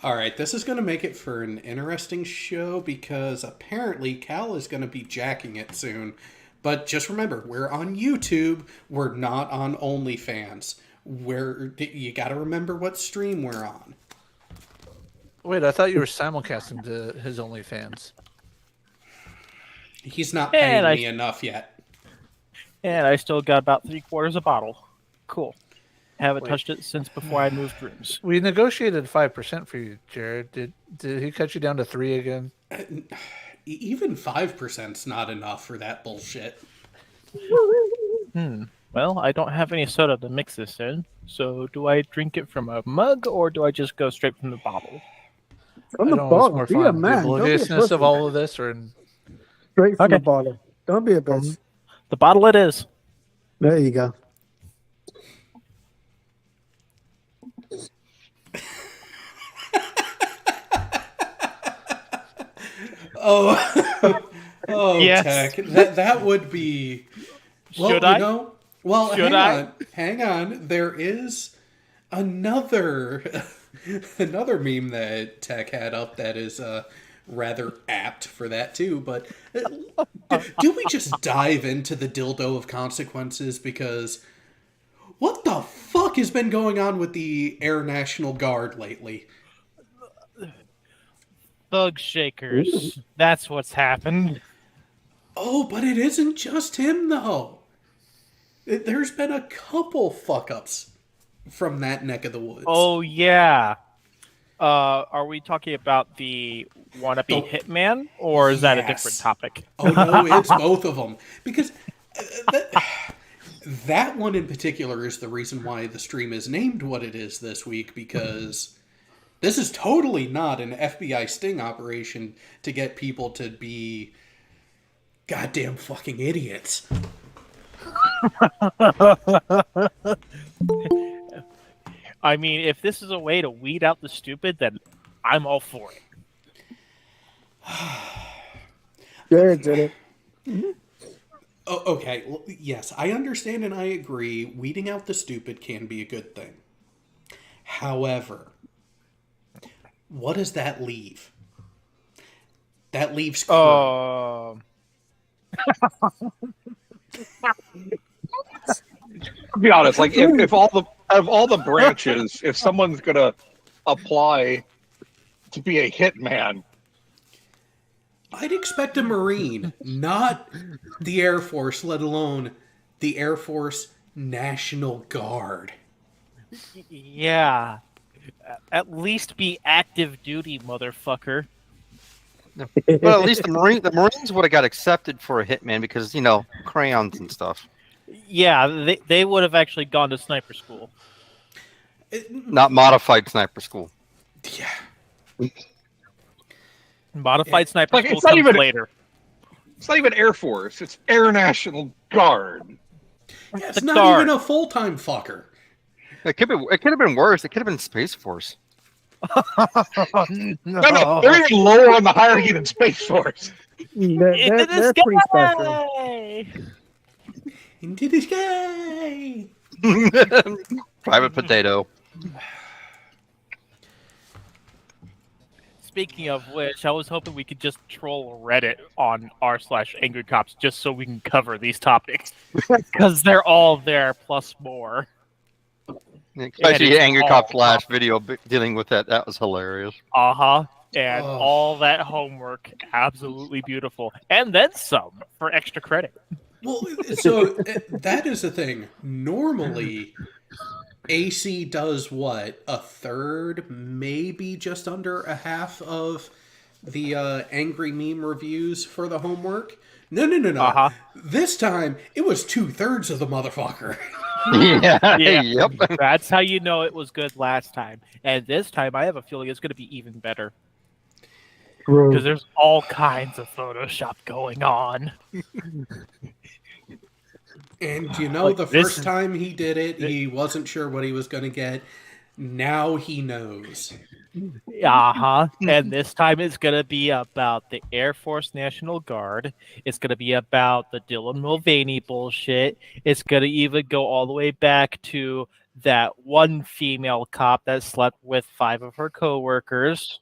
All right, this is going to make it for an interesting show because apparently Cal is going to be jacking it soon. But just remember, we're on YouTube. We're not on OnlyFans. You got to remember what stream we're on. Wait, I thought you were simulcasting to his OnlyFans. He's not And paying I me enough yet. and I still got about 3/4 a bottle. Cool. Haven't Wait. touched it since before I moved rooms. We negotiated 5% for you, Jared. Did he cut you down to 3 again? Even 5%'s not enough for that bullshit. Well, I don't have any soda to mix this in, so do I drink it from a mug or do I just go straight from the bottle? From I the don't know what's bottle. more Be fun, a the man. Don't be a obliviousness of pussy. all of this, or Straight from Okay. the bottle. Don't be a bitch. The bottle it is. There you go. Oh, oh, Yes. Tech. That would be. Well, Should I? Well, Should I? Hang on. There is another another meme that Tech had up that is rather apt for that too. But do we just dive into the dildo of consequences? Because what the fuck has been going on with the Air National Guard lately? Thug shakers. That's what's happened. Oh, but it isn't just him though. There's been a couple fuck ups from that neck of the woods. Oh yeah. Are we talking about the wannabe hitman, or is that a different Yes. topic? Oh no, it's both of them. Because that one in particular is the reason why the stream is named what it is this week, because this is totally not an FBI sting operation to get people to be goddamn fucking idiots. I mean, if this is a way to weed out the stupid, then I'm all for it. Jared did it. Oh, okay, well, yes, I understand and I agree. Weeding out the stupid can be a good thing. However, what does that leave? That leaves Crow. To be honest, like if all the out of all the branches, if someone's gonna apply to be a hitman, I'd expect a Marine, not the Air Force, let alone the Air Force National Guard. Yeah. At least be active duty, motherfucker. Well, at least the Marines would have got accepted for a hitman because crayons and stuff. Yeah, they would have actually gone to sniper school. Not modified sniper school. Yeah. Modified sniper Like, school it's not comes even- later. it's not even Air Force; it's Air National Guard. Yeah, it's The not guard. even a full-time fucker. It could have been worse. It could have been Space Force. No, they're even lower on the hierarchy than Space Force. They're Into the they're pretty special. sky! Into the sky! Private Potato. Speaking of which, I was hoping we could just troll Reddit on r/Angry Cops just so we can cover these topics. Because they're all there, plus more. Especially it's Angry all Cop's last video dealing with that. That was hilarious. Uh-huh. And Oh. all that homework, absolutely beautiful. And then some, for extra credit. Well, so that is the thing. Normally, AC does what? A third, maybe just under a half of the angry meme reviews for the homework. No. Uh-huh. This time, it was 2/3 of the motherfucker. Yeah. Yeah. Yep. That's how you know it was good last time. And this time, I have a feeling it's going to be even better. True. Because there's all kinds of Photoshop going on. And the Like, this first is- time he did it, he wasn't sure what he was going to get. Now he knows. Uh-huh. And this time it's going to be about the Air Force National Guard. It's going to be about the Dylan Mulvaney bullshit. It's going to even go all the way back to that one female cop that slept with 5 of her coworkers.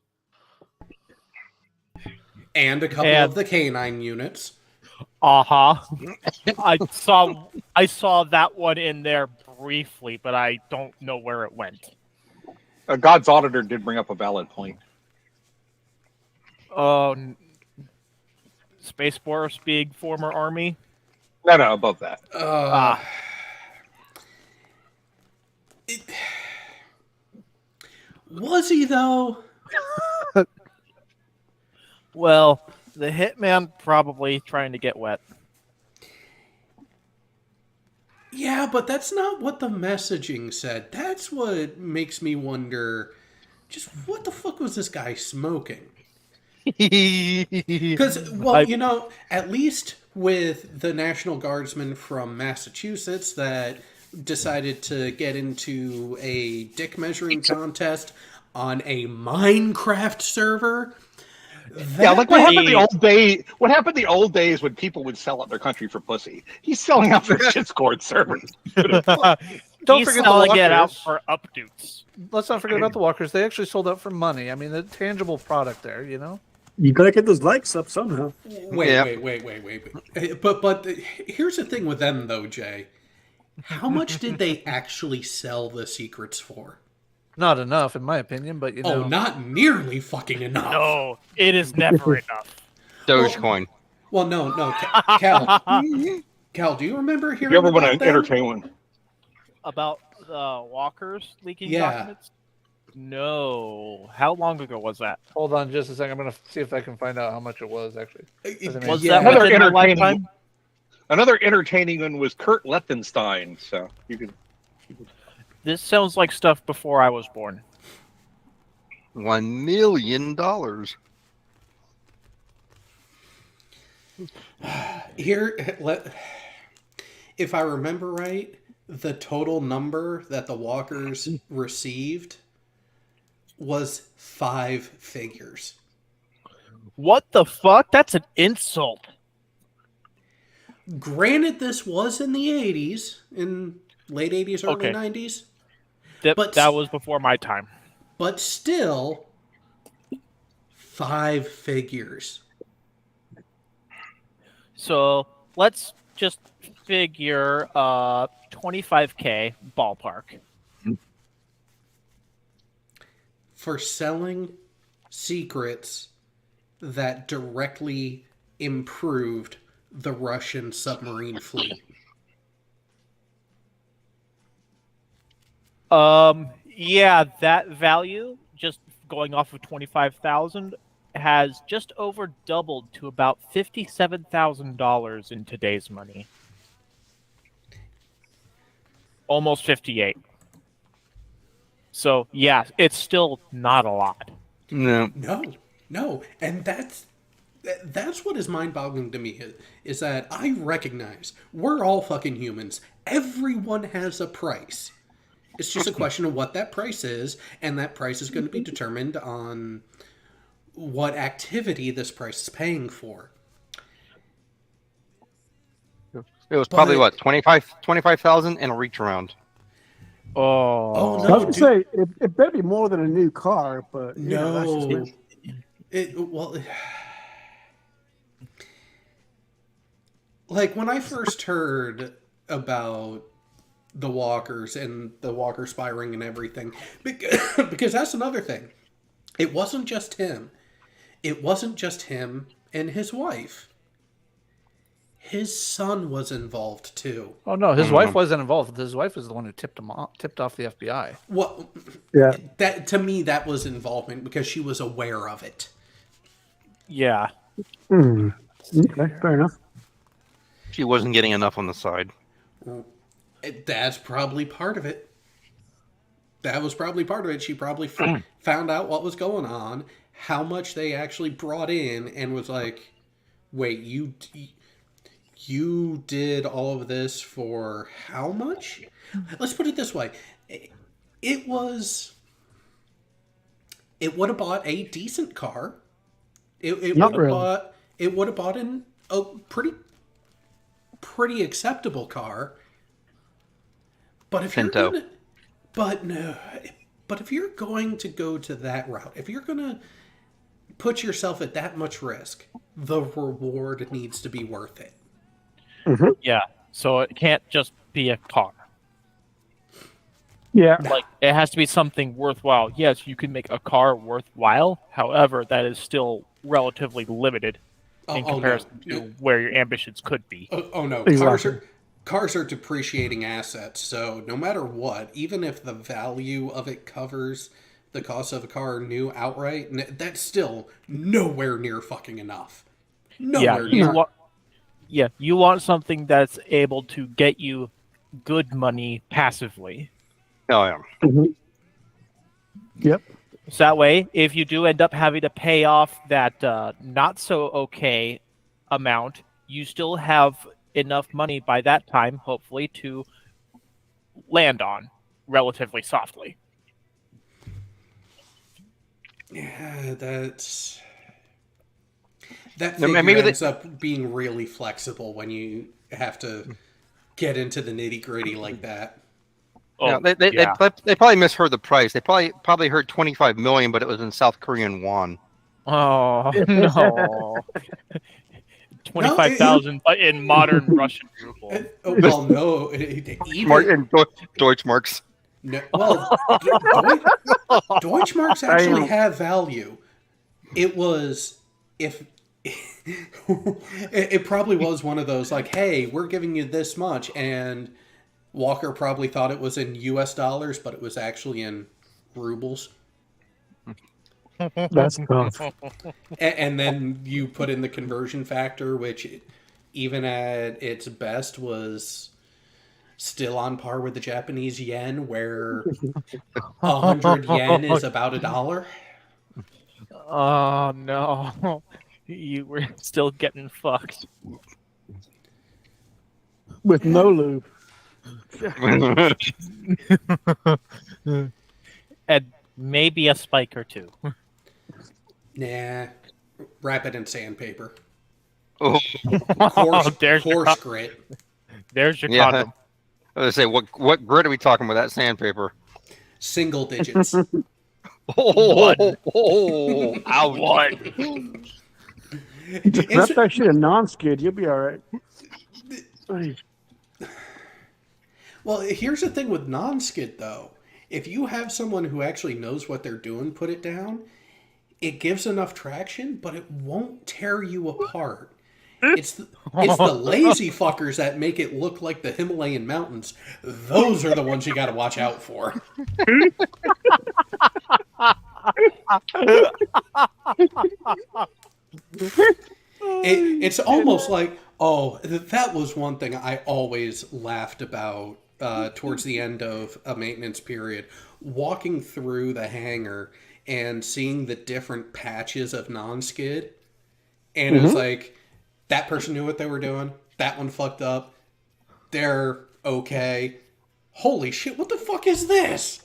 And a couple And of the canine units. I saw that one in there briefly, but I don't know where it went. God's auditor did bring up a valid point. Space Force being former Army. No, above that. Was he though? Well, the hitman probably trying to get wet. Yeah, but that's not what the messaging said. That's what makes me wonder, just what the fuck was this guy smoking? Because, well, at least with the National Guardsmen from Massachusetts that decided to get into a dick measuring contest on a Minecraft server. Yeah, like what happened the old day? What happened the old days when people would sell out their country for pussy? He's selling out for Discord servers. Don't He's forget selling the it out walkers. for updoots. Let's not forget about the walkers. They actually sold out for money. I mean, the tangible product there, you know? You gotta get those likes up somehow. Wait. But here's the thing with them, though, Jay. How much did they actually sell the secrets for? Not enough, in my opinion, but you know. Oh, not nearly fucking enough. No, it is never enough. Dogecoin. Well, no, Cal. Cal, do you remember hearing You ever want about to them? entertain one? About the walkers leaking Yeah. documents? No. How long ago was that? Hold on just a second. I'm going to see if I can find out how much it was, actually. Was Yeah. that Another within our entertaining- lifetime? Another entertaining one was Kurt Lichtenstein. So you can. This sounds like stuff before I was born. $1 million. If I remember right, the total number that the walkers received was 5 figures. What the fuck? That's an insult. Granted, this was in the 80s, in late 80s, early Okay. 90s, That, that was before my time. but still 5 figures. So let's just figure 25K ballpark. For selling secrets that directly improved the Russian submarine fleet. Yeah, that value, just going off of 25,000, has just over doubled to about $57,000 in today's money. Almost 58. So, yeah, it's still not a lot. No. No, and that's what is mind-boggling to me is that I recognize we're all fucking humans. Everyone has a price. It's just a question of what that price is, and that price is going to be determined on what activity this price is paying for. It was probably But- what 25,000 and a reach around. Oh, Oh, I no, was gonna say it better be more than a new car, but you know, that's just No. me. Like when I first heard about the walkers and the walker spy ring and everything, because that's another thing. It wasn't just him. It wasn't just him and his wife. His son was involved too. Oh, no, his wife wasn't involved. His wife was the one who tipped off the FBI. Well, Yeah. that to me that was involvement because she was aware of it. yeah. Hmm. Okay, fair enough. She wasn't getting enough on the side. That's probably part of it. That was probably part of it. She probably found out what was going on, how much they actually brought in, and was like, "Wait, you did all of this for how much?" Let's put it this way: it would have bought a decent car. It Not would have really. bought. It would have bought a pretty acceptable car. But if Pinto. But no, but if you're going to go to that route, if you're going to put yourself at that much risk, the reward needs to be worth it. Yeah. So it can't just be a car. Yeah. Like, it has to be something worthwhile. Yes, you can make a car worthwhile. However, that is still relatively limited in comparison to where your ambitions could be. No. Exactly. Cars are depreciating assets, so no matter what, even if the value of it covers the cost of a car new outright, that's still nowhere near fucking enough. Nowhere near. You want something that's able to get you good money passively. Oh yeah. Yep. So that way, if you do end up having to pay off that not so okay amount, you still have enough money by that time, hopefully, to land on relatively softly. Yeah, that No, figure maybe ends up being really flexible when you have to get into the nitty gritty like that. Yeah, they probably misheard the price. They probably heard 25 million, but it was in South Korean won. Oh no. 25,000 in modern Russian ruble. Well, no, even And Deutschmarks. no, well, Deutschmarks actually have value. It was if it probably was one of those like, hey, we're giving you this much, and Walker probably thought it was in U.S. dollars, but it was actually in rubles. That's tough. And then you put in the conversion factor, which even at its best was still on par with the Japanese yen, where 100 yen is about $1. Oh no. You were still getting fucked. With no lube. And maybe a spike or two. Nah, wrap it in sandpaper. Oh, There's your Horse grit. There's your yeah. condom. I was gonna say, what grit are we talking about? That sandpaper. Single digits. Ouch. One. Wrap that shit in non-skid. You'll be all right. Well, here's the thing with non-skid, though. If you have someone who actually knows what they're doing put it down, it gives enough traction, but it won't tear you apart. It's the lazy fuckers that make it look like the Himalayan mountains. Those are the ones you got to watch out for. It's almost like, oh, that was one thing I always laughed about towards the end of a maintenance period. Walking through the hangar and seeing the different patches of non-skid. And it was like, that person knew what they were doing. That one fucked up. They're okay. Holy shit, what the fuck is this?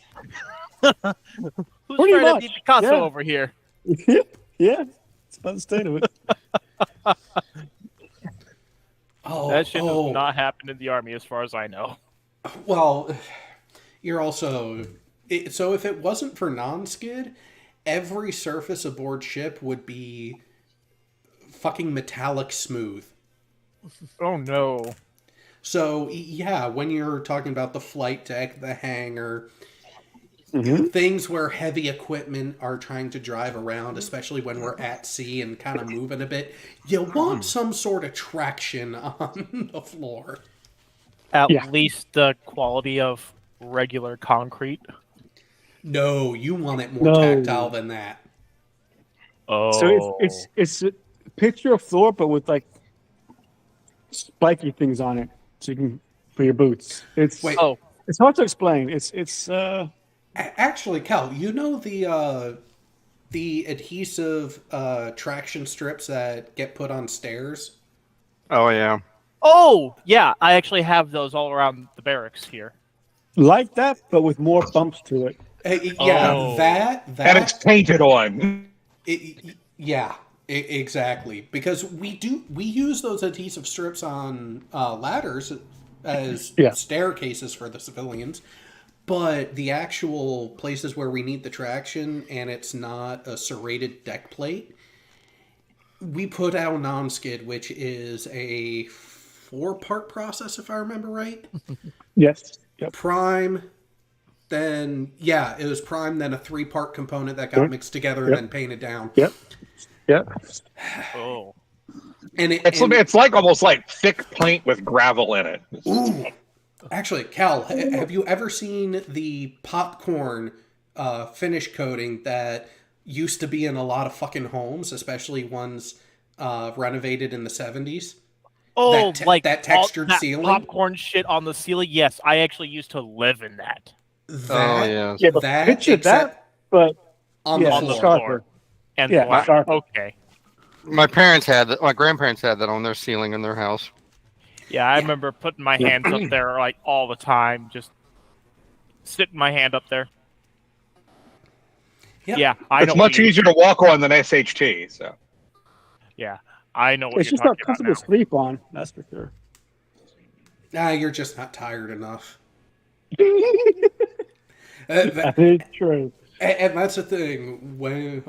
Who's Pretty trying to much, be Picasso yeah. over here? Yeah. It's about the state of it. That shit does not happen in the army, as far as I know. Well, you're also... So if it wasn't for non-skid, every surface aboard ship would be fucking metallic smooth. Oh no. So, yeah, when you're talking about the flight deck, the hangar, things where heavy equipment are trying to drive around, especially when we're at sea and kind of moving a bit, you want some sort of traction on the floor. At least the quality of regular concrete. No, you want it more tactile than that. Oh. So it's a picture of floor, but with like spiky things on it, so you can for your boots. It's hard to explain. It's Actually, Cal, you know the adhesive traction strips that get put on stairs? Oh yeah. Oh, yeah. I actually have those all around the barracks here. like that, but with more bumps to it. That And it's painted on. Exactly, because we use those adhesive strips on ladders as staircases for the civilians, But the actual places where we need the traction and it's not a serrated deck plate, we put out non-skid, which is a 4-part process, if I remember right. Yes. Yep. Prime, then, yeah, it was prime, then a 3-part component that got mixed together and then painted down. Yep. Yep. Oh. And It's like almost like thick paint with gravel in it. Ooh. Actually, Cal, have you ever seen the popcorn finish coating that used to be in a lot of fucking homes, especially ones renovated in the 70s? Oh, like that textured that ceiling? popcorn shit on the ceiling? Yes, I actually used to live in that. Yeah. Yeah, but that picture except that, but on yeah, the on the floor. floor. And Yeah, black. sharper. Okay. My parents had that. My grandparents had that on their ceiling in their house. Yeah, I remember putting my hands up there like all the time, just sitting my hand up there. Yep. Yeah, I know. It's much easier to walk on than SHT. So Yeah, I know what it's you're just not talking about comfortable now. to sleep on. That's for sure. Nah, you're just not tired enough. That is true. And that's the thing. When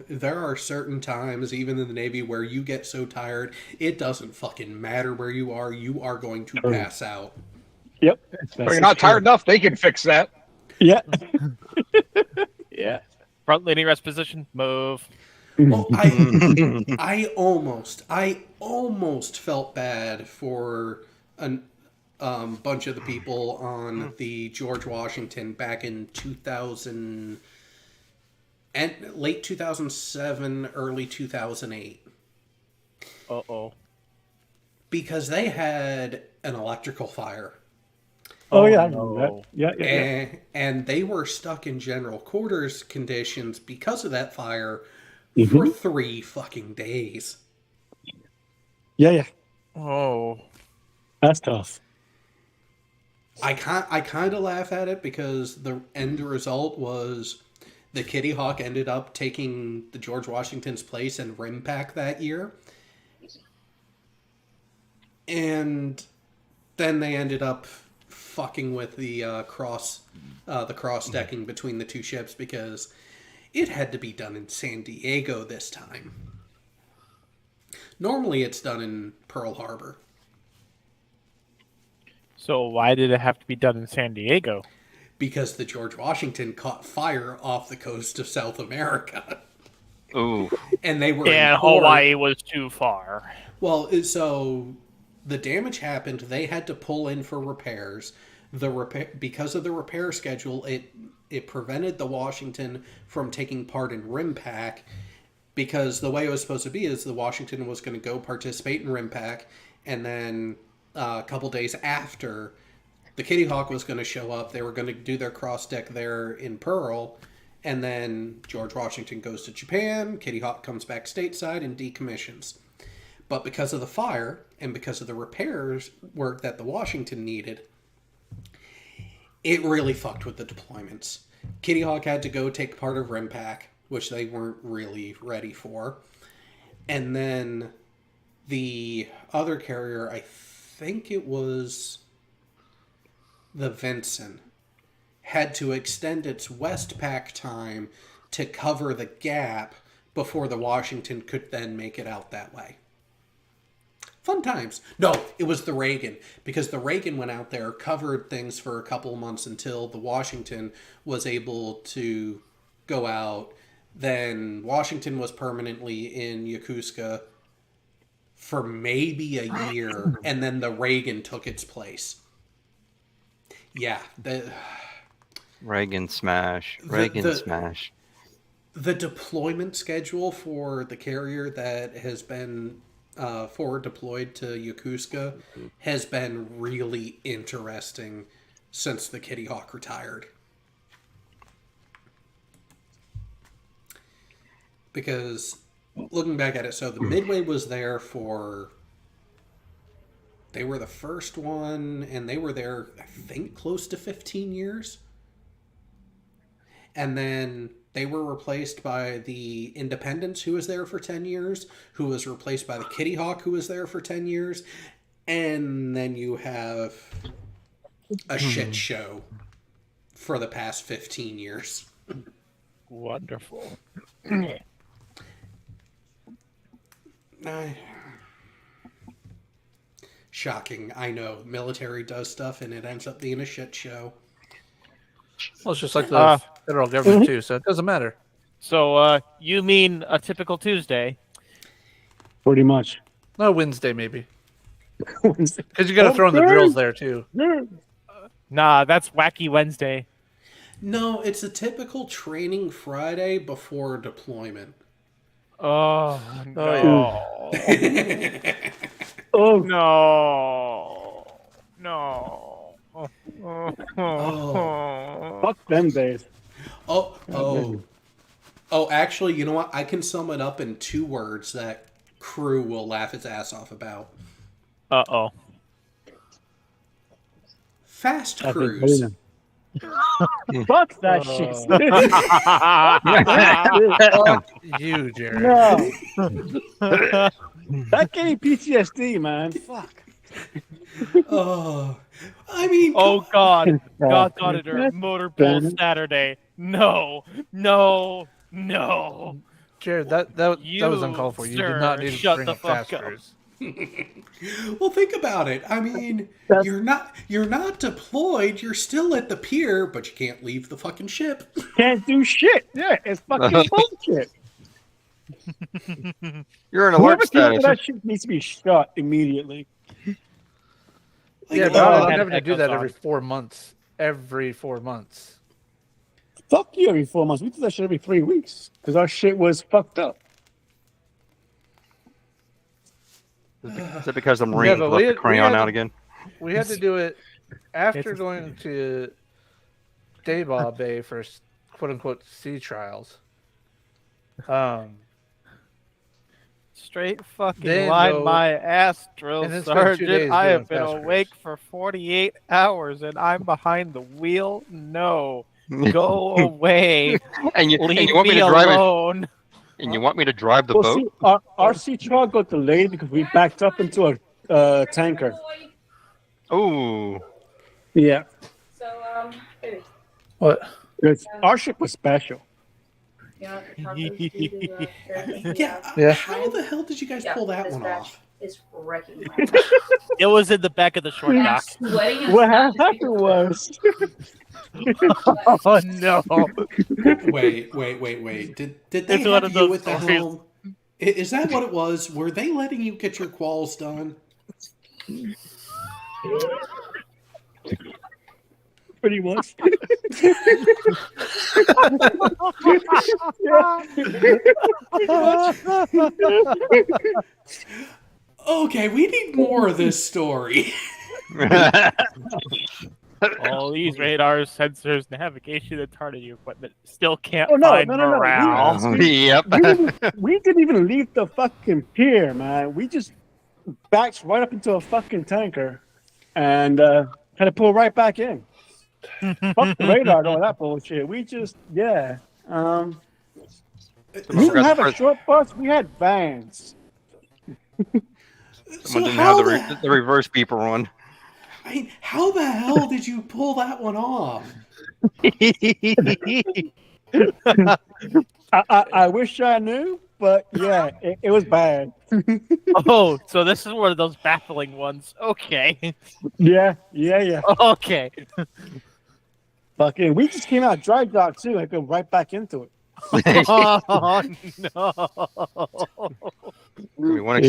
there are certain times, even in the Navy, where you get so tired, it doesn't fucking matter where you are going to pass out. Yep. if you're not tired enough, they can fix that. Yeah. Yeah. Front leaning rest position, move. Well, I almost felt bad for a bunch of the people on the George Washington back in 2000 and late 2007, early 2008. Uh-oh. Because they had an electrical fire. Oh, yeah, I remember that. Yeah. And they were stuck in general quarters conditions because of that fire Mm-hmm. for 3 fucking days. Yeah. Oh. That's tough. I kind of laugh at it because the end result was the Kitty Hawk ended up taking the George Washington's place in Rim Pack that year. And then they ended up fucking with the cross decking between the two ships because it had to be done in San Diego this time. Normally it's done in Pearl Harbor. So why did it have to be done in San Diego? Because the George Washington caught fire off the coast of South America. Ooh. And they were And in port. Hawaii was too far. Well, so the damage happened. They had to pull in for repairs. Because of the repair schedule, it prevented the Washington from taking part in Rim Pack, because the way it was supposed to be is the Washington was going to go participate in Rim Pack, and then a couple days after, the Kitty Hawk was going to show up. They were going to do their cross deck there in Pearl, and then George Washington goes to Japan, Kitty Hawk comes back stateside and decommissions. But because of the fire and because of the repairs work that the Washington needed, it really fucked with the deployments. Kitty Hawk had to go take part of Rim Pack, which they weren't really ready for. And then the other carrier, I think it was the Vinson, had to extend its Westpac time to cover the gap before the Washington could then make it out that way. Fun times. No, it was the Reagan, because the Reagan went out there, covered things for a couple of months until the Washington was able to go out. Then Washington was permanently in Yokosuka for maybe a year, and then the Reagan took its place. Yeah. Reagan smash. Smash. The deployment schedule for the carrier that has been forward deployed to Yokosuka has been really interesting since the Kitty Hawk retired. Because looking back at it, so the Midway was there for... They were the first one, and they were there, I think, close to 15 years. And then they were replaced by the Independence, who was there for 10 years, who was replaced by the Kitty Hawk, who was there for 10 years. And then you have a shit show for the past 15 years. Wonderful. Shocking. I know. Military does stuff and it ends up being a shit show. Well, it's just like the federal government too, so it doesn't matter. So you mean a typical Tuesday? Pretty much. No, Wednesday maybe. Because you got to throw in the drills there too. Nah, that's Wacky Wednesday. No, it's a typical training Friday before deployment. Oh, Oh, no. Oh, No. fuck them days. Oh, actually, you know what? I can sum it up in 2 words that crew will laugh its ass off about. Uh-oh. Fast cruise. Fuck that shit. you, Jared. No. That gave me PTSD, man. Fuck. Oh, I mean, Oh, God. God's Oh, Auditor, Motor Pool Saturday. No. Jared, that was uncalled for. You did not need to shut bring the up fuck fast up. cruise. well, think about it. I mean, you're not deployed. You're still at the pier, but you can't leave the fucking ship. Can't do shit. Yeah, it's fucking bullshit. You're in Whoever alert came up status. with that shit needs to be shot immediately. Like, Yeah, oh, but I'm had having to do echoes that on. every 4 months. Every 4 months. Fuck you every 4 months. We did that shit every 3 weeks because our shit was fucked up. Is it because the Marines but left we the crayon had out to- again? We had to do it after It's- going to Dayball Bay for quote unquote sea trials. Straight fucking Then line go- my ass, drill and then spend 2 days sergeant. I doing have been fast awake cruise. for 48 hours and I'm behind the wheel. No. Go away. And you Leave want me me to drive it? alone. And you want me to drive the Well, boat? see, our sea trial got delayed because we backed up into a tanker. Ooh. Yeah. So, What? Our ship was special. yeah, tacos due to the therapy. Yeah. How the hell did you guys pull that one dispatch off? is wrecking my It was in the back of the short I'm dock. sweating. and What stuff. happened was Oh no. Wait. Did they It's one have of you those at the stories. helm? Is that what it was? Were they letting you get your quals done? pretty much. Okay, we need more of this story. All these radars, sensors, navigation, and targeting equipment still can't Oh, no, find no. morale. Yep. We didn't even leave the fucking pier, man. We just backed right up into a fucking tanker and had to pull right back in. Fuck the radar and all that bullshit. We just, yeah. We didn't have a short bus. We had vans. Someone didn't how have the reverse beeper on. I mean, how the hell did you pull that one off? I wish I knew, but yeah, it was bad. Oh, so this is one of those baffling ones. Okay. Yeah. Okay. Fucking, we just came out dry dock too. I go right back into it. Oh no. One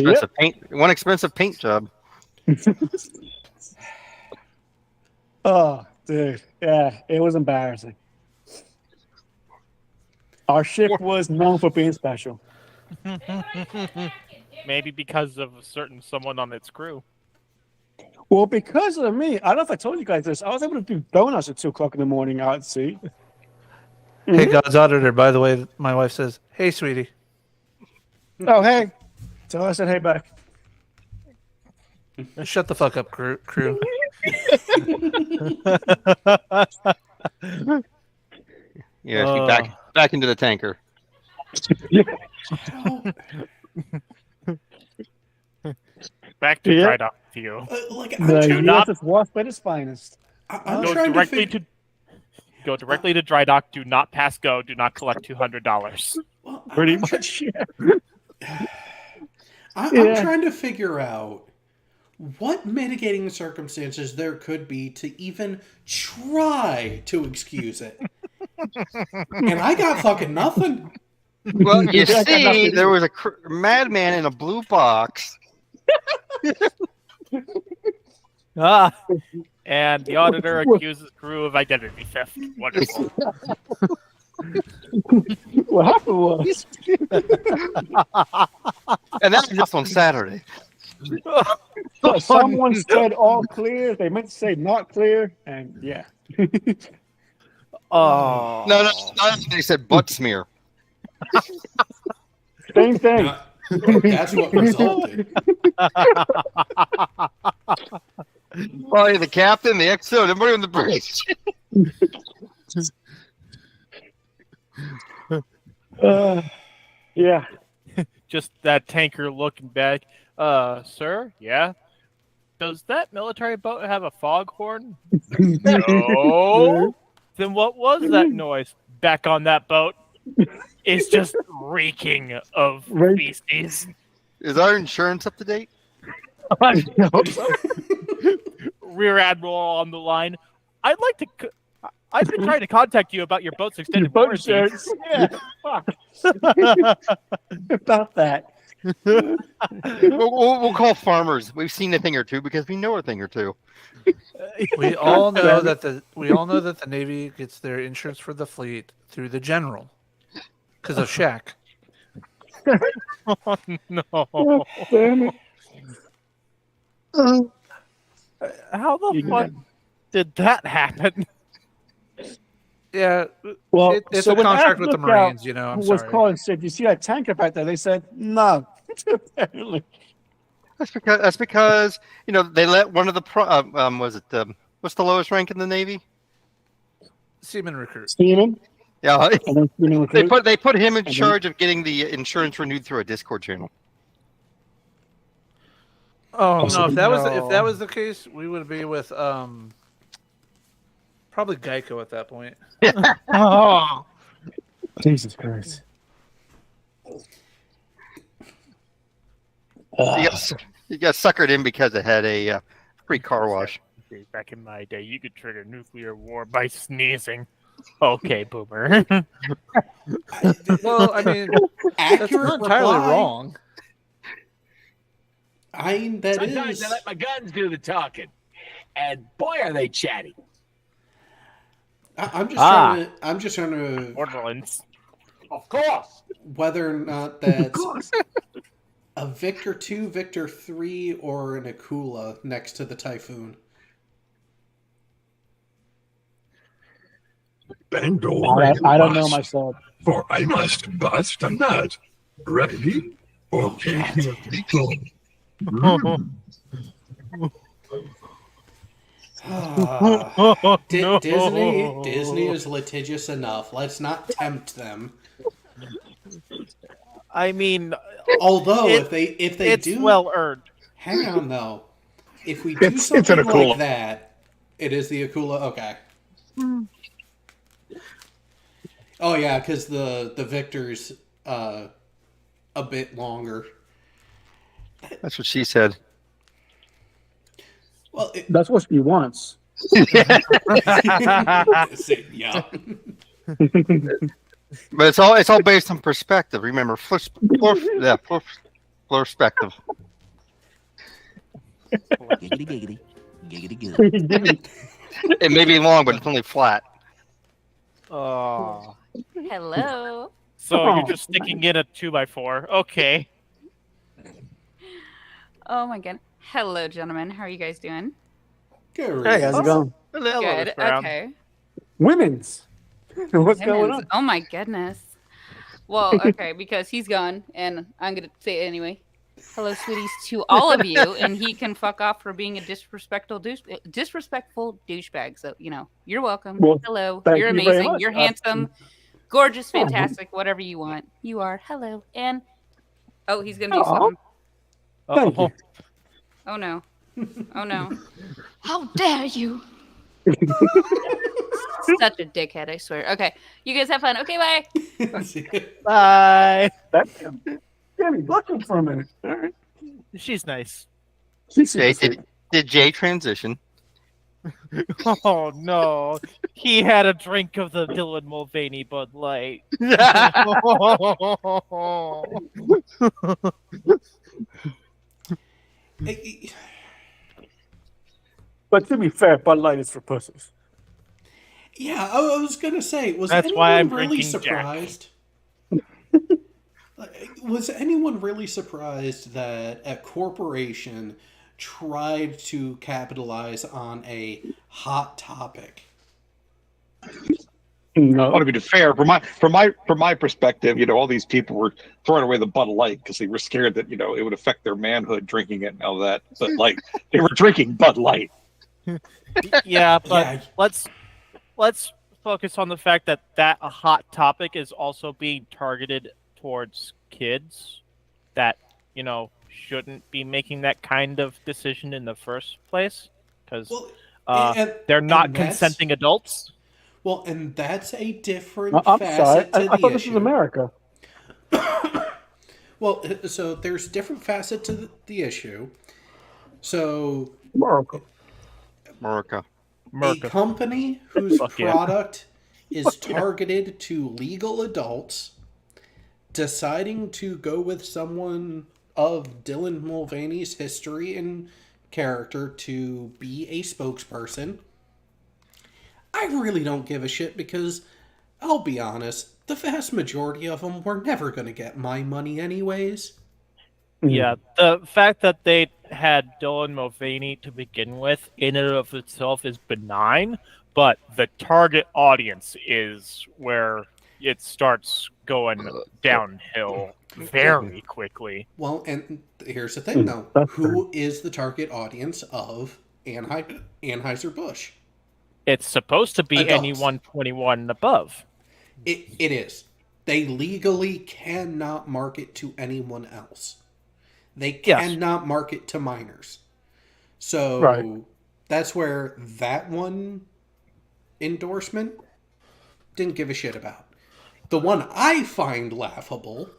expensive paint job. Oh, dude. Yeah, it was embarrassing. Our ship was known for being special. Maybe because of a certain someone on its crew. Well, because of me, I don't know if I told you guys this. I was able to do donuts at 2 o'clock in the morning out at sea. Hey, God's Auditor, by the way, my wife says, "Hey, sweetie." Oh, hey. So I said, hey, back. Shut the fuck up, crew. Yeah, back into the tanker. Back to Yeah. dry dock with you. Like, The Do not- USS Wasp at its finest. I'm Go trying to directly figure. to Go directly to dry dock. Do not pass go. Do not collect $200. Well, Pretty much. Yeah. I'm Yeah. trying to figure out what mitigating circumstances there could be to even try to excuse it. And I got fucking nothing. Well, you I got see, nothing. there was a madman in a blue box. And the auditor accuses crew of identity theft. Wonderful. What happened was, And that was just on Saturday. someone said all clear. They meant to say not clear, and yeah. Oh. No, they said butt smear. Same thing. That's what resulted. Probably the captain, the XO, everybody on the bridge. Yeah. Just that tanker looking back. Sir? Yeah? Does that military boat have a foghorn? No. Then what was that noise back on that boat? It's just reeking of feces. Is our insurance up to date? Rear Admiral on the line. I've been trying to contact you about your boat's extended Boat warranty. shirts. Yeah. Fuck. About that. We'll call farmers. We've seen a thing or two because we know a thing or two. We all know that the Navy gets their insurance for the fleet through the general because of Shaq. Oh, no. Oh, damn it. How the fuck did that happen? Yeah, Well, it's so a when contract with the Lookout Marines. You know, I'm was sorry. calling and said, "You see that tanker back there?" They said, "No." Apparently, That's because they let one of the what's the lowest rank in the Navy? Seaman recruit. Seaman. Yeah, And then Seaman recruit. they put him in then- charge of getting the insurance renewed through a Discord channel. Oh no! If that no. was the case, we would be with probably Geico at that point. Oh. Jesus Christ. You got suckered in because it had a free car wash. Back in my day, you could trigger nuclear war by sneezing. Okay, boomer. Well, I mean, that's Accurate not entirely reply. wrong. I mean, that Sometimes is. I let my guns do the talking, and boy, are they chatty. I'm just trying to Borderlands. Of course. whether or not that's a Victor 2, Victor 3, or an Akula next to the Typhoon. Bando I don't know myself. For I must bust a nut. Ready? Okay, here we go. No. Disney is litigious enough. Let's not tempt them. I mean, Although if they it's do, well earned. hang on though. If we do It's an something Akula. like that, it is the Akula. Okay. Oh yeah, because the Victor's a bit longer. That's what she said. Well, That's what she wants. yeah. But it's all based on perspective. Remember, perspective. Giggity, giggity. Giggity, giggity. It may be long, but it's only flat. Oh. Hello. So you're just sticking in a 2x4. Okay. Oh my god. Hello, gentlemen. How are you guys doing? Good. Hey, how's it going? Good. Okay. Women's. What's going Women's- on? Oh my goodness. Well, okay, because he's gone, and I'm gonna say it anyway. Hello, sweeties, to all of you, and he can fuck off for being a disrespectful douchebag. So you're welcome. Well, Hello, thank you're you very amazing. much. You're handsome, gorgeous, fantastic, whatever you want. You are. Hello, and he's gonna do Aw. something. Thank you. Oh no. Oh no. How dare you? such a dickhead, I swear. Okay, you guys have fun. Okay, bye. Bye. Yeah, he's looking for a minute. All right. She's nice. She's Jay, super sweet. did Jay transition? Oh no, he had a drink of the Dylan Mulvaney Bud Light. But to be fair, Bud Light is for pussies. Yeah, I was gonna say, was That's anyone why I'm really drinking Jack. surprised? Was anyone really surprised that a corporation tried to capitalize on a hot topic? No. Well, to be fair, from my perspective, all these people were throwing away the Bud Light because they were scared that it would affect their manhood drinking it and all that. But they were drinking Bud Light. Yeah, but Yeah. let's focus on the fact that a hot topic is also being targeted towards kids that shouldn't be making that kind of decision in the first place because they're not consenting adults. Well, and that's a different I'm facet sorry. to I the thought this was issue. America. Well, so there's different facet to the issue. So America. a company whose Fuck yeah. product is targeted to legal adults deciding to go with someone of Dylan Mulvaney's history and character to be a spokesperson. I really don't give a shit because, I'll be honest, the vast majority of them were never going to get my money anyways. Yeah, the fact that they had Dylan Mulvaney to begin with in and of itself is benign, but the target audience is where it starts going downhill very quickly. Well, and here's the thing though. Who is the target audience of Anheuser-Busch? It's supposed to be Adults. anyone 21 and above. It is. They legally cannot market to anyone else. They cannot market to minors. So that's where that one endorsement didn't give a shit about. The one I find laughable,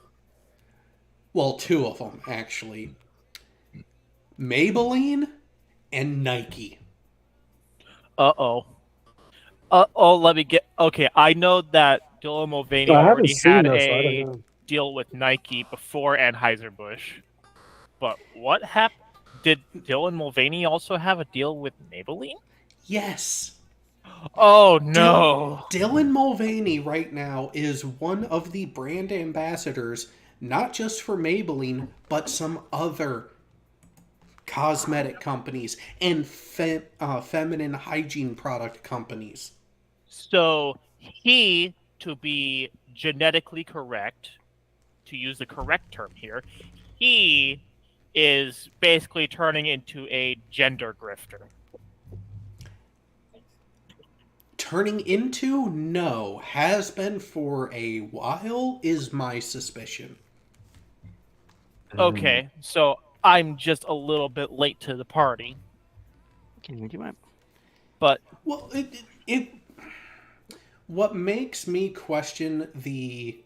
well, two of them actually, Maybelline and Nike. Let me get... Okay, I know that Dylan Mulvaney already had a deal with Nike before Anheuser-Busch. But what happened? Did Dylan Mulvaney also have a deal with Maybelline? Yes. Oh, no. Dylan Mulvaney right now is one of the brand ambassadors, not just for Maybelline, but some other cosmetic companies and feminine hygiene product companies. So he, to be genetically correct, to use the correct term here, he is basically turning into a gender grifter. Turning into? No. Has been for a while, is my suspicion. Okay, so I'm just a little bit late to the party. Can you do it? But well, what makes me question the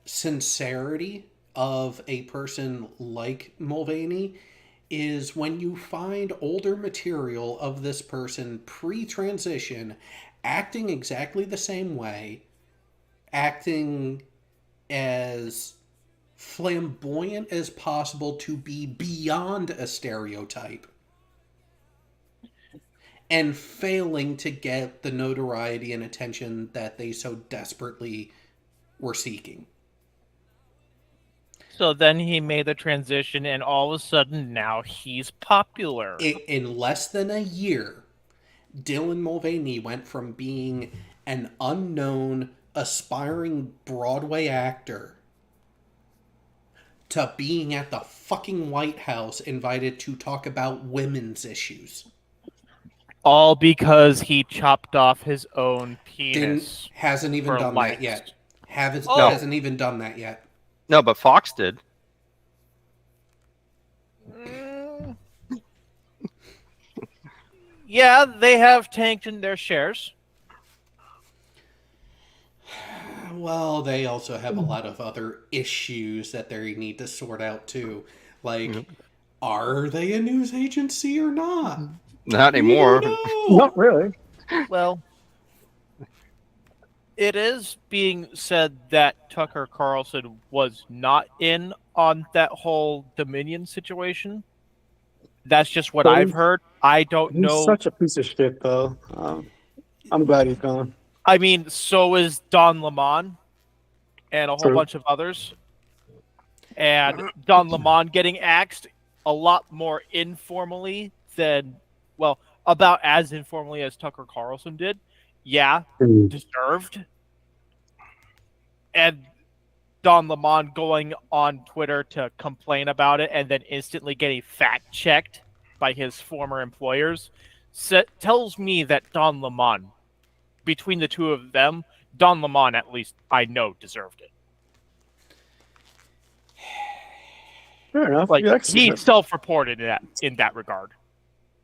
sincerity of a person like Mulvaney is when you find older material of this person pre-transition acting exactly the same way, acting as flamboyant as possible to be beyond a stereotype, and failing to get the notoriety and attention that they so desperately were seeking. So then he made the transition, and all of a sudden now he's popular. In less than a year, Dylan Mulvaney went from being an unknown, aspiring Broadway actor to being at the fucking White House invited to talk about women's issues. All because he chopped off his own penis. Hasn't even done likes. that yet. Hasn't even done that yet. No, but Fox did. Yeah, they have tanked in their shares. Well, they also have a lot of other issues that they need to sort out too. Like, are they a news agency or not? Not We don't anymore. know. Not really. Well, it is being said that Tucker Carlson was not in on that whole Dominion situation. That's just what Well, I've heard. I don't He's know. such a piece of shit, though. I'm glad he's gone. I mean, so is Don Lemon and a whole True. bunch of others. And Don Lemon getting axed a lot more informally than, well, about as informally as Tucker Carlson did. Yeah, deserved. And Don Lemon going on Twitter to complain about it and then instantly getting fact checked by his former employers tells me that Don Lemon, between the two of them, Don Lemon at least I know deserved it. Fair enough. Like Yeah, I can see he that. self-reported in that regard.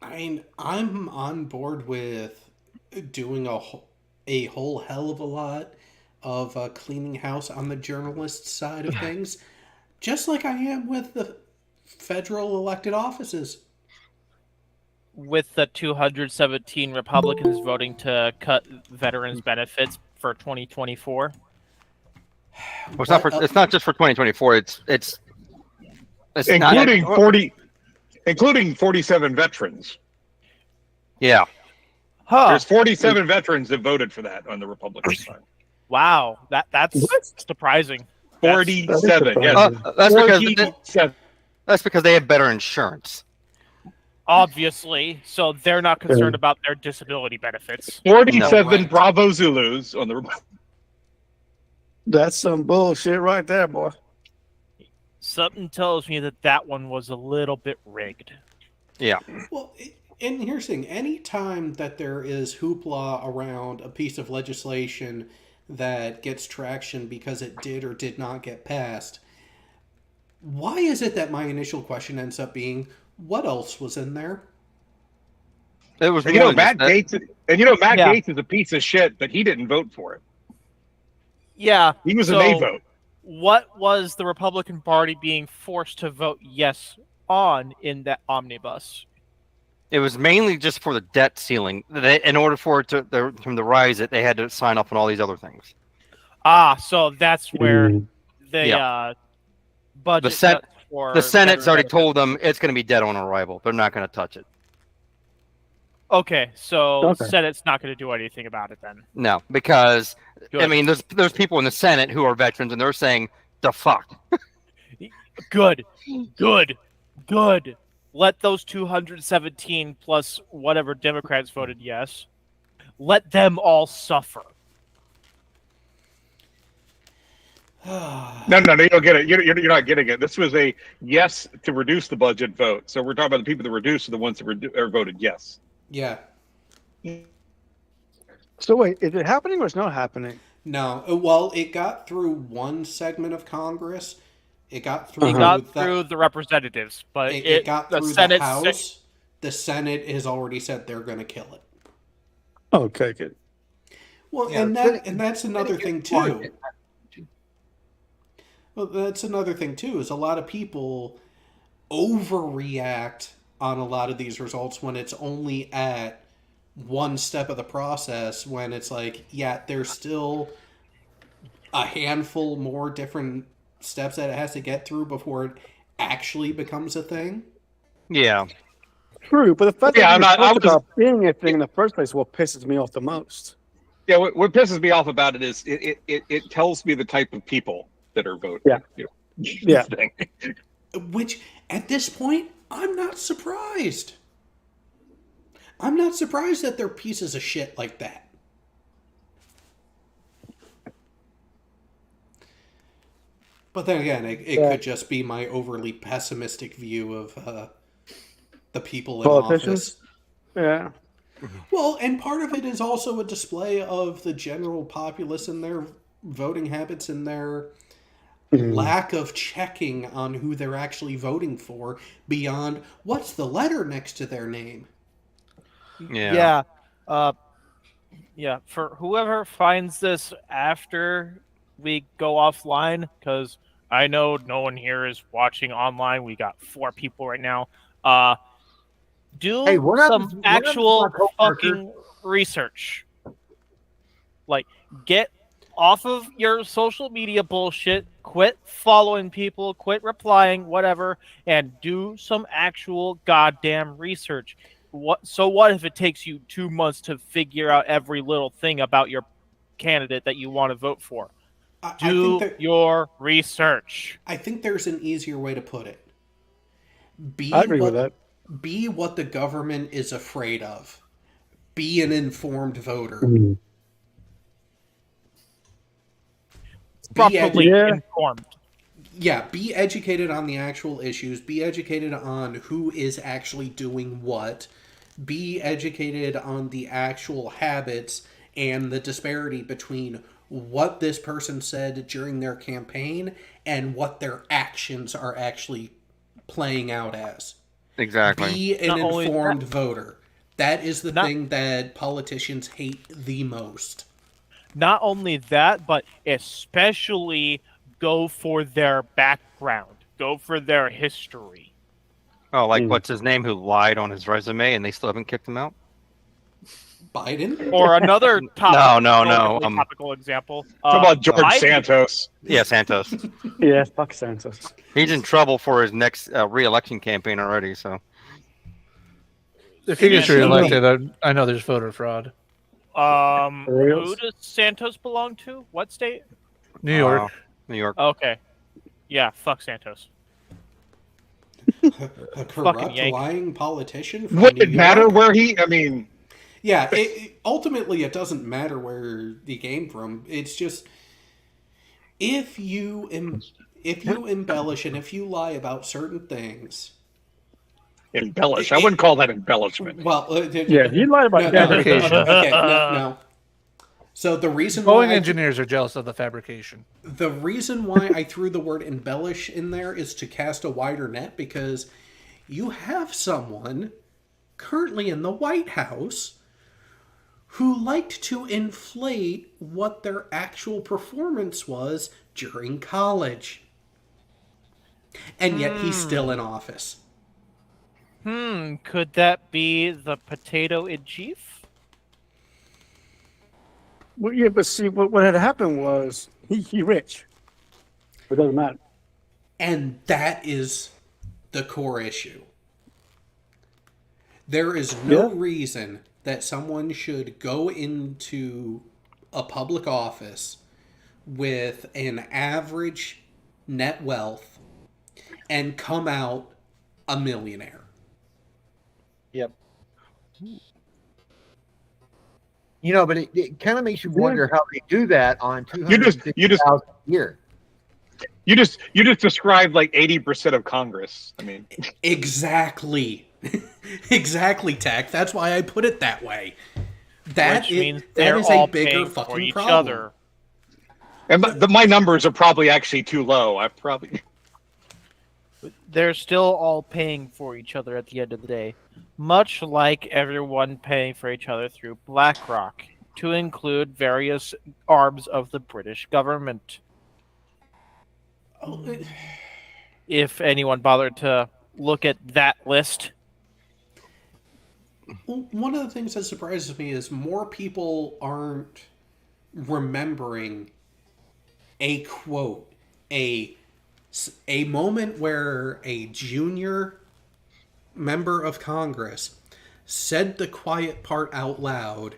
I mean, I'm on board with doing a whole hell of a lot of cleaning house on the journalist side of things, just like I am with the federal elected offices. With the 217 Republicans voting to cut veterans benefits for 2024. Well, it's not just for 2024. It's including not, 40, including 47 veterans. Yeah. Huh. There's 47 veterans that voted for that on the Republican side. Wow, that's surprising. 47. Yes. That's because they have better insurance. Obviously, so they're not concerned about their disability benefits. 47 Bravo Zulus on the Republican. That's some bullshit right there, boy. Something tells me that one was a little bit rigged. Yeah. Well, and here's the thing. Anytime that there is hoopla around a piece of legislation that gets traction because it did or did not get passed, why is it that my initial question ends up being, what else was in there? It was, and you know, Matt Gaetz is a piece of shit, but he didn't vote for it. Yeah. He was a nay vote. What was the Republican Party being forced to vote yes on in that omnibus? It was mainly just for the debt ceiling. In order for it to rise it, they had to sign up on all these other things. Ah, so that's where the budget. The Senate's already told them it's going to be dead on arrival. They're not going to touch it. Okay, so Senate's not going to do anything about it then. No, because Good. I mean, there's people in the Senate who are veterans, and they're saying the fuck. Good. Let those 217 plus whatever Democrats voted yes. Let them all suffer. No, you don't get it. You're not getting it. This was a yes to reduce the budget vote. So we're talking about the people that reduced are the ones that voted yes. Yeah. So wait, is it happening or it's not happening? No. Well, it got through one segment of Congress. It got through. Through the representatives, but it got through the House. The Senate has already said they're going to kill it. Okay, good. Well, Yeah, and that's another thing too. Well, that's another thing too. Is a lot of people overreact on a lot of these results when it's only at one step of the process. When it's like, yeah, there's still a handful more different steps that it has to get through before it actually becomes a thing. Yeah. True, but the fact that about being a thing in the first place is what pisses me off the most. Yeah, what pisses me off about it is it tells me the type of people that are voting. Yeah. Yeah. Which, at this point, I'm not surprised. I'm not surprised that they're pieces of shit like that. But then again, it could just be my overly pessimistic view of the people in office. Yeah. Well, and part of it is also a display of the general populace and their voting habits and their lack of checking on who they're actually voting for beyond what's the letter next to their name. Yeah. For whoever finds this after we go offline? Because I know no one here is watching online. We got 4 people right now. Do Hey, some actual fucking research. Like, get off of your social media bullshit. Quit following people. Quit replying. Whatever, and do some actual goddamn research. What if it takes you 2 months to figure out every little thing about your candidate that you want to vote for? I think that Your research. I think there's an easier way to put it. I agree with that. Be what the government is afraid of. Be an informed voter. Properly informed. Yeah, be educated on the actual issues. Be educated on who is actually doing what. Be educated on the actual habits and the disparity between what this person said during their campaign and what their actions are actually playing out as. Exactly. Be an informed voter. That is the thing that politicians hate the most. Not only that, but especially go for their background. Go for their history. Oh, like what's his name who lied on his resume and they still haven't kicked him out? Biden? Or another No. topical example. How about George Biden. Santos? Yeah, Santos. Yeah, fuck Santos. He's in trouble for his next re-election campaign already. So if he gets reelected, I know there's voter fraud. Who does Santos belong to? What state? New York. New York. Okay. Yeah, fuck Santos. A corrupt, lying politician from Would New it matter York? where he? I mean, yeah. Ultimately, it doesn't matter where he came from. It's just if you embellish and if you lie about certain things. Embellish. I wouldn't call that embellishment. Well, yeah, he lied about fabrication. Okay, no. So the reason Boeing engineers are jealous of the fabrication. The reason why I threw the word embellish in there is to cast a wider net, because you have someone currently in the White House who liked to inflate what their actual performance was during college. And yet he's still in office. Could that be the potato in chief? Well, yeah, but see, what had happened was he rich. It doesn't matter. And that is the core issue. There is no reason that someone should go into a public office with an average net wealth and come out a millionaire. Yep. You know, but it kind of makes you wonder how they do that on $250,000 a year. You just described like 80% of Congress. I mean, exactly, exactly, Tech. That's why I put it that way. Which means that they're is all a bigger paying for fucking each problem. other. And my numbers are probably actually too low. They're still all paying for each other at the end of the day. Much like everyone paying for each other through BlackRock, to include various arms of the British government. If anyone bothered to look at that list. Well, one of the things that surprises me is more people aren't remembering a quote, a moment where a junior member of Congress said the quiet part out loud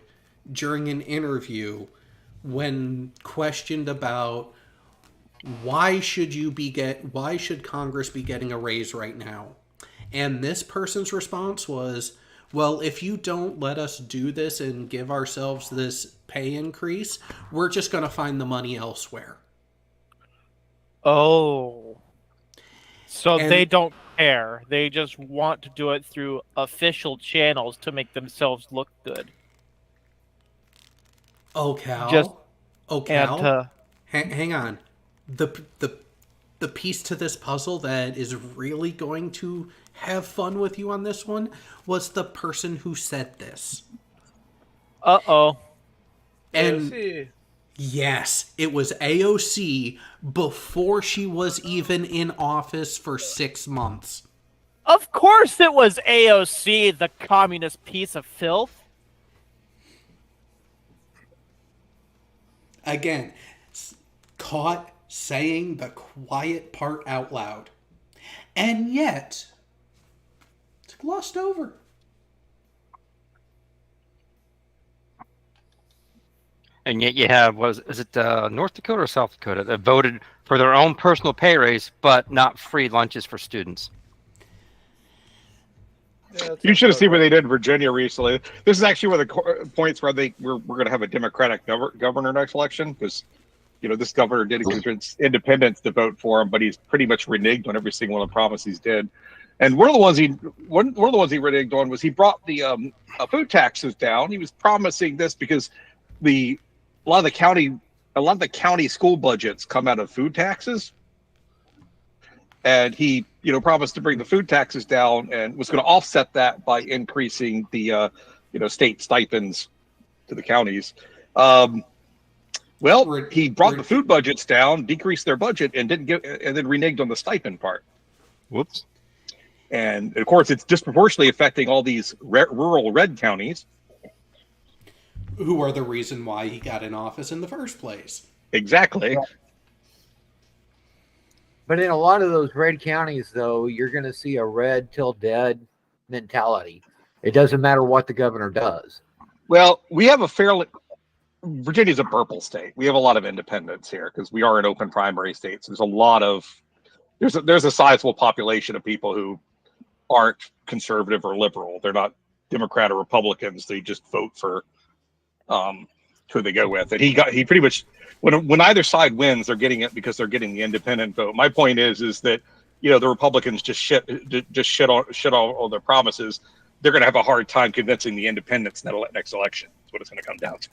during an interview when questioned about why should Congress be getting a raise right now? And this person's response was, well, if you don't let us do this and give ourselves this pay increase, we're just going to find the money elsewhere. Oh. So they don't care. They just want to do it through official channels to make themselves look good. Oh, Cal. Hang on. The piece to this puzzle that is really going to have fun with you on this one was the person who said this. Uh-oh. And Yes, it was AOC before she was even in office for 6 months. Of course it was AOC, the communist piece of filth. Again, caught saying the quiet part out loud. And yet, it's glossed over. And yet you have, is it North Dakota or South Dakota that voted for their own personal pay raise, but not free lunches for students? Yeah, You should have seen what they did in Virginia recently. This is actually one of the points where we're going to have a Democratic governor next election, because this governor did convince independents to vote for him, but he's pretty much reneged on every single one of the promises he did. And one of the ones he reneged on was he brought the food taxes down. He was promising this because a lot of the county school budgets come out of food taxes. And he, promised to bring the food taxes down and was going to offset that by increasing the, state stipends to the counties. Well, he brought the food budgets down, decreased their budget, and then reneged on the stipend part. Whoops. And of course, it's disproportionately affecting all these rural red counties, who are the reason why he got in office in the first place. Exactly. But in a lot of those red counties, though, you're going to see a red till dead mentality. It doesn't matter what the governor does. Well, Virginia's a purple state. We have a lot of independents here because we are an open primary state. So there's a sizable population of people who aren't conservative or liberal. They're not Democrat or Republicans. They just vote for who they go with. And he pretty much, when either side wins, they're getting it because they're getting the independent vote. My point is that the Republicans just shit all their promises. They're going to have a hard time convincing the independents next election. That's what it's going to come down to.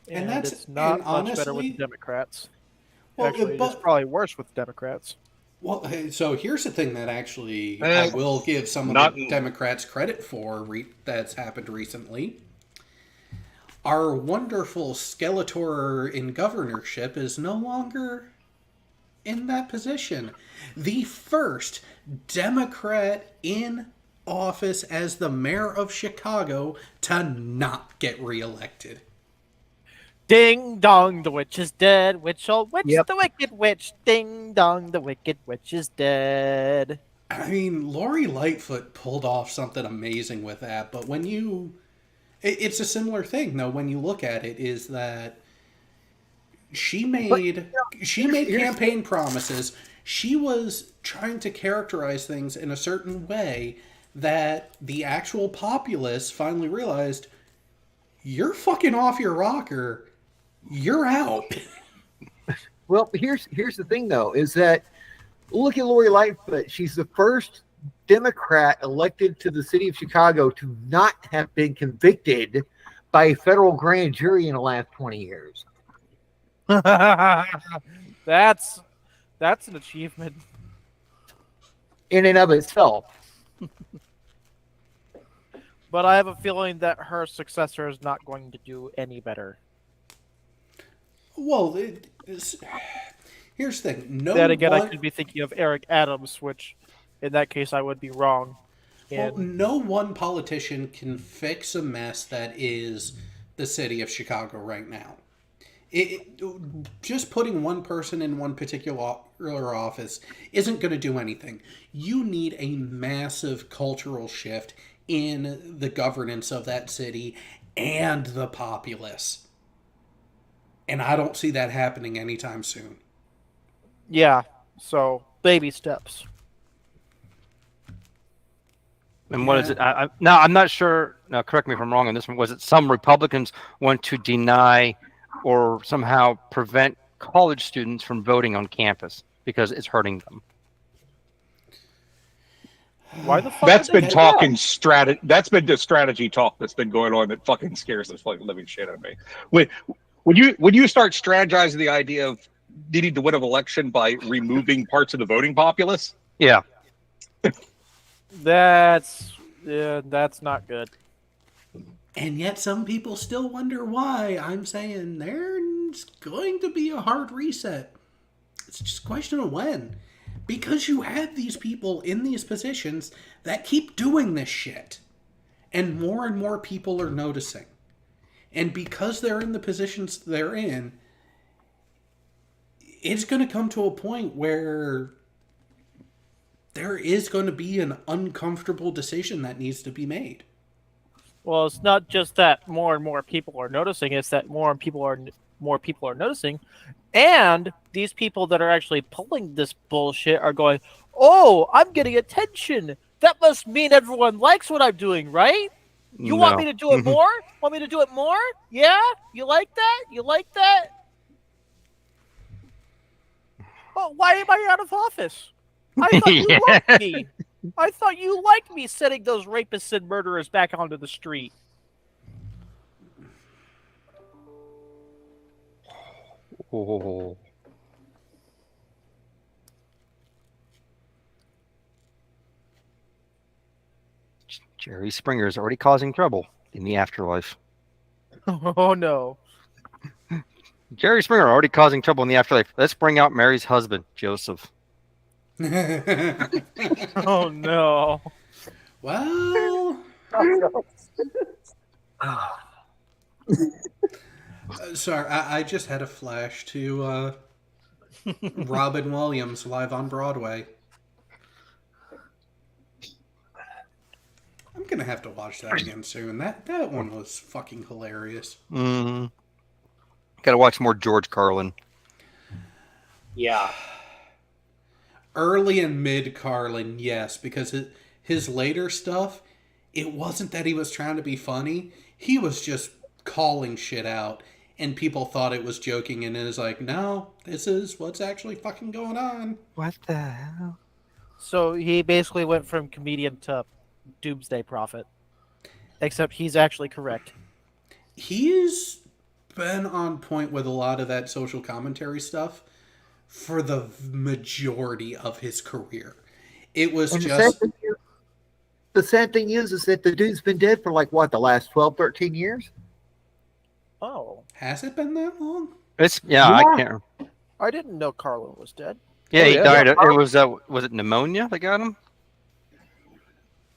And that's it's not much honestly better with the Democrats. Well, Actually, it's probably worse with Democrats. Well, so here's the thing that actually I will give some of the Democrats credit for that's happened recently. Our wonderful Skeletor in governorship is no longer in that position. The first Democrat in office as the mayor of Chicago to not get reelected. Ding dong, the witch is dead. Witch, oh witch, the wicked witch. Ding dong, the wicked witch is dead. I mean, Lori Lightfoot pulled off something amazing with that, but it's a similar thing, though, when you look at it, is that she made campaign promises. She was trying to characterize things in a certain way that the actual populace finally realized, you're fucking off your rocker. You're out. Well, here's the thing, though, is that look at Lori Lightfoot. She's the first Democrat elected to the city of Chicago to not have been convicted by a federal grand jury in the last 20 years. That's an achievement in and of itself. But I have a feeling that her successor is not going to do any better. Well, here's the thing. I could be thinking of Eric Adams, which in that case I would be wrong. Well, no one politician can fix a mess that is the city of Chicago right now. Just putting one person in one particular office isn't going to do anything. You need a massive cultural shift in the governance of that city and the populace. And I don't see that happening anytime soon. Yeah, so baby steps. And what is it? Now, I'm not sure. Now, correct me if I'm wrong on this one. Was it some Republicans want to deny or somehow prevent college students from voting on campus because it's hurting them? Why the fuck? That's been That's been the strategy talk that's been going on that fucking scares the fucking living shit out of me. When you start strategizing the idea of needing to win an election by removing parts of the voting populace, yeah, that's not good. And yet some people still wonder why. I'm saying there's going to be a hard reset. It's just a question of when. Because you have these people in these positions that keep doing this shit. And more people are noticing. And because they're in the positions they're in, it's going to come to a point where there is going to be an uncomfortable decision that needs to be made. Well, it's not just that more and more people are noticing; it's that more people are noticing, and these people that are actually pulling this bullshit are going, "Oh, I'm getting attention. That must mean everyone likes what I'm doing, right? You want me to do it more? Want me to do it more? Yeah? You like that? You like that? Well, why am I out of office? I thought you liked me. I thought you liked me setting those rapists and murderers back onto the street." Oh. Jerry Springer is already causing trouble in the afterlife. Oh no. Jerry Springer already causing trouble in the afterlife. Let's bring out Mary's husband, Joseph. Oh no. Well, sorry, I just had a flash to Robin Williams live on Broadway. I'm gonna have to watch that again soon. That one was fucking hilarious. Mm-hmm. Gotta watch more George Carlin. Yeah. Early and mid Carlin, yes, because his later stuff, it wasn't that he was trying to be funny. He was just calling shit out, and people thought it was joking, and it was like, no, this is what's actually fucking going on. What the hell? So he basically went from comedian to doomsday prophet. Except he's actually correct. He's been on point with a lot of that social commentary stuff for the majority of his career. It was And just... the sad thing is that the dude's been dead for like, what, the last 12, 13 years? Oh. Has it been that long? I can't. I didn't know Carlin was dead. Yeah, he died. It was it pneumonia that got him?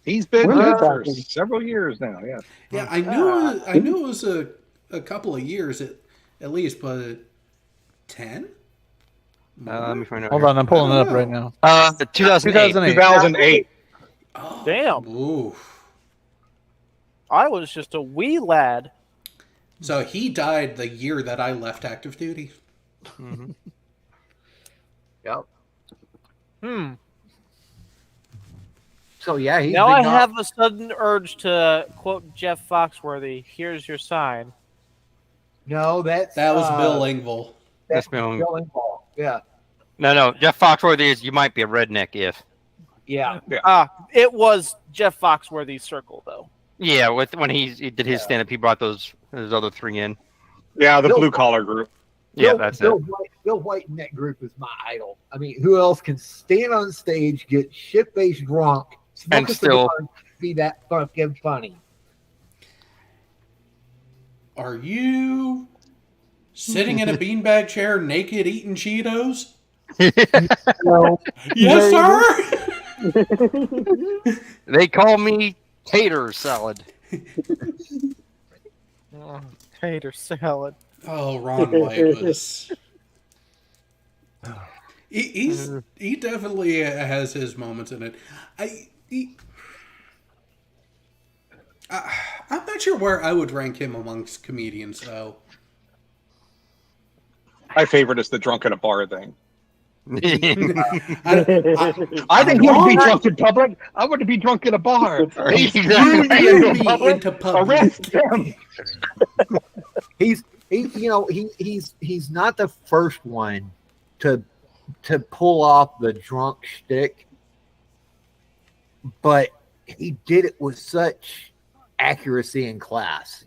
He's been dead for several years now. Yeah. Yeah, I knew it was a couple of years at least, but 10? Let me find out. Hold on, I'm pulling it up right now. 2008. 2008. Oh, damn. Oof. I was just a wee lad. So he died the year that I left active duty. Mm-hmm. Yep. Hmm. So yeah, now I have a sudden urge to quote Jeff Foxworthy. Here's your sign. No, that was Bill Engvall. That's Bill Engvall. Yeah. No. Jeff Foxworthy is you might be a redneck if. Yeah. It was Jeff Foxworthy's circle though. Yeah, when he did his stand up, he brought those other three in. Yeah, the blue collar group. Yeah, that's it. Bill White in that group is my idol. I mean, who else can stand on stage, get shit-faced drunk, and still be that fucking funny? Are you sitting in a beanbag chair, naked, eating Cheetos? No. Yes, sir. They call me tater salad. Tater salad. Oh, Ron White was. He definitely has his moments in it. I'm not sure where I would rank him amongst comedians, though. My favorite is the drunk at a bar thing. I think he would be drunk in public. I want to be drunk in a bar. He's into public. Arrest him. He's not the first one to pull off the drunk shtick, but he did it with such accuracy and class.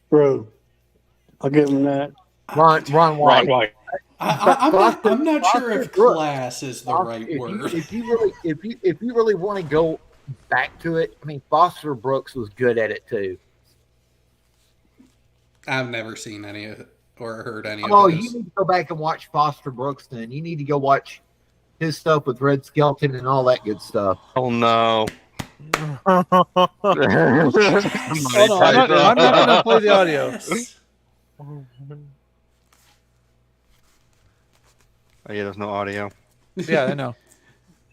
Bro, I'll give him that. Ron White. I'm not sure if class is the right word. If you really want to go back to it. I mean, Foster Brooks was good at it too. I've never seen any of it or heard any Oh, of you this. need to go back and watch Foster Brooks. Then you need to go watch his stuff with Red Skelton and all that good stuff. Oh no. Hold on, I'm not gonna play the audio. Yes. Oh, yeah, there's no audio. Yeah, I know.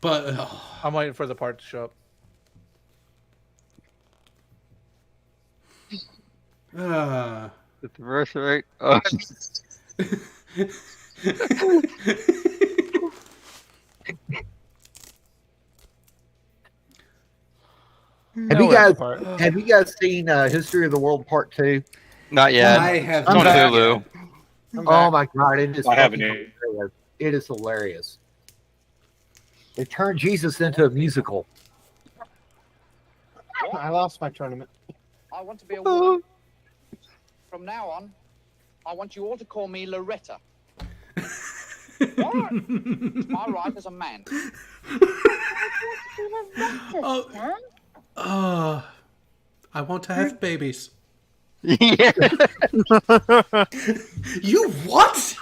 But I'm waiting for the part to show up. The reverse rate. Oh. Have you guys seen History of the World Part 2? Not yet. I have It's on not Hulu. Oh my god, it is I haven't fucking yet. hilarious. It is hilarious. They turned Jesus into a musical. I lost my tournament. I want to be a woman. From now on, I want you all to call me Loretta. What? It's my right as a man. I want to have babies. Yeah. You what?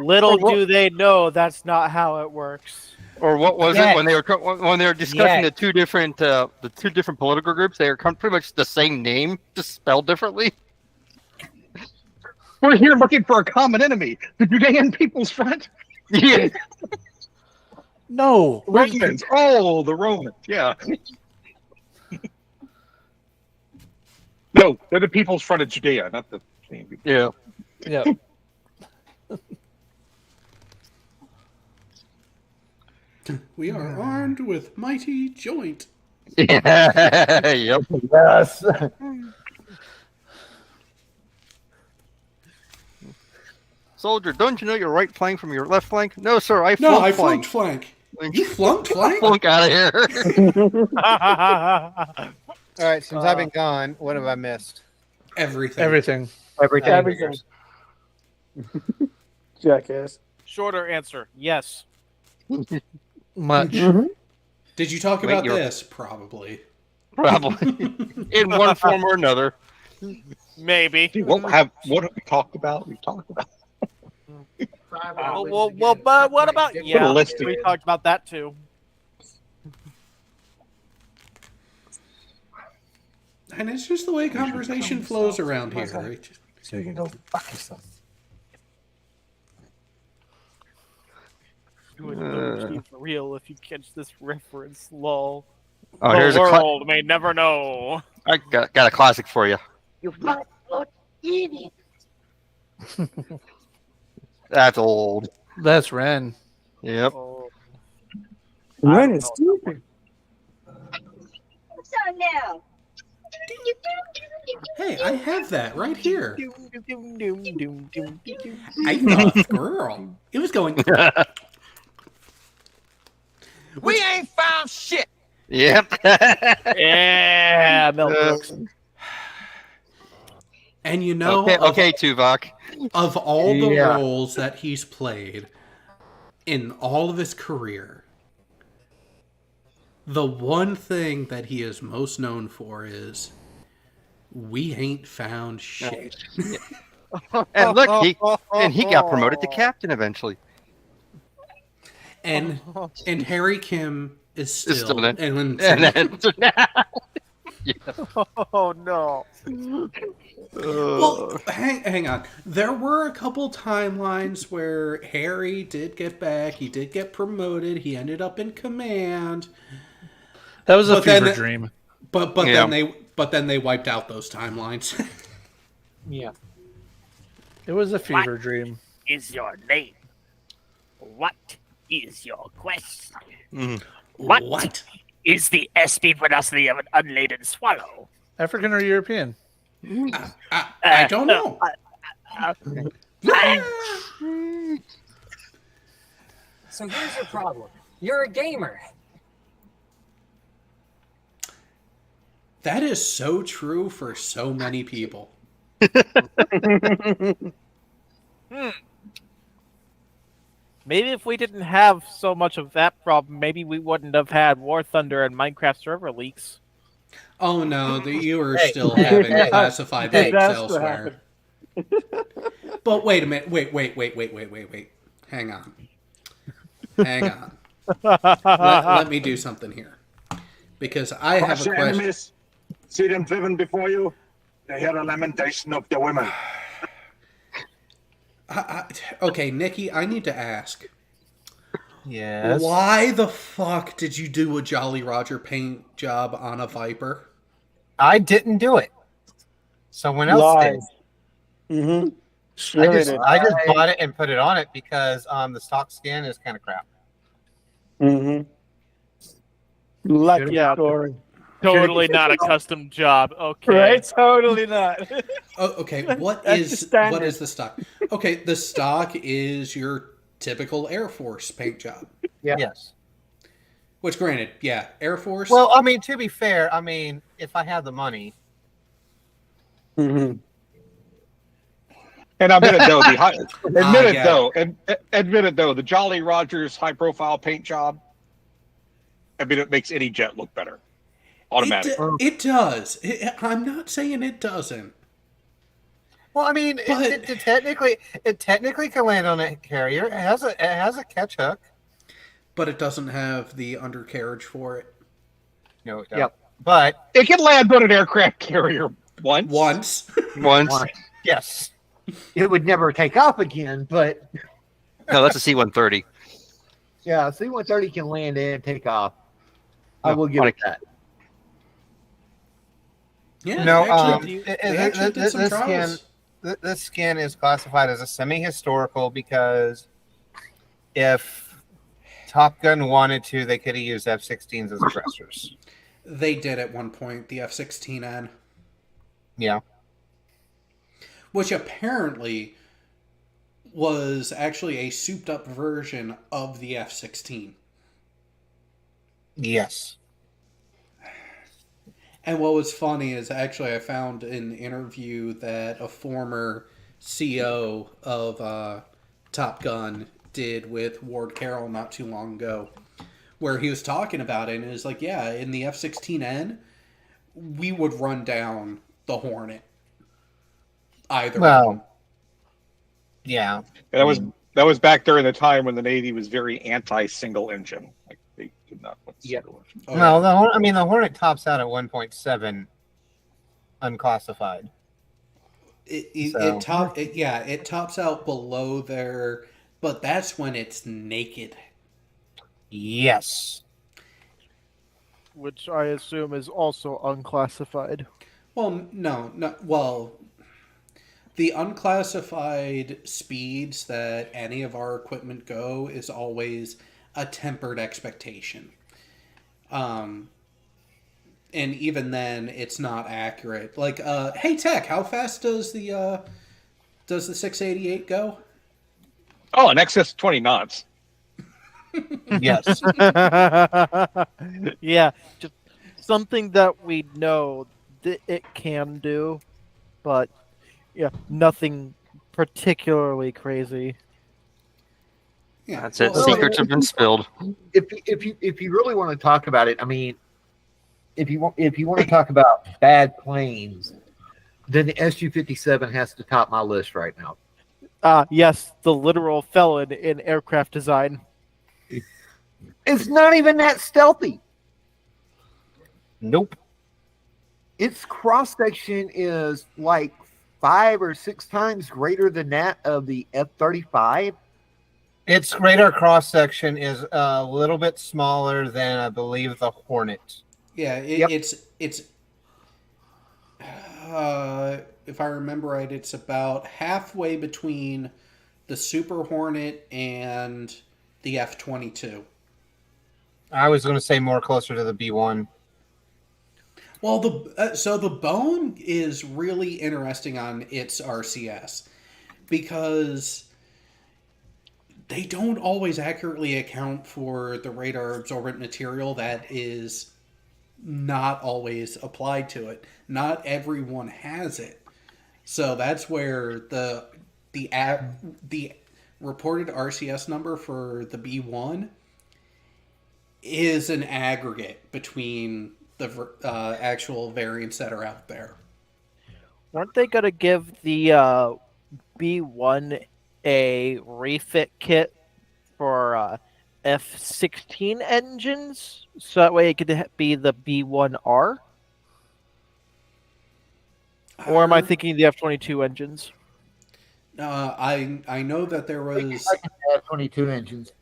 Little do they know that's not how it works. Or what was Yes. it when they were discussing the two different political groups? They were pretty much the same name, just spelled differently. We're here looking for a common enemy, the Judean People's Front. Yeah. No. Romans. Oh, the Romans. Yeah. No, they're the People's Front of Judea, not the same people. Yeah. Yeah. We are armed with mighty joint. Yeah. Yep. Yes. Soldier, don't you know your right flank from your left flank? No, sir. I No, flunked I flank. flunked flank. You flunked flank? Flunk out of here. All right, since I've been gone, what have I missed? Everything. Everything. Everything. Jackass. Shorter answer, yes. Much. Did you talk Wait, about you're- this? Probably. Probably. In one form or another. Maybe. What have we talked about? We've talked about. Well, but what about yeah? list We together. talked about that too. And it's just the way conversation flows around here. Right? So you can go fuck yourself. You would never be for real if you catch this reference, lol. Oh, the here's a world may never know. I got a classic for you. You might not eat it. That's old. That's Ren. Yep. Ren is stupid. What's on now? Hey, I have that right here. I I thought a squirrel. It was going. We ain't found shit. Yep. Yeah, Mel Brooks. And you know, okay, Tuvok. Of all the Yeah. roles that he's played in all of his career, the one thing that he is most known for is we ain't found shit. And look, he got promoted to captain eventually. And Harry Kim is still, It's still in- and And then, Oh no. well, hang on. There were a couple timelines where Harry did get back. He did get promoted. He ended up in command. That was a But then- fever dream. But Yeah. then they wiped out those timelines. Yeah. It was a fever dream. Is your name? What is your quest? Mhm. What? Is the SP velocity of an unladen swallow? African or European? I don't know. So here's your problem. You're a gamer. That is so true for so many people. Maybe if we didn't have so much of that problem, maybe we wouldn't have had War Thunder and Minecraft server leaks. Oh no, you are Hey, still hey, having hey, classified hey. leaks Disaster elsewhere. But wait a minute. Wait. Hang on. Let me do something here. Because I have Crush a your question. enemies. See them driven before you. They hear the lamentation of the women. Okay, Nikki, I need to ask. Yes. Why the fuck did you do a Jolly Roger paint job on a Viper? I didn't do it. Someone else Lies. did. Mm-hmm. I Sure just did. I just bought it and put it on it because the stock skin is kind of crap. Mm-hmm. Lucky Yeah. story. Totally not a custom job. Okay. Right? Totally not. Oh, okay, what That's is the standard. the stock? Okay, the stock is your typical Air Force paint job. Yeah. Yes. Which, granted, yeah, Air Force. Well, I mean, to be fair, I mean, if I had the money. Mm-hmm. And admit it though, admit it though, the Jolly Rogers high-profile paint job. I mean, it makes any jet look better, automatically. It does. I'm not saying it doesn't. Well, I mean, it technically can land on a carrier. It has a catch hook, but it doesn't have the undercarriage for it. No, it doesn't. But it can land on an aircraft carrier once. Yes. It would never take off again, but No, that's a C-130. yeah, C-130 can land and take off. I will give it that. Yeah, No, this skin is classified as a semi-historical because if Top Gun wanted to, they could have used F-16s as aggressors. They did at one point, the F-16N. Yeah. Which apparently was actually a souped-up version of the F-16. Yes. And what was funny is actually I found an interview that a former CO of Top Gun did with Ward Carroll not too long ago, where he was talking about it, and it was like, yeah, in the F-16N, we would run down the Hornet. Either one. Yeah. That was back during the time when the Navy was very anti-single engine. Like they did not want single engine. Oh, well, yeah. The Hornet tops out at 1.7 unclassified. It tops out below there, but that's when it's naked. Yes. Which I assume is also unclassified. Well, no. Well, the unclassified speeds that any of our equipment go is always a tempered expectation. And even then, it's not accurate. Like, hey Tech, how fast does the 688 go? Oh, in excess of 20 knots. Yes. Yeah, just something that we know that it can do, but yeah, nothing particularly crazy. Yeah, that's it. Secrets have been spilled. If you really want to talk about it, I mean, if you want to talk about bad planes, then the SU-57 has to top my list right now. Yes, the literal felon in aircraft design. It's not even that stealthy. Nope. Its cross section is like 5 or 6 times greater than that of the F-35. Its radar cross section is a little bit smaller than I believe the Hornet. Yeah, it's if I remember right, it's about halfway between the Super Hornet and the F-22. I was going to say more closer to the B-1. Well, so the bone is really interesting on its RCS because they don't always accurately account for the radar absorbent material that is not always applied to it. Not everyone has it. So that's where the reported RCS number for the B1 is an aggregate between the actual variants that are out there. Weren't they going to give the B1 a refit kit for F16 engines, so that way it could be the B1R? Or am I thinking the F22 engines? I know that there was I can have 22 engines.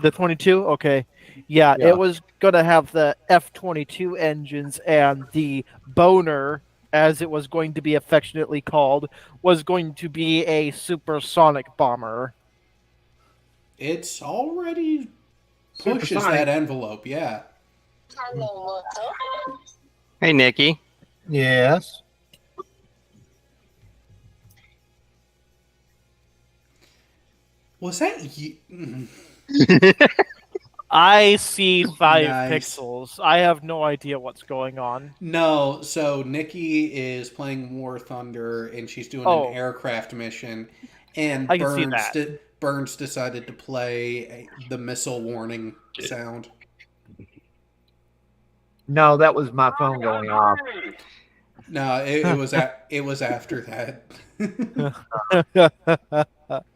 The 22? Okay. Yeah, Yeah. it was going to have the F22 engines, and the boner, as it was going to be affectionately called, was going to be a supersonic bomber. It's already pushes Supersonic. that envelope, yeah. Hey, Nikki. Yes. Was that you? I see 5 Nice. pixels. I have no idea what's going on. No, so Nikki is playing War Thunder, and she's doing Oh. an aircraft mission, and I can see that. Burns decided to play the missile warning sound. No, that was my phone going off. No, it was it was after that.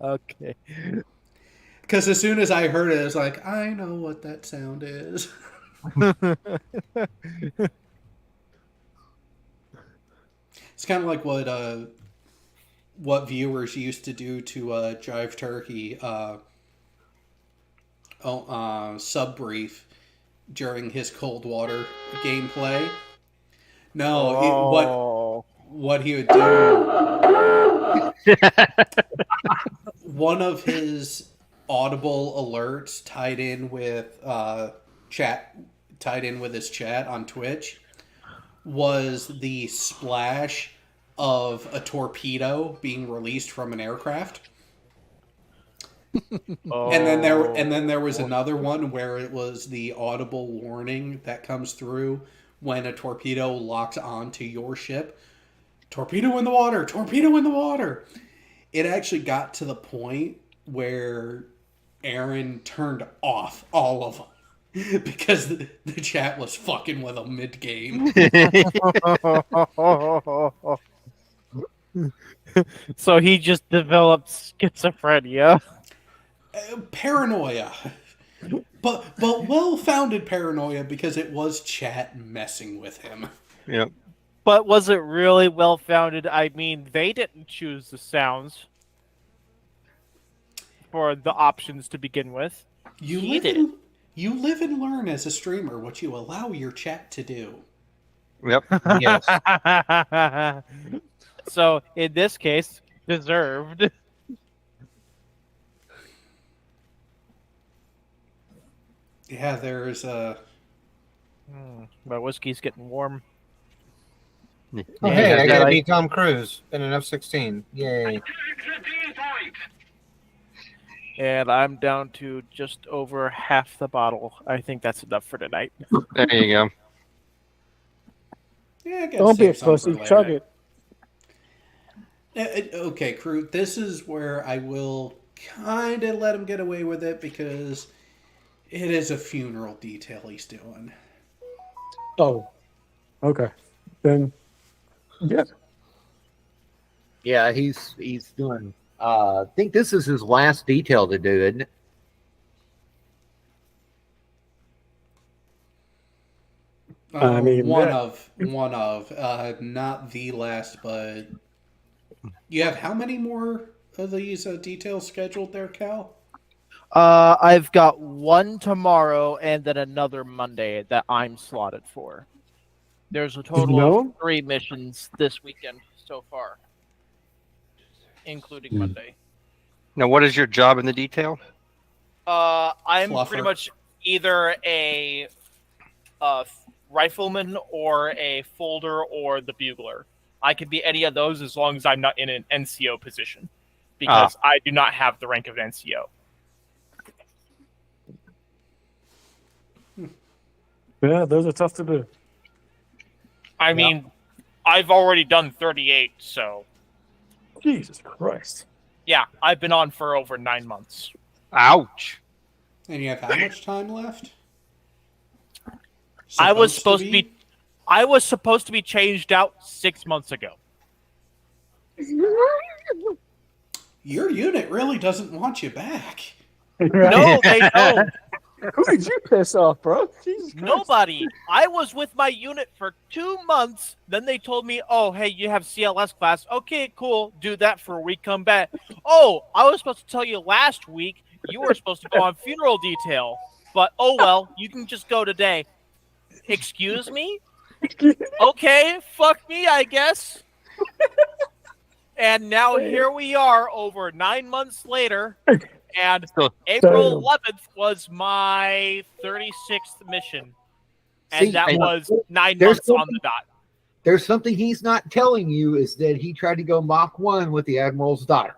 Okay. Because as soon as I heard it, I was like, I know what that sound is. It's kind of like what viewers used to do to Jive Turkey sub brief during his Cold Water gameplay. No, what he would do. One of his audible alerts tied in with his chat on Twitch was the splash of a torpedo being released from an aircraft. And then there was another one where it was the audible warning that comes through when a torpedo locks onto your ship. Torpedo in the water! Torpedo in the water! It actually got to the point where Aaron turned off all of them because the chat was fucking with him mid-game. So he just developed schizophrenia. Paranoia. But well-founded paranoia because it was chat messing with him. Yep. But was it really well-founded? I mean, they didn't choose the sounds for the options to begin with. You live and learn as a streamer what you allow your chat to do. Yep. Yes. So, in this case, deserved. Yeah, there's My whiskey's getting warm. Oh, hey, I gotta beat Tom Cruise in an F-16. Yay. And I'm down to just over half the bottle. I think that's enough for tonight. There you go. Yeah, I guess Don't be a save some for pussy. later. Chug it. Okay, crew, this is where I will kind of let him get away with it because it is a funeral detail he's doing. Oh, okay. Then, yeah. Yeah, he's doing. I think this is his last detail to do, isn't it? I mean, one of, not the last, but you have how many more of these details scheduled there, Cal? I've got one tomorrow and then another Monday that I'm slotted for. There's a total of 3 missions this weekend so far, including Monday. Now, what is your job in the detail? I'm Fluffer. pretty much either a rifleman or a folder or the bugler. I could be any of those as long as I'm not in an NCO position, because I do not have the rank of an NCO. Yeah, those are tough to do. I mean, I've already done 38, so. Jesus Christ. Yeah, I've been on for over 9 months. Ouch. And you have how much time left? I was supposed to be changed out 6 months ago. Your unit really doesn't want you back. No, they don't. Who did you piss off, bro? Jesus Christ. Nobody. I was with my unit for 2 months. Then they told me, oh, hey, you have CLS class. Okay, cool. Do that for a week. Come back. Oh, I was supposed to tell you last week you were supposed to go on funeral detail. But, oh, well, you can just go today. Excuse me? Okay, fuck me, I guess. And now here we are over 9 months later. And April 11th was my 36th mission. And that was 9 months on the dot. There's something he's not telling you is that he tried to go Mach 1 with the Admiral's daughter.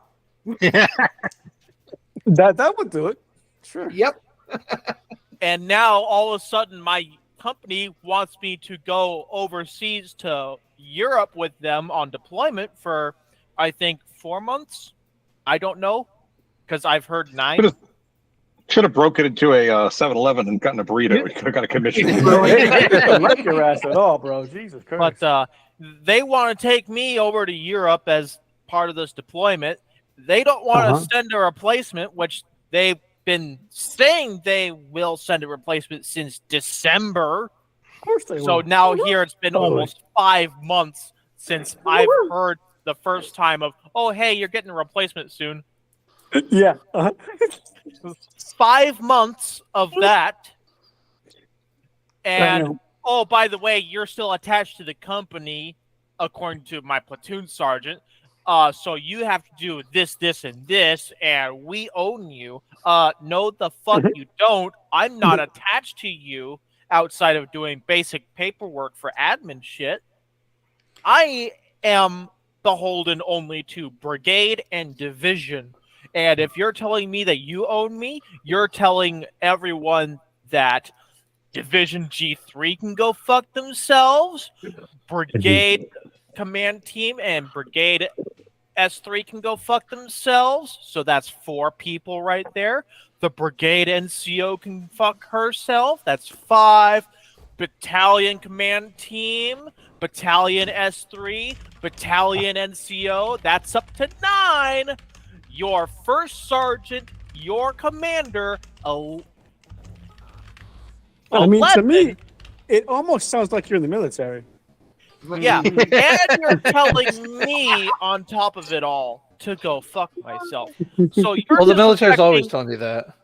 That would do it. Sure. Yep. And now all of a sudden my company wants me to go overseas to Europe with them on deployment for, I think, 4 months. I don't know. Because I've heard 9. Should have broken into a 7-Eleven and gotten a burrito. We could have got a commission. You don't like your ass at all, bro. Jesus Christ. But they want to take me over to Europe as part of this deployment. They don't want to send a replacement, which they've been saying they will send a replacement since December. Of course they will. So now here it's been almost 5 months since I've heard the first time of, oh, hey, you're getting a replacement soon. Yeah. 5 months of that. And, oh, by the way, you're still attached to the company, according to my platoon sergeant. So you have to do this, this, and this, and we own you. No, the fuck you don't. I'm not attached to you outside of doing basic paperwork for admin shit. I am beholden only to brigade and division. And if you're telling me that you own me, you're telling everyone that Division G3 can go fuck themselves, Brigade Command Team and Brigade S3 can go fuck themselves. So that's 4 people right there. The Brigade NCO can fuck herself. That's 5. Battalion Command Team, Battalion S3, Battalion NCO. That's up to 9. Your first sergeant, your commander, I mean, to me, it almost sounds like you're in the military. Yeah, and you're telling me on top of it all to go fuck myself. So you're the military's always disrespecting- telling you that.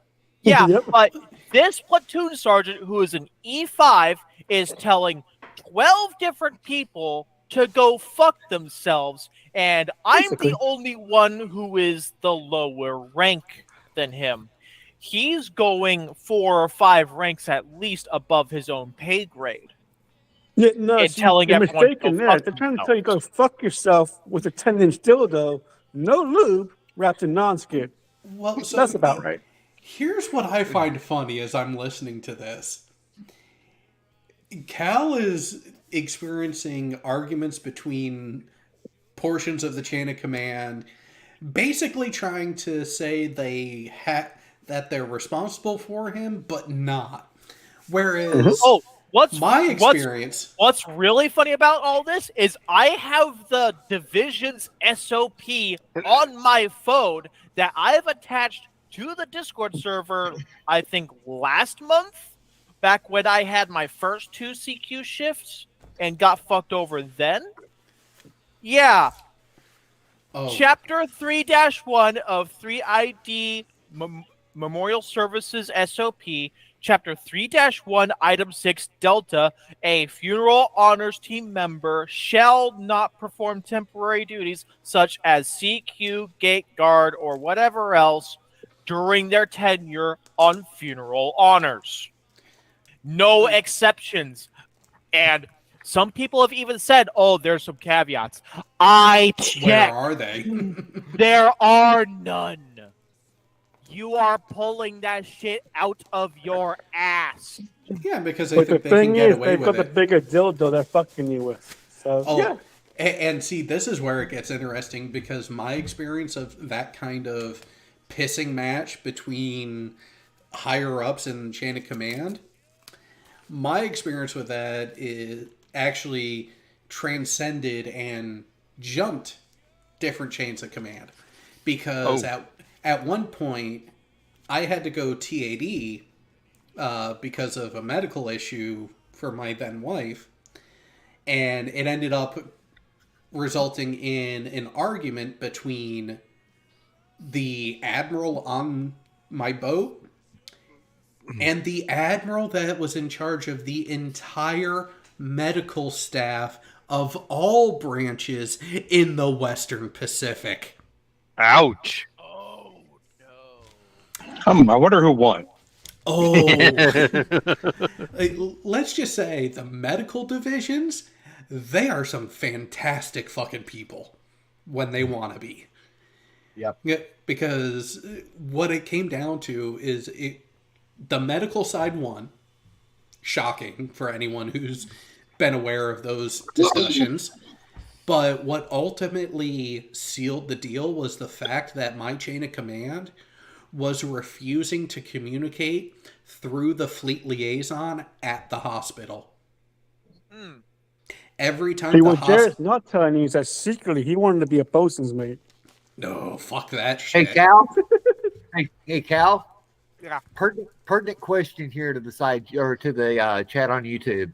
Yeah, Yep. but this platoon sergeant, who is an E5, is telling 12 different people to go fuck themselves, and I'm the only one who is the lower rank than him. He's going 4 or 5 ranks at least above his own pay grade. Yeah, no, And telling you're everyone to mistaken go there. fuck They're trying to tell you go fuck yourself with a 10-inch dildo, no lube, wrapped in non-skid. Well, so that's about right. Here's what I find funny as I'm listening to this. Cal is experiencing arguments between portions of the chain of command, basically trying to say that they're responsible for him, but not. Whereas, what's my experience? What's really funny about all this is I have the division's SOP on my phone that I've attached to the Discord server, I think last month, back when I had my first 2 CQ shifts and got fucked over then. Yeah. Chapter 3-1 of 3ID Memorial Services SOP, Chapter 3-1, Item 6, Delta, a funeral honors team member shall not perform temporary duties such as CQ, gate guard, or whatever else during their tenure on funeral honors. No exceptions. And some people have even said, oh, there's some caveats. I checked. Where are they? There are none. You are pulling that shit out of your ass. Yeah, because they But think the they can thing get is, away they've with got the it. bigger dildo they're fucking you with. So, yeah. And see, this is where it gets interesting because my experience of that kind of pissing match between higher ups and chain of command, my experience with that is actually transcended and jumped different chains of command. Because at one point, I had to go TAD because of a medical issue for my then wife. And it ended up resulting in an argument between the admiral on my boat and the admiral that was in charge of the entire medical staff of all branches in the Western Pacific. Ouch. I wonder who won. Oh, let's just say the medical divisions, they are some fantastic fucking people when they want to be. Yep. Yeah, because what it came down to is the medical side won. Shocking for anyone who's been aware of those discussions. But what ultimately sealed the deal was the fact that my chain of command was refusing to communicate through the fleet liaison at the hospital. Every time What Jared's not telling you is that secretly he wanted to be a bosun's mate. No, fuck that shit. Hey, Cal. hey, Cal. Yeah. Pertinent question here to the side or to the chat on YouTube.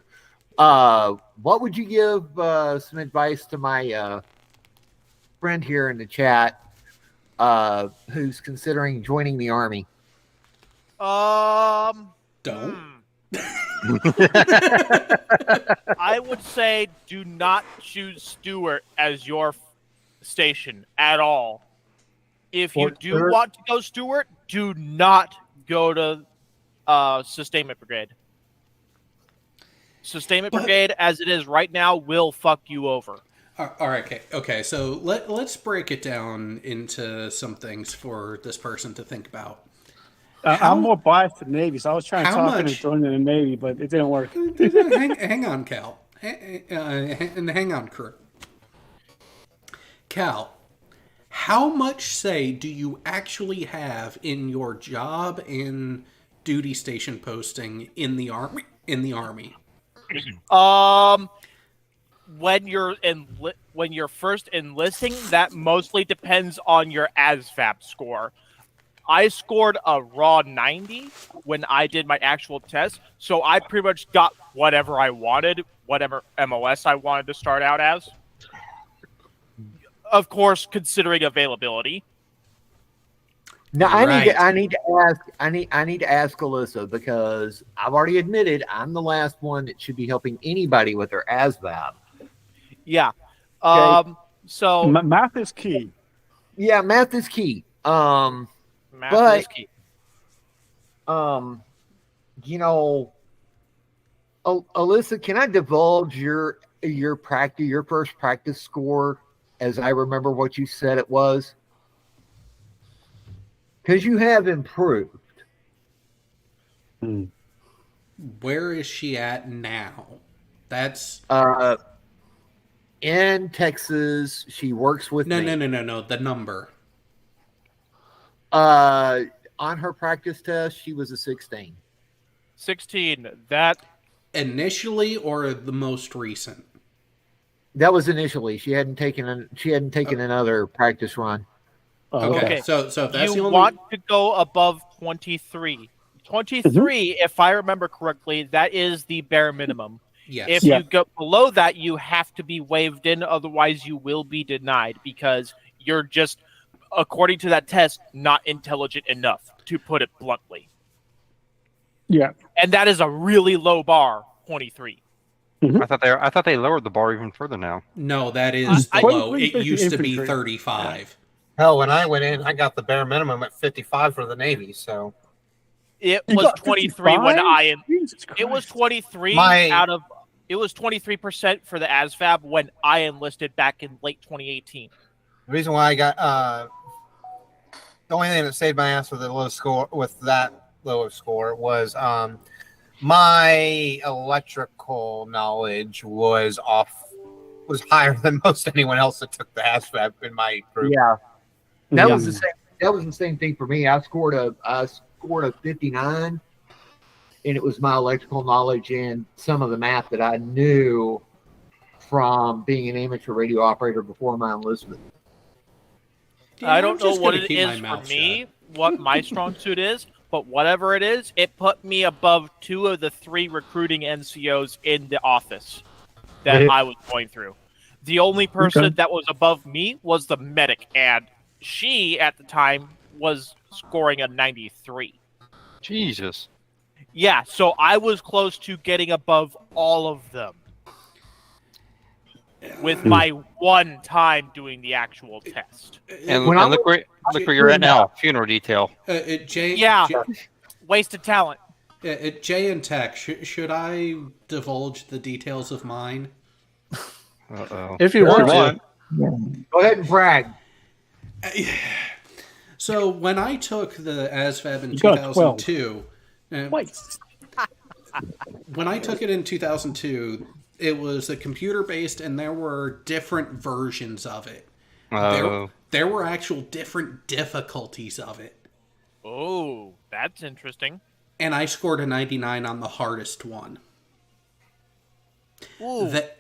What would you give some advice to my friend here in the chat who's considering joining the army? Don't. I would say do not choose Stewart as your station at all. If you do want to go Stewart, do not go to Sustainment Brigade. Sustainment Brigade, as it is right now, will fuck you over. All right, okay. So let's break it down into some things for this person to think about. I'm more biased to the Navy, so I was trying to talk him into joining the Navy, but it didn't work. hang on, Cal. And hang on, crew. Cal, how much say do you actually have in your job and duty station posting in the army? When you're first enlisting, that mostly depends on your ASVAB score. I scored a raw 90 when I did my actual test, so I pretty much got whatever I wanted, whatever MOS I wanted to start out as. Of course, considering availability. Now I need to ask Alyssa, because I've already admitted I'm the last one that should be helping anybody with their ASVAB. Yeah. Okay. So math is key. Yeah, math is key. Math is key. You know, Alyssa, can I divulge your first practice score as I remember what you said it was? Because you have improved. Where is she at now? That's in Texas. She works with me. No. The number. On her practice test, she was a 16. 16. That initially or the most recent? That was initially. She hadn't taken another practice run. Okay. So if that's you the only... want to go above 23. 23, if I remember correctly, that is the bare minimum. Yes. If you go below that, you have to be waived in, otherwise you will be denied because you're just, according to that test, not intelligent enough, to put it bluntly. Yeah. And that is a really low bar, 23. I thought they lowered the bar even further now. No, that is the low. It used to be 35. Hell, when I went in, I got the bare minimum at 55 for the Navy. So it was 23 when I. It was 23 It was 23% for the ASVAB when I enlisted back in late 2018. The reason why I got the only thing that saved my ass with that low score was my electrical knowledge was off was higher than most anyone else that took the ASVAB in my group. Yeah, that Yeah. was the same. That was the same thing for me. I scored a 59, and it was my electrical knowledge and some of the math that I knew from being an amateur radio operator before my enlistment. Yeah, I I'm don't know just what gonna it keep my is for mouth me, what my strong suit is, but whatever it is, it put me above 2 of the 3 recruiting NCOs in the office that I was going through. The only person that was above me was the medic, and she, at the time, was scoring a 93. Jesus. Yeah, so I was close to getting above all of them with my one time doing the actual test. And look where you're at now. Funeral detail. Wasted talent. Jay and Tech, should I divulge the details of mine? Uh-oh. If you want to. Go ahead and brag. So when I took the ASVAB in You got a 2002, Twice. when I took it in 2002, it was a computer-based, and there were different versions of it. Oh. There were actual different difficulties of it. Oh, that's interesting. And I scored a 99 on the hardest one. Ooh, the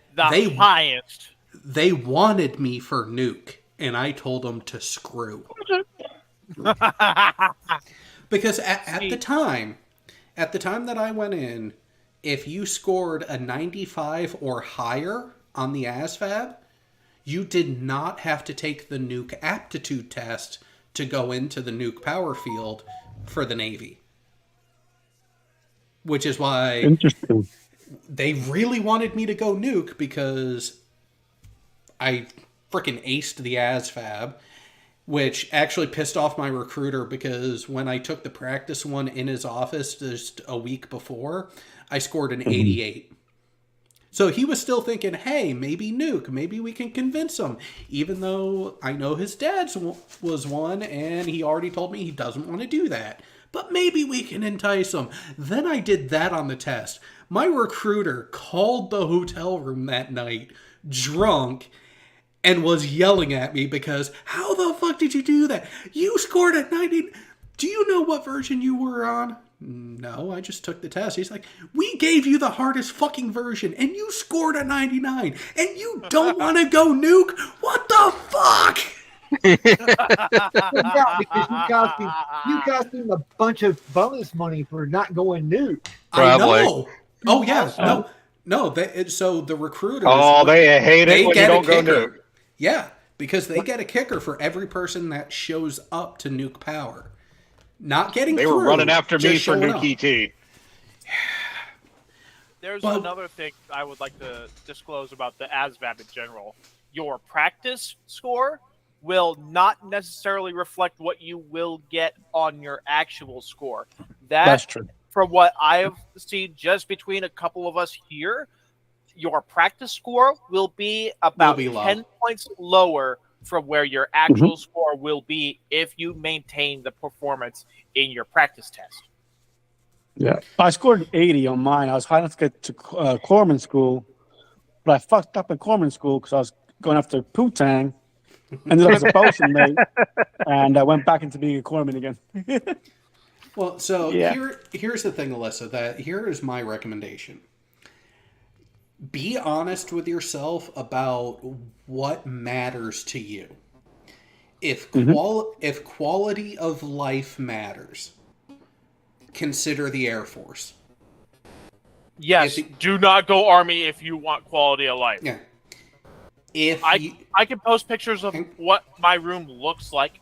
highest. They wanted me for nuke, and I told them to screw. Because at the time that I went in, if you scored a 95 or higher on the ASVAB, you did not have to take the nuke aptitude test to go into the nuke power field for the Navy. Which is why Interesting. They really wanted me to go nuke because I freaking aced the ASVAB, which actually pissed off my recruiter because when I took the practice one in his office just a week before, I scored an 88. So he was still thinking, hey, maybe nuke, maybe we can convince him, even though I know his dad's was one and he already told me he doesn't want to do that. But maybe we can entice him. Then I did that on the test. My recruiter called the hotel room that night, drunk, and was yelling at me because, how the fuck did you do that? You scored a 90. Do you know what version you were on? No, I just took the test. He's like, we gave you the hardest fucking version, and you scored a 99, and you don't want to go nuke? What the fuck? Yeah, because you cost him a bunch of bonus money for not going nuke. I know. Oh yeah, no. So the recruiters. Oh, they hate it when you don't go nuke. Yeah, because they get a kicker for every person that shows up to nuke power. Not getting. They were running after me for nuke ET. There's another thing I would like to disclose about the ASVAB in general. Your practice score will not necessarily reflect what you will get on your actual score. That's true. From what I've seen just between a couple of us here, your practice score will be about 10 points lower from where your actual score will be if you maintain the performance in your practice test. Yeah, I scored 80 on mine. I was high enough to get to corpsman school, but I fucked up in corpsman school because I was going after Putang. Ended up as a bosun mate, and I went back into being a corpsman again. Well, so here's the thing, Alyssa, here is my recommendation. Be honest with yourself about what matters to you. If quality of life matters, consider the Air Force. Yes, do not go Army if you want quality of life. Yeah. I can post pictures of what my room looks like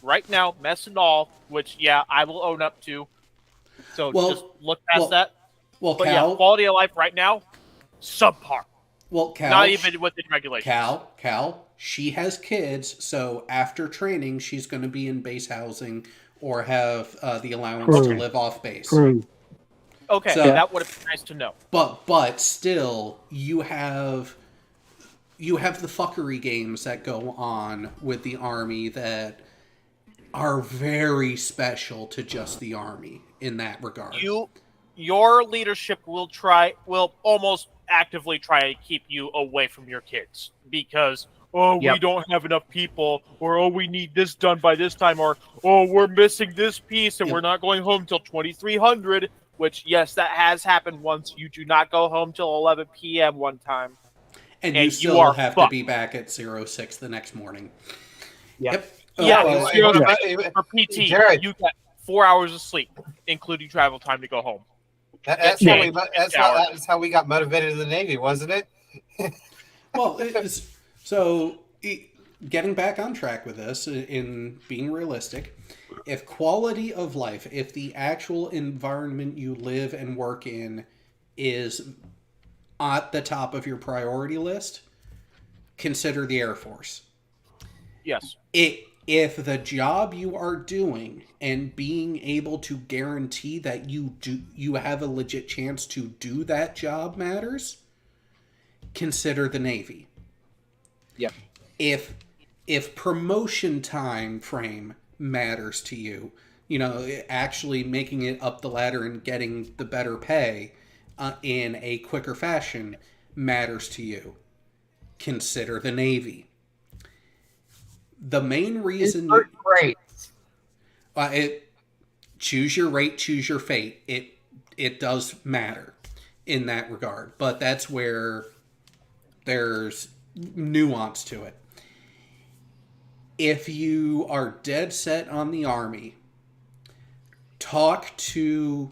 right now, mess and all, which I will own up to. So just look past that. Well, but Cal, quality of life right now, subpar. Well, Cal, not even within regulations. Cal, she has kids, so after training, she's going to be in base housing or have the allowance to live off base. Okay, so that would have been nice to know. But still, you have the fuckery games that go on with the Army that are very special to just the Army in that regard. your leadership will almost actively try to keep you away from your kids because we don't have enough people, or we need this done by this time, or we're missing this piece and we're not going home till 2300. Which, yes, that has happened once. You do not go home till 11 p.m. one time, and you still are have fucked. to be back at 06 the next morning. Yep. Yep. For PT, Jared. you get 4 hours of sleep, including travel time to go home. That's how we got motivated in the Navy, wasn't it? Well, getting back on track with this, in being realistic, if quality of life, if the actual environment you live and work in is at the top of your priority list, consider the Air Force. Yes. If the job you are doing and being able to guarantee that you have a legit chance to do that job matters, consider the Navy. Yep. If promotion time frame matters to you, actually making it up the ladder and getting the better pay in a quicker fashion matters to you, consider the Navy. The main reason choose your rate, choose your fate. It does matter in that regard, but that's where there's nuance to it. If you are dead set on the Army, talk to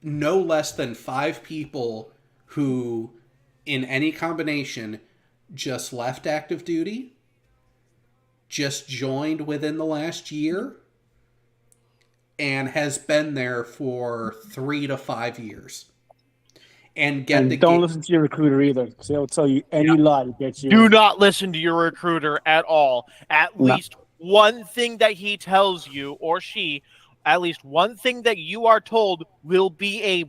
no less than 5 people who, in any combination, just left active duty, just joined within the last year, and has been there for 3 to 5 years. And don't listen to your recruiter either, because they'll tell you any lie to get you. Do not listen to your recruiter at all. At least one thing that he tells you, or she, at least one thing that you are told will be a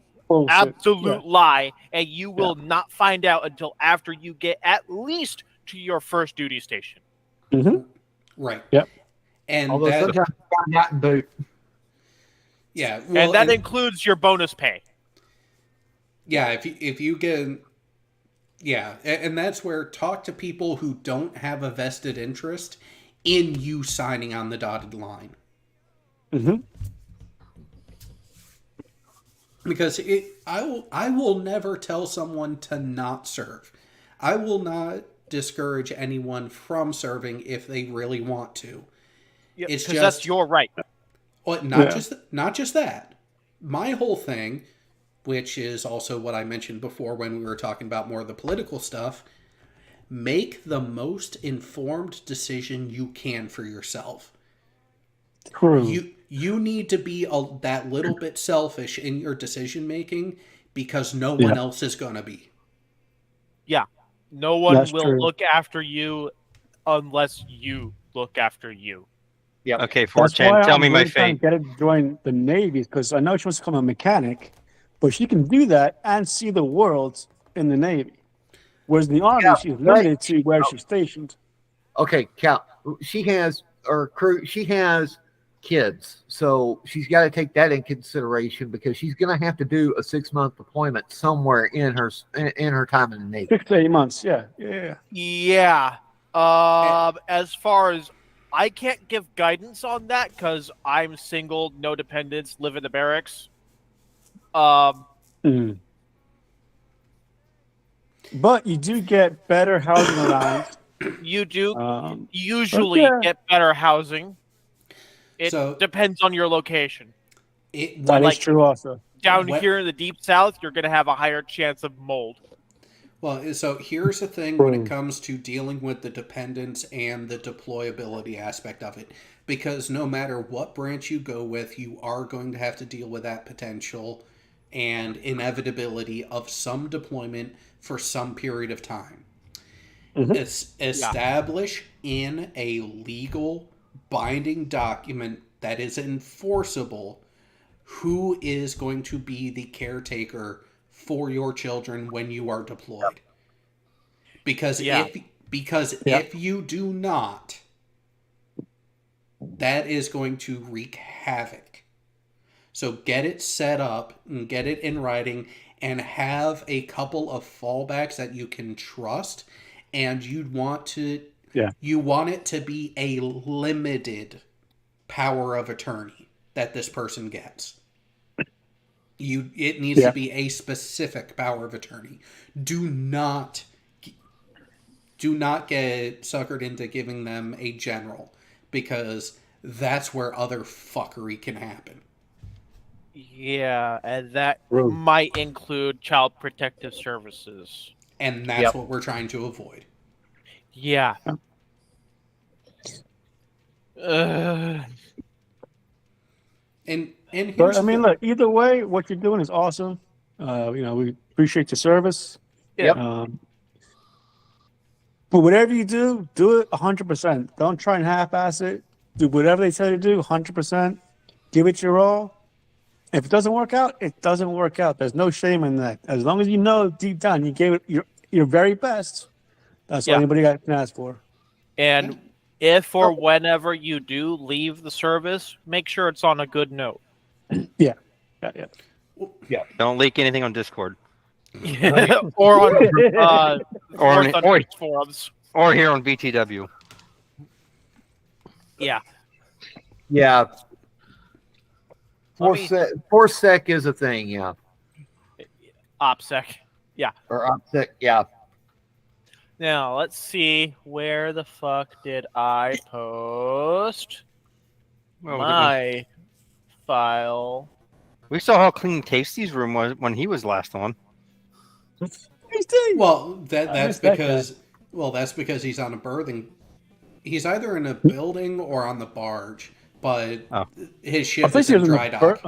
absolute lie, and you will not find out until after you get at least to your first duty station. Mm-hmm. Right. Yep. And although sometimes you find out in boot. Yeah. Well, and that includes your bonus pay. Yeah, if you get... Yeah, and that's where talk to people who don't have a vested interest in you signing on the dotted line. Mm-hmm. Because I will never tell someone to not serve. I will not discourage anyone from serving if they really want to. Yeah, it's just that's your right. Well, not just that. My whole thing, which is also what I mentioned before when we were talking about more of the political stuff, make the most informed decision you can for yourself. True. You need to be that little bit selfish in your decision making because no one else is going to be. Yeah. No one will look after you unless you look after you. Yeah. Okay, 410. Tell me my fate. Get her to join the Navy because I know she wants to become a mechanic, but she can do that and see the world in the Navy. Whereas in the Army, she's limited to where she's stationed. Okay, Cal. She has kids, so she's got to take that in consideration because she's going to have to do a 6-month deployment somewhere in her time in the Navy. 6 to 8 months, yeah. As far as I can't give guidance on that because I'm single, no dependents, live in the barracks. But you do get better housing allowance. You do usually get better housing. It depends on your location. That is true also. Down here in the deep south, you're going to have a higher chance of mold. Well, so here's the thing when it comes to dealing with the dependence and the deployability aspect of it. Because no matter what branch you go with, you are going to have to deal with that potential and inevitability of some deployment for some period of time. Establish in a legal binding document that is enforceable who is going to be the caretaker for your children when you are deployed. Because if you do not, that is going to wreak havoc. So get it set up and get it in writing and have a couple of fallbacks that you can trust, and you want it to be a limited power of attorney that this person gets. It needs to be a specific power of attorney. Do not get suckered into giving them a general, because that's where other fuckery can happen. Yeah, and that might include Child Protective Services. And that's what we're trying to avoid. Yeah. And here's But I mean, look, either way, what you're doing is awesome. We appreciate your service. Yep. But whatever you do it 100%. Don't try and half-ass it. Do whatever they tell you to do 100%. Give it your all. If it doesn't work out, it doesn't work out. There's no shame in that. As long as you know deep down you gave it your very best, that's all anybody can ask for. And if or whenever you do leave the service, make sure it's on a good note. Yeah. Don't leak anything on Discord. Or on forums. Or here on BTW. Yeah. Yeah. Four-sec is a thing, yeah. OPSEC. Yeah. Or OPSEC, yeah. Now, let's see. Where the fuck did I post my file? We saw how clean Tasty's room was when he was last on. Well, that's because he's on a berthing. He's either in a building or on the barge, but his ship is in dry dock.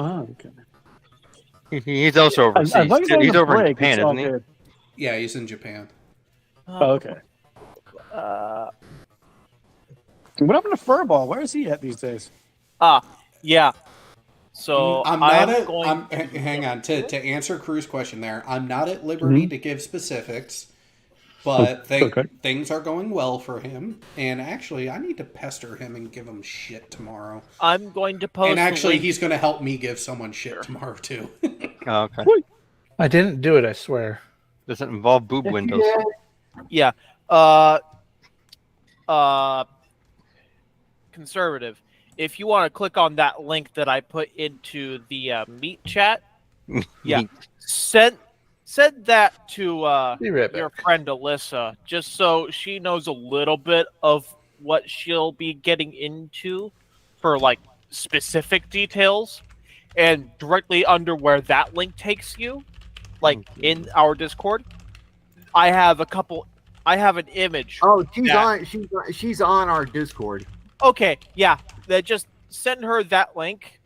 He's also overseas. He's over in Japan, isn't he? Yeah, he's in Japan. Oh, okay. What happened to Furball? Where is he at these days? Yeah. So hang on to answer Crew's question there. I'm not at liberty to give specifics, but things are going well for him. And actually, I need to pester him and give him shit tomorrow. I'm going to post. And actually, he's going to help me give someone shit tomorrow too. Okay. I didn't do it. I swear. Does it involve boob windows? Yeah. Conservative. If you want to click on that link that I put into the meet chat, send that to your friend Alyssa, just so she knows a little bit of what she'll be getting into for like specific details, and directly under where that link takes you, like in our Discord, I have an image. Oh, she's on our Discord. Okay, yeah. Just send her that link.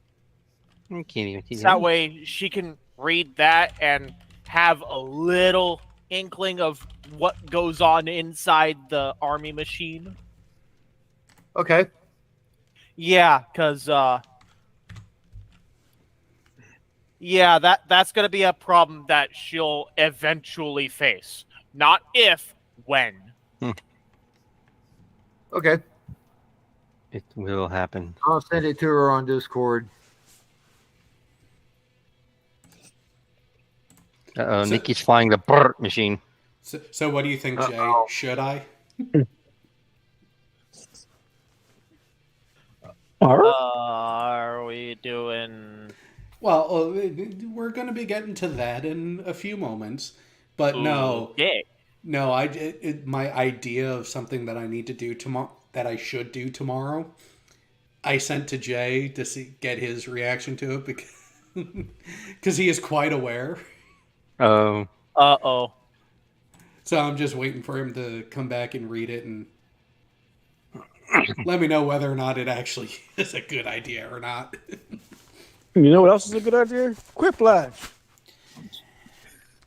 That way she can read that and have a little inkling of what goes on inside the army machine. Okay. Yeah, because that's gonna be a problem that she'll eventually face. Not if, when. Okay. It will happen. I'll send it to her on Discord. Nikki's flying the brr machine. So what do you think, Jay? Should I? Are we doing... Well, we're going to be getting to that in a few moments. But no. No, my idea of something that I need to do tomorrow, that I should do tomorrow, I sent to Jay to get his reaction to it because he is quite aware. Oh. Uh-oh. So I'm just waiting for him to come back and read it and let me know whether or not it actually is a good idea or not. You know what else is a good idea? Quiplash.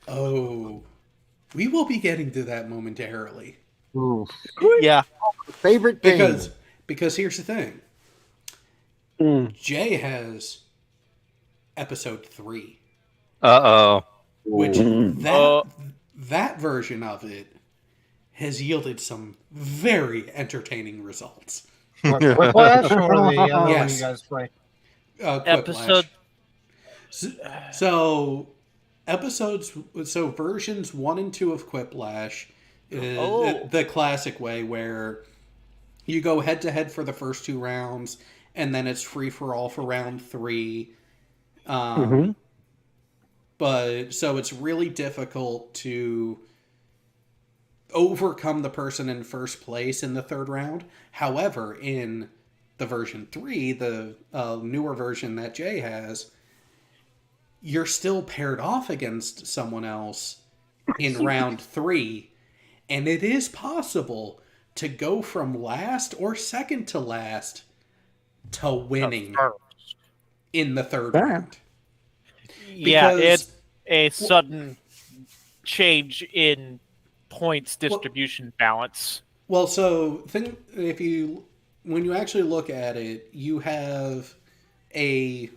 Oh. We will be getting to that momentarily. Ooh. Yeah. Favorite thing. Because here's the thing. Jay has episode 3. Uh-oh. Which that version of it has yielded some very entertaining results. Quiplash or the other one you guys play? Episode So versions 1 and 2 of Quiplash is the classic way where you go head to head for the first 2 rounds, and then it's free for all for round 3. But so it's really difficult to overcome the person in first place in the third round. However, in the version 3, the newer version that Jay has, you're still paired off against someone else in round 3, and it is possible to go from last or second to last to winning in the third round. Yeah, Because- it's a sudden change in points distribution balance. Well, so when you actually look at it, you have a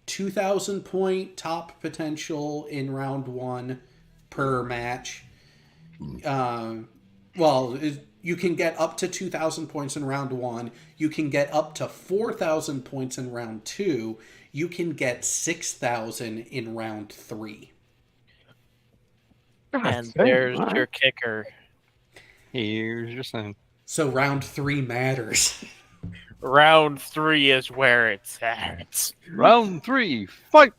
2,000 point top potential in round 1 per match. You can get up to 2,000 points in round 1. You can get up to 4,000 points in round 2. You can get 6,000 in round 3. And there's your kicker. Here's your son. So round 3 matters. Round 3 is where it's at. Round 3, fight!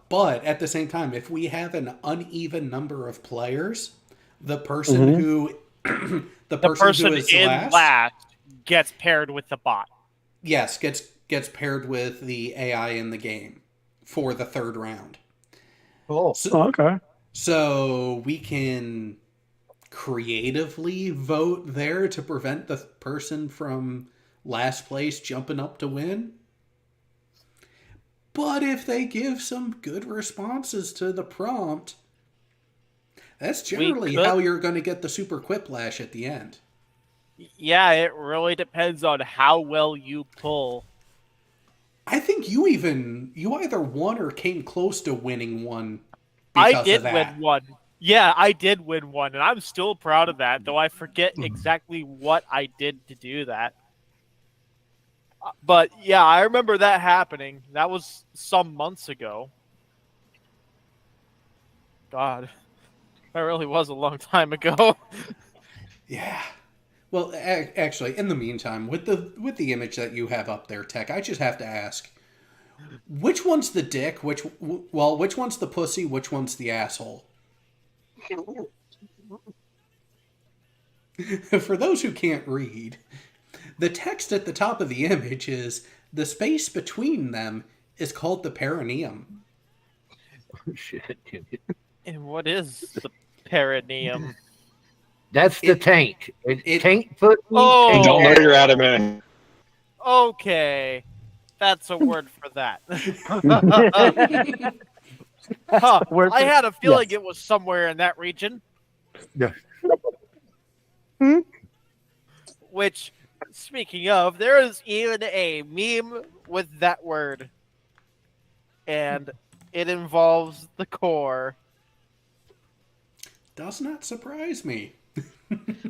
But at the same time, if we have an uneven number of players, the person who the person who is in last gets paired with the bot. Yes, gets paired with the AI in the game for the third round. Okay. So we can creatively vote there to prevent the person from last place jumping up to win. But if they give some good responses to the prompt, that's generally how you're going to get the super quiplash at the end. Yeah, it really depends on how well you pull. I think you either won or came close to winning one because I did of that. win one. Yeah, I did win one, and I'm still proud of that, though I forget exactly what I did to do that. But yeah, I remember that happening. That was some months ago. God, that really was a long time ago. Yeah. Well, actually, in the meantime, with the image that you have up there, Tech, I just have to ask, which one's the dick? Which one's the pussy? Which one's the asshole? For those who can't read, the text at the top of the image is the space between them is called the perineum. Oh, shit. And what is the perineum? That's the taint. It's taint foot. Oh. Don't know you're out of minute. Okay, that's a word for that. Huh. I had a feeling it was somewhere in that region. Yeah. Which, speaking of, there is even a meme with that word. And it involves the core. Does not surprise me.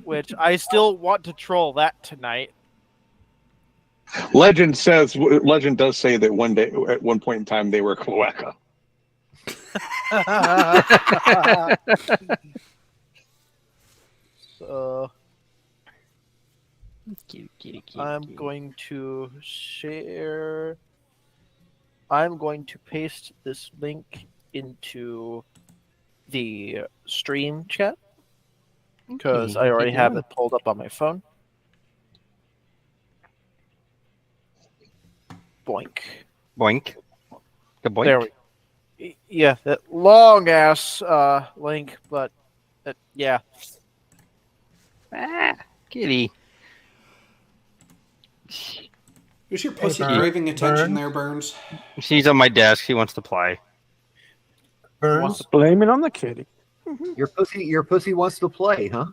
Which I still want to troll that tonight. Legend does say that one day, at one point in time, they were cloaca. So I'm going to share. I'm going to paste this link into the stream chat because I already have it pulled up on my phone. Boink. Boink. The boink. There we. Yeah, that long ass link, but yeah. Kitty. Is your pussy craving attention there, Burns? She's on my desk. She wants to play. Burns, blame it on the kitty. Your pussy wants to play, huh?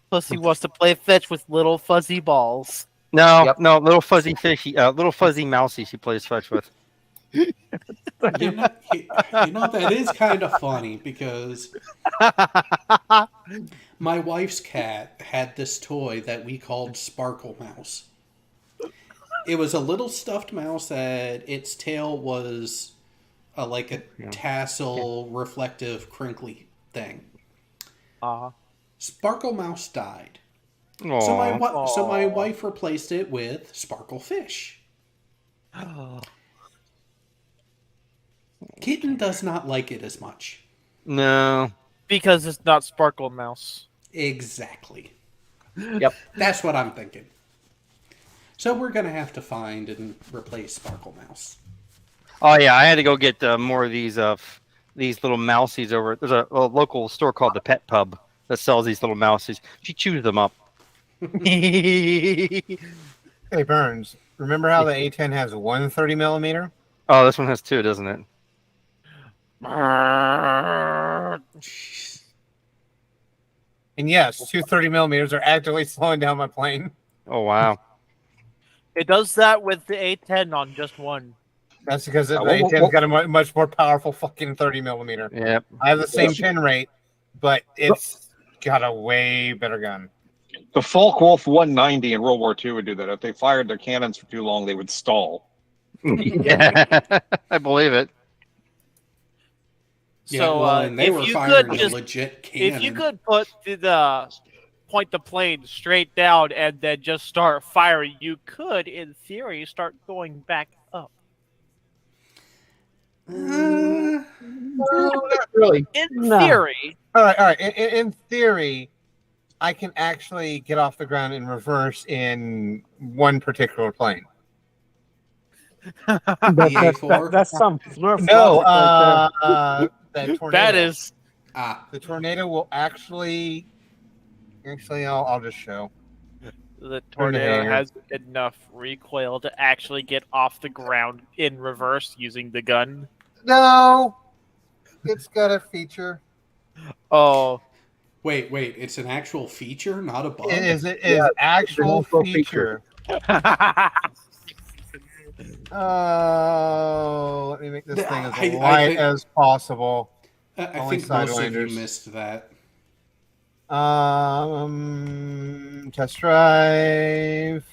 Pussy wants to play fetch with little fuzzy balls. No, no, little fuzzy fishy, little fuzzy mousey. She plays fetch with. You know that is kind of funny because my wife's cat had this toy that we called Sparkle Mouse. It was a little stuffed mouse that its tail was like a tassel, reflective, crinkly thing. Sparkle Mouse died. So my wife replaced it with Sparkle Fish. Kitten does not like it as much. No. Because it's not Sparkle Mouse. Exactly. Yep. That's what I'm thinking. So we're going to have to find and replace Sparkle Mouse. Oh yeah, I had to go get more of these little mousies over. There's a local store called the Pet Pub that sells these little mousies. She chews them up. Hey Burns, remember how the A10 has one 30 millimeter? Oh, this one has two, doesn't it? And yes, two 30 millimeters are actively slowing down my plane. Oh wow. It does that with the A10 on just one. That's because the A10's got a much more powerful fucking 30 millimeter. Yep. I have the same pin rate, but it's got a way better gun. The Focke-Wulf 190 in World War II would do that. If they fired their cannons for too long, they would stall. Yeah, I believe it. So and they were firing a legit cannon. If you could put point the plane straight down and then just start firing, you could, in theory, start going back up. No, not really. In theory. All right. In theory, I can actually get off the ground in reverse in one particular plane. That's some flirt. No, that tornado. That is. The tornado will actually. Actually, I'll just show. The tornado has enough recoil to actually get off the ground in reverse using the gun. No, it's got a feature. Oh. Wait, it's an actual feature, not a bug? It is actual feature. Oh, let me make this thing as light as possible. I think most of you missed that. Test drive.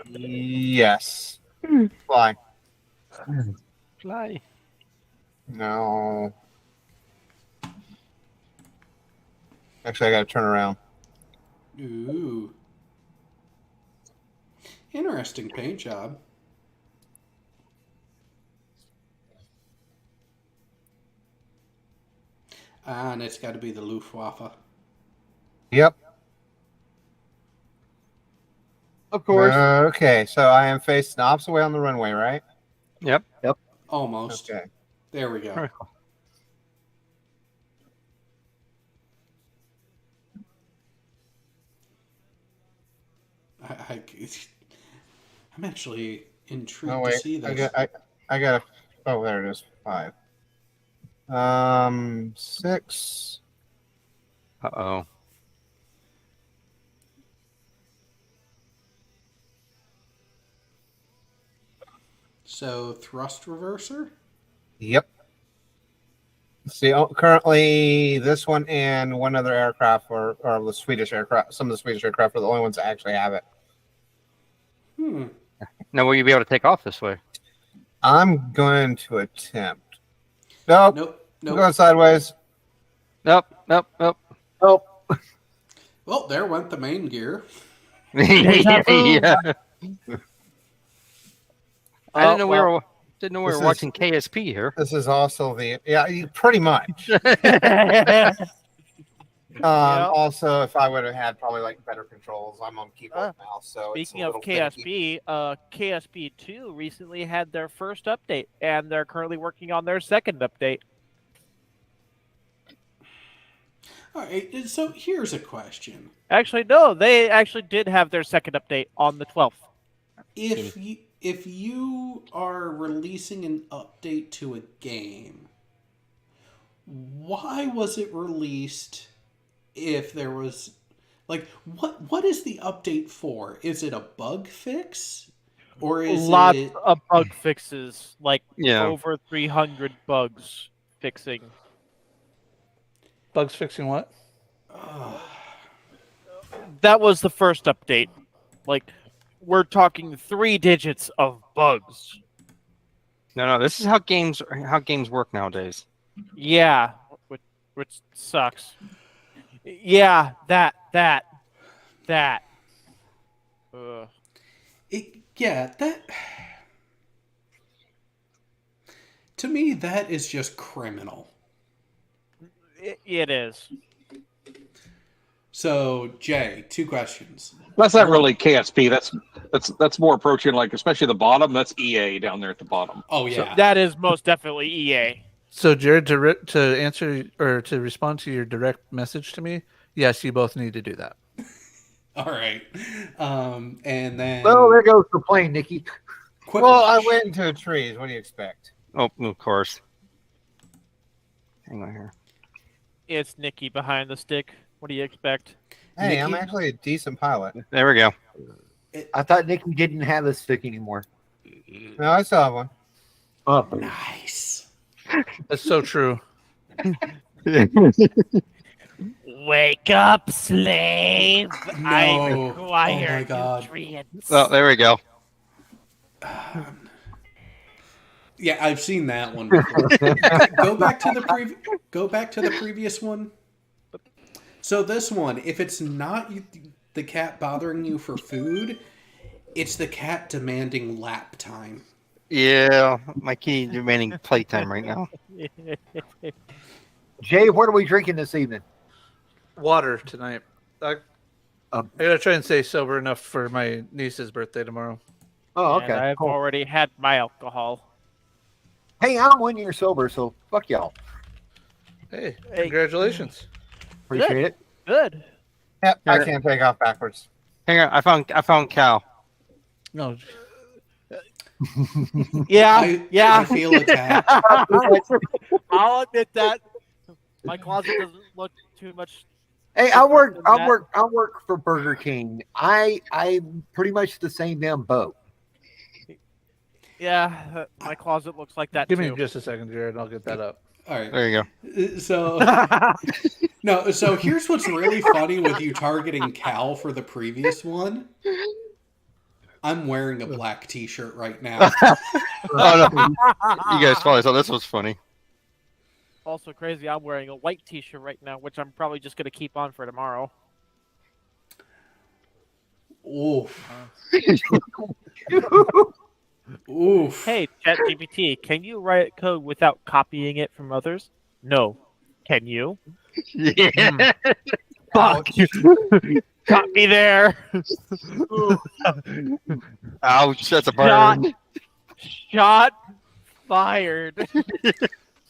Yes. Fly. Fly. No. Actually, I got to turn around. Ooh. Interesting paint job. And it's got to be the Luftwaffe. Yep. Of course. Okay, so I am facing the opposite way on the runway, right? Yep. Almost. Okay. There we go. I'm actually intrigued Oh wait, to see this. I got. Oh, there it is. 5. 6. Uh-oh. So thrust reverser. Yep. See, currently this one and one other aircraft, or the Swedish aircraft. Some of the Swedish aircraft are the only ones that actually have it. Now, will you be able to take off this way? I'm going to attempt. Nope. Nope. Going sideways. Nope. Oh. Well, there went the main gear. Yeah. I didn't know we were watching KSP here. This is also pretty much. Also, if I would have had probably better controls, I'm on keyboard and mouse. So speaking of KSP, KSP 2 recently had their first update, and they're currently working on their second update. All right, so here's a question. Actually, no, they actually did have their second update on the 12th. If you are releasing an update to a game, why was it released? If there was, what is the update for? Is it a bug fix, or is lots it of bug fixes? Over 300 bugs fixing. Bugs fixing what? that was the first update. Like, we're talking 3 digits of bugs. No, this is how games work nowadays. Yeah, which sucks. Yeah, that. Ugh. That. To me, that is just criminal. It is. So, Jay, 2 questions. That's not really KSP. That's more approaching, like, especially the bottom. That's EA down there at the bottom. Oh yeah, So that is most definitely EA. So, Jared, to answer or to respond to your direct message to me, yes, you both need to do that. All right. And then. Well, there goes the plane, Nikki. Well, I went into trees. What do you expect? Oh, of course. Hang on here. It's Nikki behind the stick. What do you expect? Hey, Nikki? I'm actually a decent pilot. There we go. I thought Nikki didn't have a stick anymore. No, I still have one. Oh, Nice. That's so true. Wake up, slave! No. I Oh require my God. nutrients. Oh, there we go. Yeah, I've seen that one before. Go back to the previous one. So this one, if it's not the cat bothering you for food, it's the cat demanding lap time. Yeah, my key demanding playtime right now. Jay, what are we drinking this evening? Water tonight. I gotta try and stay sober enough for my niece's birthday tomorrow. Oh, And okay. I've Cool. already had my alcohol. Hey, I'm 1 year sober, so fuck y'all. Hey, congratulations. Appreciate it. Good. Yep, I can't take off backwards. Hang on, I found Cal. No. Yeah, I feel attacked. I'll admit that. My closet doesn't look too much. Hey, different than that. I work for Burger King. I'm pretty much the same damn boat. Yeah, my closet looks like that Give too. me just a second, Jared. I'll get that up. All right. There you go. So here's what's really funny with you targeting Cal for the previous one. I'm wearing a black t-shirt right now. Oh no, you guys probably thought this was funny. Also crazy, I'm wearing a white t-shirt right now, which I'm probably just going to keep on for tomorrow. Oof. Oof. Hey, ChatGPT, can you write code without copying it from others? No. Can you? Yeah. Fuck. Got me there. Ouch, that's a burn. Shot fired.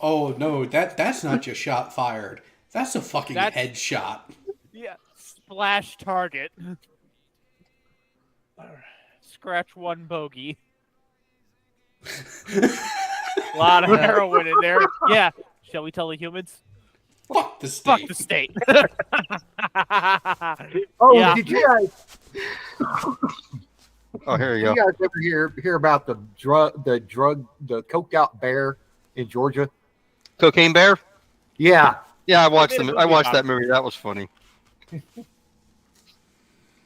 Oh no, that's not just shot fired. That's a fucking headshot. Yeah, splash target. Scratch 1 bogey. A lot of heroin in there. Yeah. Shall we tell the humans? Fuck the state. Fuck the state. Oh, Yeah. did you guys? Oh, here you You go. guys ever hear about the coked out bear in Georgia? Cocaine Bear? Yeah. Yeah, I watched They made a I movie watched about that it. movie. That was funny.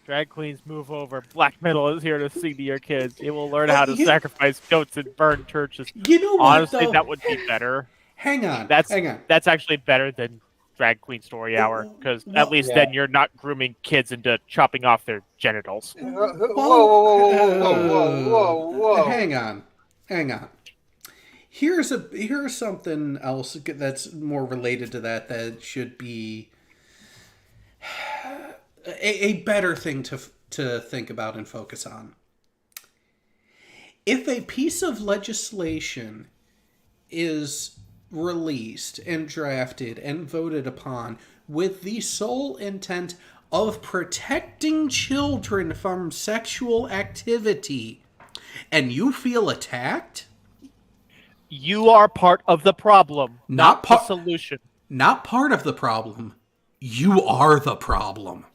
Drag queens move over. Black metal is here to sing to your kids. It will learn how to you- sacrifice goats and burn churches. You know what, Honestly, though? that would be better. Hang on. That's hang on. That's actually better than Drag Queen Story Hour, because at least then you're not grooming kids into chopping off their genitals. Whoa. Hang on. Here's something else that's more related to that should be a better thing to think about and focus on. If a piece of legislation is released and drafted and voted upon with the sole intent of protecting children from sexual activity, and you feel attacked, You are part of the problem, not the solution. Not part of the problem. You are the problem.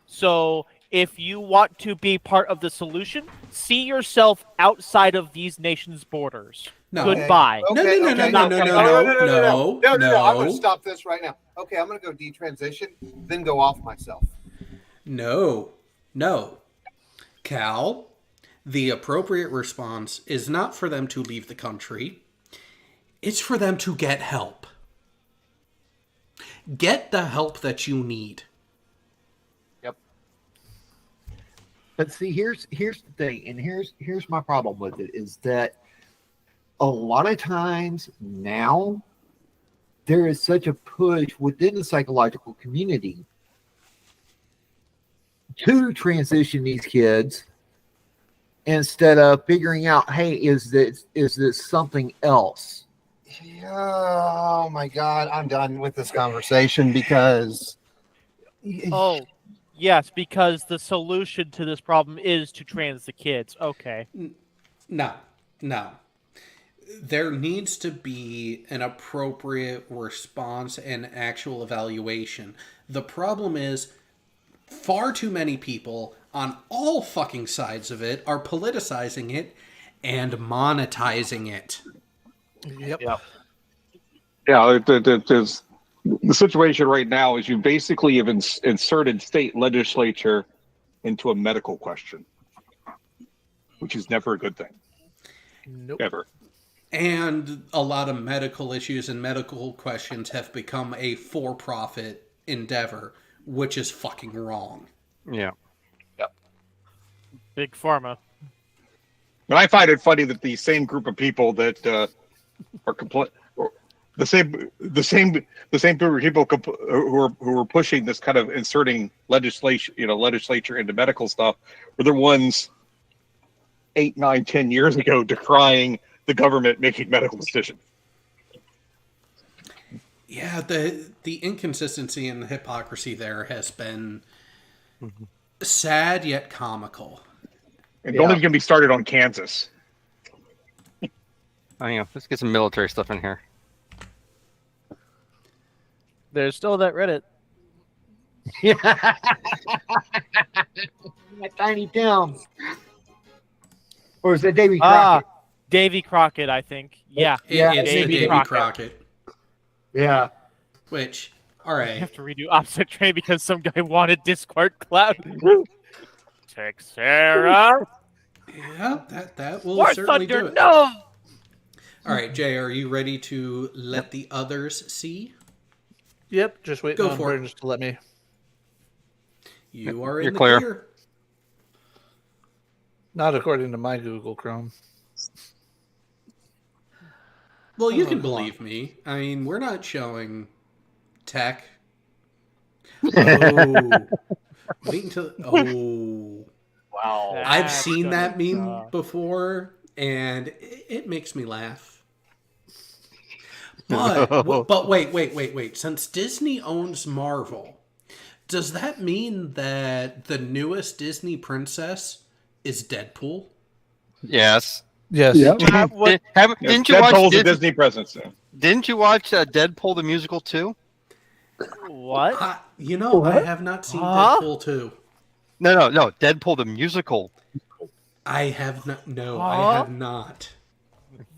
So if you want to be part of the solution, see yourself outside of these nations' borders. No. Goodbye. No. I'm going to stop this right now. Okay, I'm going to go detransition, then go off myself. No. No. Cal, the appropriate response is not for them to leave the country. It's for them to get help. Get the help that you need. Yep. But see, here's the thing, and here's my problem with it is that a lot of times now there is such a push within the psychological community to transition these kids instead of figuring out, hey, is this something else? Oh my God, I'm done with this conversation because. Oh, yes, because the solution to this problem is to trans the kids. Okay. No. There needs to be an appropriate response and actual evaluation. The problem is far too many people on all fucking sides of it are politicizing it and monetizing it. Yep. Yeah, the situation right now is you basically have inserted state legislature into a medical question, which is never a good thing. Nope. Ever. And a lot of medical issues and medical questions have become a for-profit endeavor, which is fucking wrong. Yeah. Big pharma. And I find it funny that the same group of people that are the same group of people who are pushing this kind of inserting legislature into medical stuff were the ones 8, 9, 10 years ago decrying the government making medical decisions. Yeah, the inconsistency and the hypocrisy there has been sad yet comical. And don't even get me started on Kansas. Let's get some military stuff in here. There's still that Reddit. That tiny town. Or is that Davy Crockett? Davy Crockett, I think. Yeah. It's Davy Crockett. Yeah. Which, all right. I have to redo Opposite Train because some guy wanted Discord Cloud. Texera. Yeah, that will War certainly Thunder, do it. no! All right, Jay, are you ready to let the others see? Yep, just waiting Go on for it. Burns to let me. You are You're in the clear. clear. Not according to my Google Chrome. Well, you can believe me. I mean, we're not showing tech. Oh. Wait until... Oh. Wow. I've seen that meme before, and it makes me laugh. But wait. Since Disney owns Marvel, does that mean that the newest Disney princess is Deadpool? Yes. Yes. Didn't you watch Deadpool's a Disney presence? Didn't you watch Deadpool the musical too? What? I have not seen Deadpool 2. No. Deadpool the musical. I have not. No, I have not.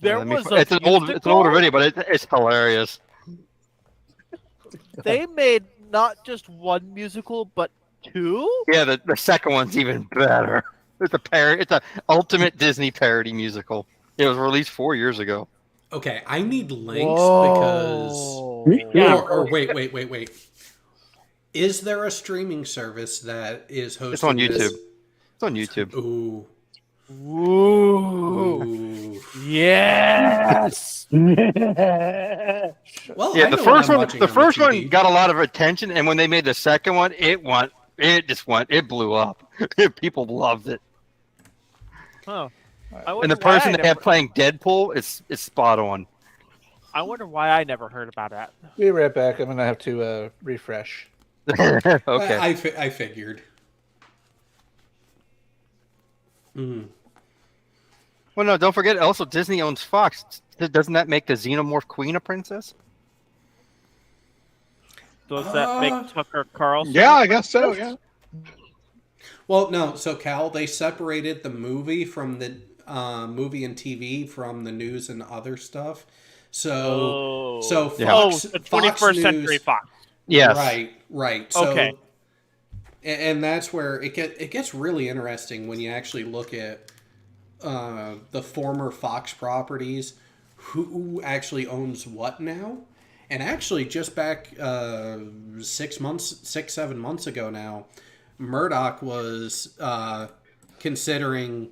It's an older video, but it's hilarious. They made not just one musical, but two? Yeah, the second one's even better. It's an ultimate Disney parody musical. It was released 4 years ago. Okay, I need links because. Or wait. Is there a streaming service that is hosting? It's on YouTube. This? It's on YouTube. Ooh. Yes. Well, Yeah, I the know first what I'm one, watching the on first TV. one got a lot of attention, and when they made the second one, it blew up. People loved it. Oh. And the person they have playing Deadpool is spot on. I wonder why I never heard about that. Be right back. I'm gonna have to refresh. Okay. I figured. Mm. Well, no, don't forget. Also, Disney owns Fox. Doesn't that make the Xenomorph Queen a princess? Does that make Tucker Carlson? Yeah, I guess so. Yeah. Well, no. So Cal, they separated the movie from the movie and TV from the news and other stuff. So Fox, the 21st Century Fox. Yes. Right. So, Okay. And that's where it gets really interesting when you actually look at the former Fox properties, who actually owns what now. And actually, just back 7 months ago now, Murdoch was considering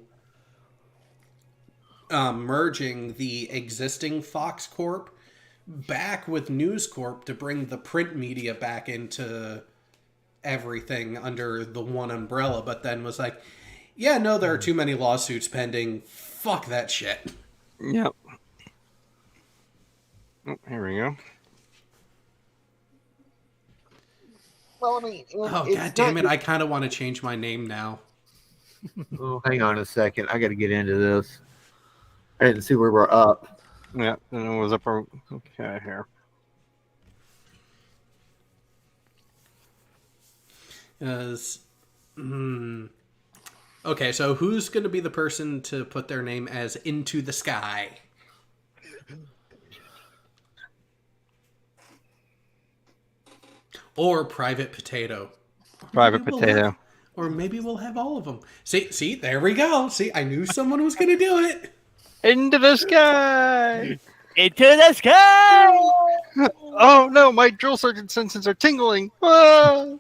merging the existing Fox Corp back with News Corp to bring the print media back into everything under the one umbrella, but then was like, yeah, no, there are too many lawsuits pending. Fuck that shit. Yep. Oh, here we go. Well, I mean, Oh, god damn it. I kind of want to change my name now. Oh, hang on a second. I got to get into this. I didn't see where we're up. Yeah, and it was up. Okay, here. Okay, so who's going to be the person to put their name as Into the Sky? Or Private Potato. Private Potato. Or maybe we'll have all of them. See, there we go. See, I knew someone was going to do it. Into the sky! Into the sky! Oh no, my drill sergeant senses are tingling. Ah!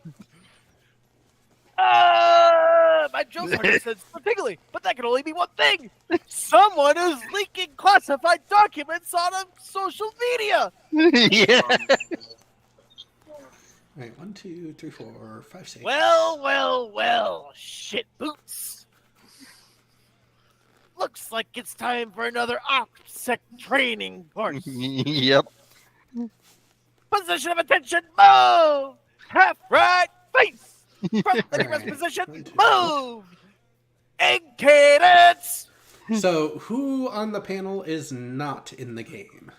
My drill sergeant says it's tingly, but that can only be one thing. Someone is leaking classified documents on a social media. Yeah. Right, 1, 2, 3, 4, 5, 6. Well, shit boots. Looks like it's time for another OPSEC training course. Yep. Position of attention, move! Half right, face! Front looking rest position, move! Egg cadence! So, who on the panel is not in the game?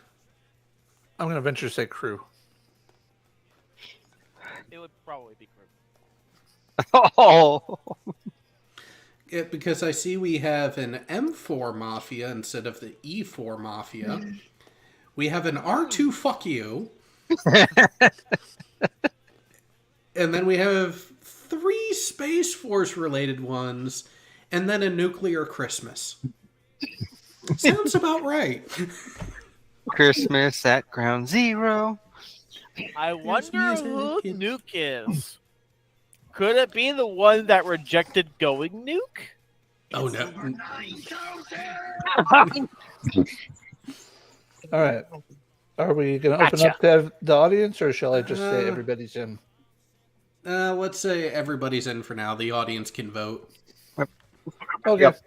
I'm going to venture to say crew. It would probably be crew. Oh. Yeah, because I see we have an M4 Mafia instead of the E4 Mafia. We have an R2 Fuck You. And then we have 3 Space Force related ones. And then a Nuclear Christmas. Sounds about right. Christmas at Ground Zero. I wonder who Nuke is. Could it be the one that rejected going Nuke? Oh, no. All right. Are we going to open up to the audience, or shall I just say everybody's in? Let's say everybody's in for now. The audience can vote. Okay. Yep.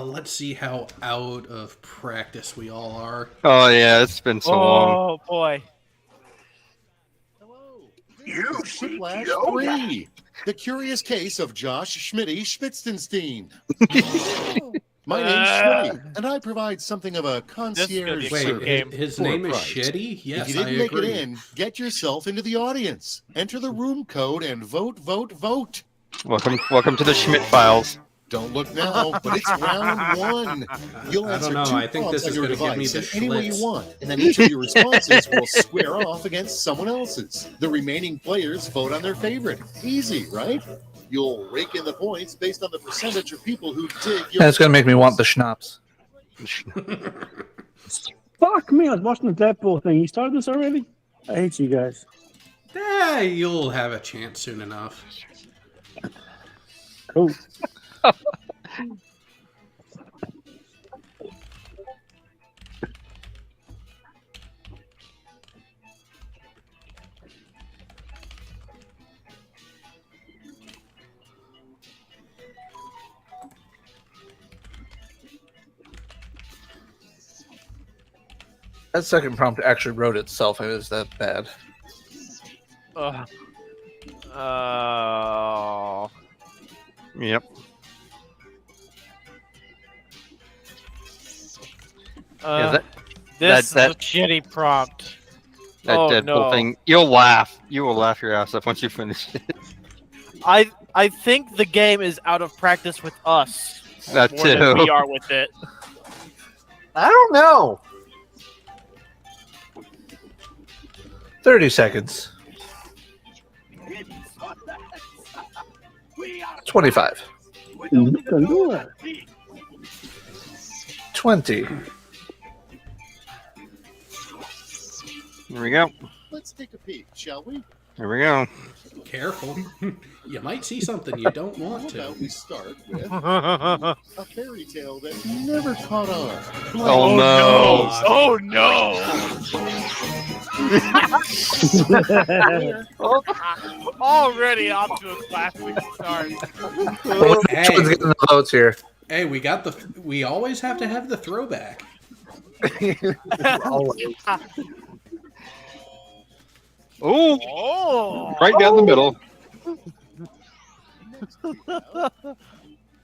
Let's see how out of practice we all are. Oh yeah, it's been so long. Oh boy. You Whiplash 3. The Curious Case of Josh Schmitty Spitzenstein. My name's Schmitty, and I provide something of a concierge service. Wait, his for a name is price. Shitty? Yes, If you didn't I make agree. it in, get yourself into the audience. Enter the room code and vote, vote, vote. Welcome to the Schmidt Files. Don't look now, but it's round 1. You'll I answer don't know. 2 I think prompts this on is your gonna give me device the in any way you Schlitz. want, and then each of your responses will square off against someone else's. The remaining players vote on their favorite. Easy, right? You'll rake in the points based on the percentage of people who dig your... That's going to make me want the schnapps. Fuck me, I was watching the Deadpool thing. You started this already? I hate you guys. You'll have a chance soon enough. Cool. That second prompt actually wrote itself. It was that bad. Yep. This is a shitty prompt. That Deadpool thing. You'll laugh. You will laugh your ass off once you finish it. I think the game is out of practice with us. That more than too. we are with it. I don't know. 30 seconds. 25. 20. Here we go. Let's take a peek, shall we? Here we go. Careful. You might see something you don't want How to. about we start with a fairy tale that never caught on? Oh, no. Oh no! Already off to a classic start. Hey. Which one's getting the votes here? Hey, we always have to have the throwback. Ooh, Oh! Right down the middle.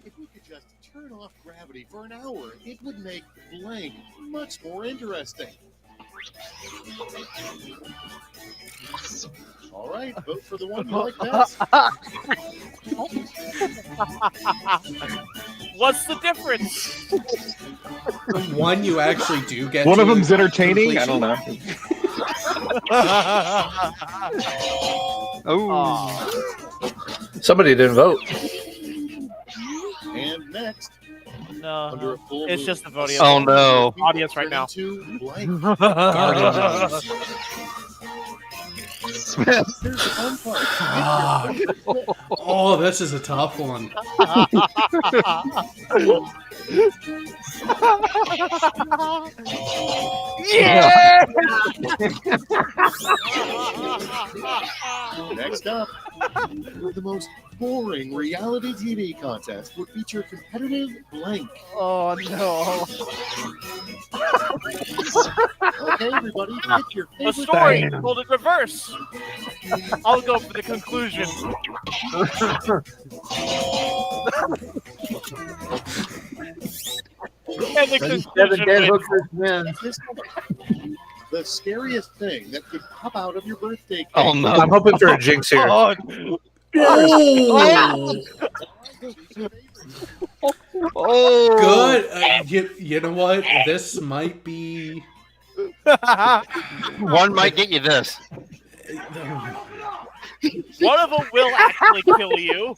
If we could just turn off gravity for an hour, it would make blank much more interesting. All right, vote for the one you like best. What's the difference? One you actually do get. One of to them's entertaining. I completion. don't know. oh. Somebody didn't vote. And next, No, under a full it's moon, just the voting. Oh, no. Audience right now. to blank. Guardians. Here's the fun part. Oh, this is a tough one. Yeah! Next up, the most boring reality TV contest would feature competitive blank. Oh no! Okay, everybody, pick your A favorite. story told in reverse. I'll go for the conclusion. And the Seven conclusion dead wins. hookers wins. The scariest thing that could pop out of your birthday cake. Oh, no. I'm hoping for a jinx here. Oh, Oh, Oh. good. You know what? This might be. One might get you this. one of them will actually kill you.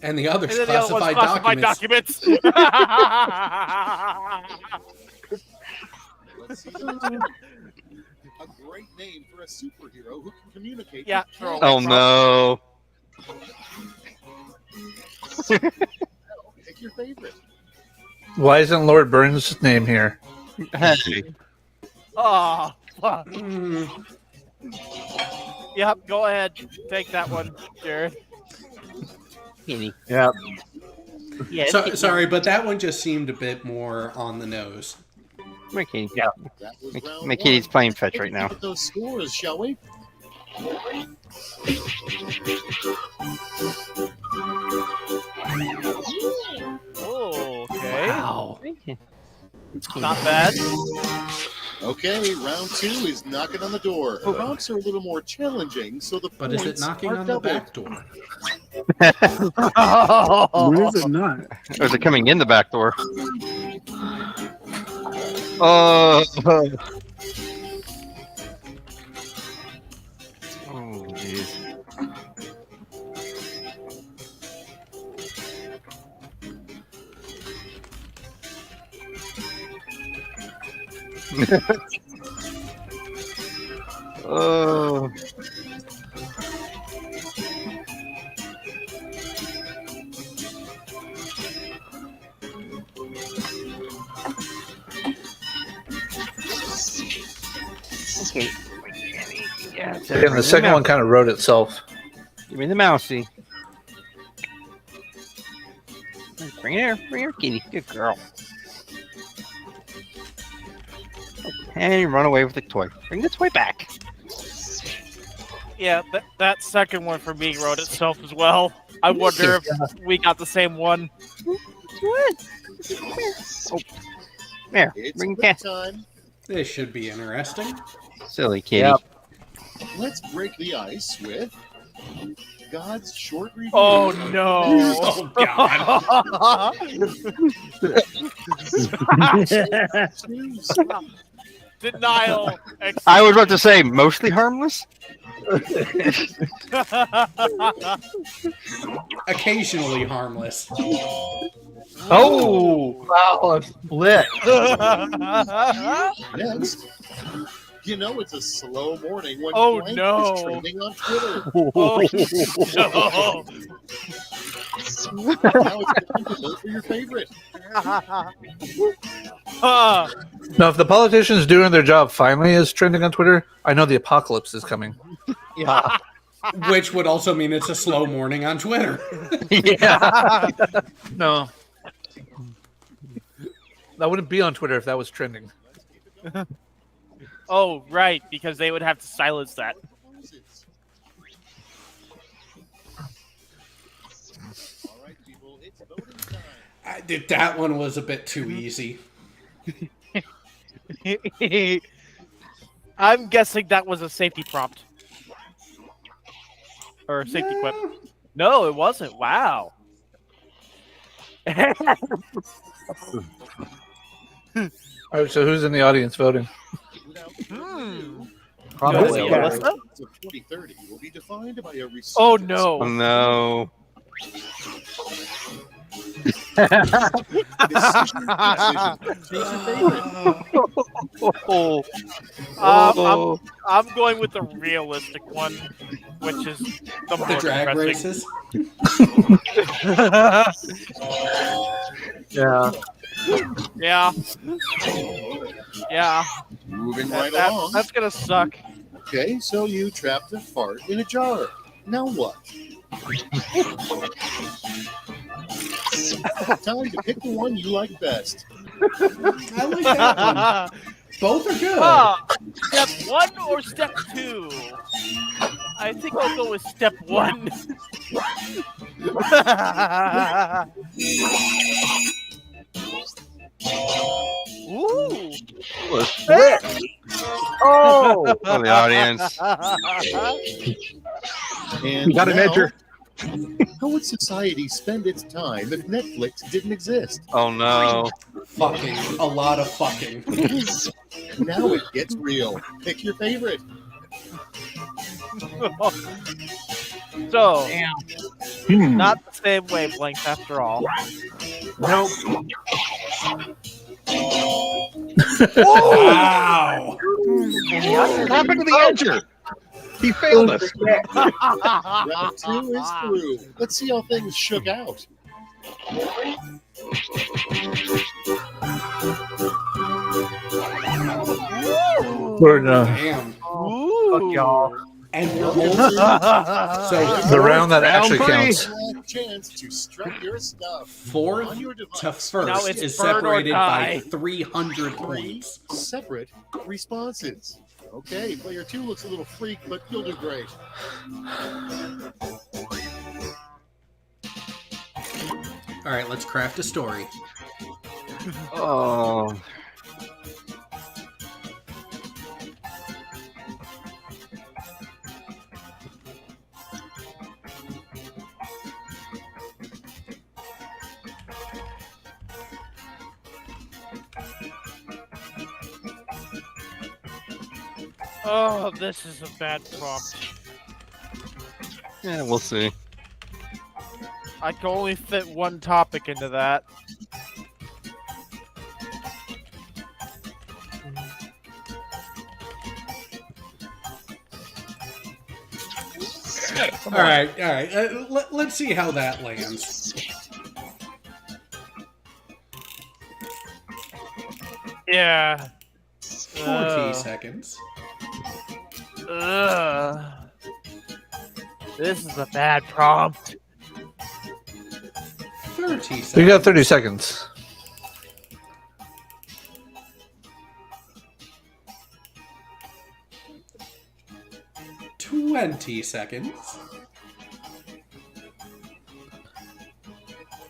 And the other's And then the other one's classified documents. Let's see something. A great name for a superhero who can communicate. Yeah, with throw cats. Oh, no. Pick your favorite. Why isn't Lord Burns' name here? Hey. Oh, fuck. Mm, Yep, go ahead. Take that one, Jared. Kenny. Yeah. Yeah, sorry, but that one just seemed a bit more on the nose. Come here, Kenny. Yeah. That was round My kitty's one. playing fetch Take right a now. look at those scores, shall we? Oh, okay. Wow. Not bad. Okay, round two is knocking on the door. Prompts are a little more challenging, so the But is it points knocking are on the doubled. back door? When is it not? Or is it coming in the back door? Oh, jeez. Oh. Okay. Yeah, And the second one kind of wrote itself. Give me the mousey. Bring it here. Bring here, kitty. Good girl. And you run away with the toy. Bring the toy back. Yeah, that second one for me wrote itself as well. I wonder if we got the same one. What? Oh. There. It's Bring quick cat. time. This should be interesting. Silly kitty. Yep. Let's break the ice with God's short review. Oh no! Oh God. Denial. I was about to say mostly harmless. Occasionally harmless. Oh, wow, it's lit. Next, you know it's a slow morning when Oh, blank no. is trending on Twitter. Oh, no. Now it's time to vote for your favorite. Now, if the politicians doing their job finally is trending on Twitter, I know the apocalypse is coming. Yeah. Which would also mean it's a slow morning on Twitter. Yeah. No. That wouldn't be on Twitter if that was trending. Oh, right, because they would have to silence that. That one was a bit too easy. I'm guessing that was a safety prompt. Or a safety quip. No, it wasn't. Wow. All right, so who's in the audience voting? Probably. Of 2030 will be defined by a Oh, no. Oh, no. I'm going with the realistic one, which is the most drag depressing. races. Yeah. Yeah. Yeah. Moving right along. That's gonna suck. Okay, so you trapped a fart in a jar. Now what? Time to pick the one you like best. I like that one. Both are good. Step 1 or step 2? I think I'll go with step 1. Ooh. Oh, Oh, the audience. And got a now, measure. how would society spend its time if Netflix didn't exist? Oh, no. Fucking. A lot of fucking. Now it gets real. Pick your favorite. So, not the same wavelength after all. Nope. Wow. What happened to the edger? He failed us. Round 2 is through. Let's see how things shook out. We're Damn. Fuck y'all. And we're only... So the round that actually three. counts. Last chance to strut your stuff. fourth On your to device. Now first it's is burn or separated by die. 300 points. Separate responses. Okay, player 2 looks a little freak, but you'll do great. All right, let's craft a story. Oh. Oh, this is a bad prompt. Yeah, we'll see. I can only fit one topic into that. All right. Let's see how that lands. Yeah. 40 seconds. This is a bad prompt. 30 seconds. You got 30 seconds. $20 seconds.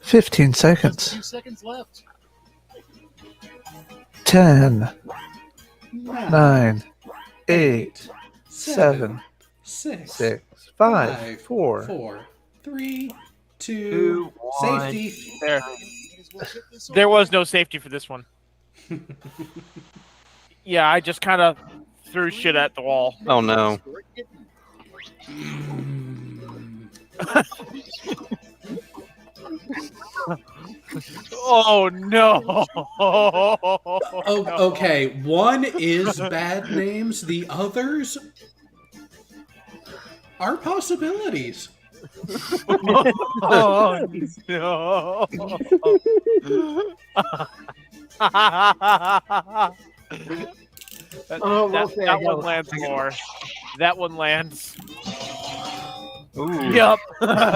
15 Just seconds. a few seconds left. 10, 9, 9, 8, 7, 6, 6, 5, 4. 4, 3, 2, Two, one. safety. There was no safety for this one. Yeah, I just kind of threw shit at the wall. Oh no. Oh no. Okay, one is bad names. The others are possibilities. Oh no. That one lands more. That one lands. Ooh. Yup. Damn.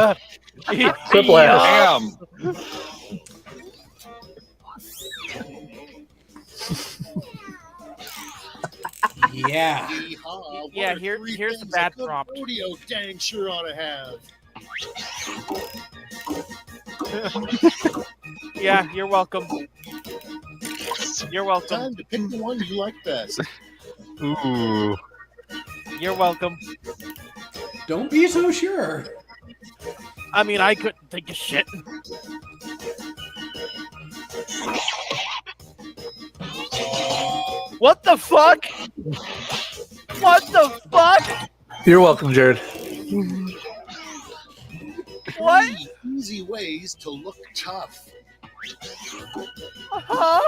Yeah. Yeah, here's the bad prompt. Rodeo dang sure ought to have. Yeah, you're welcome. You're welcome. Time to pick the one you like best. Ooh. You're welcome. Don't be so sure. I mean, I couldn't think of shit. What the fuck? What the fuck? You're welcome, Jared. What? 3 easy ways to look tough. Huh?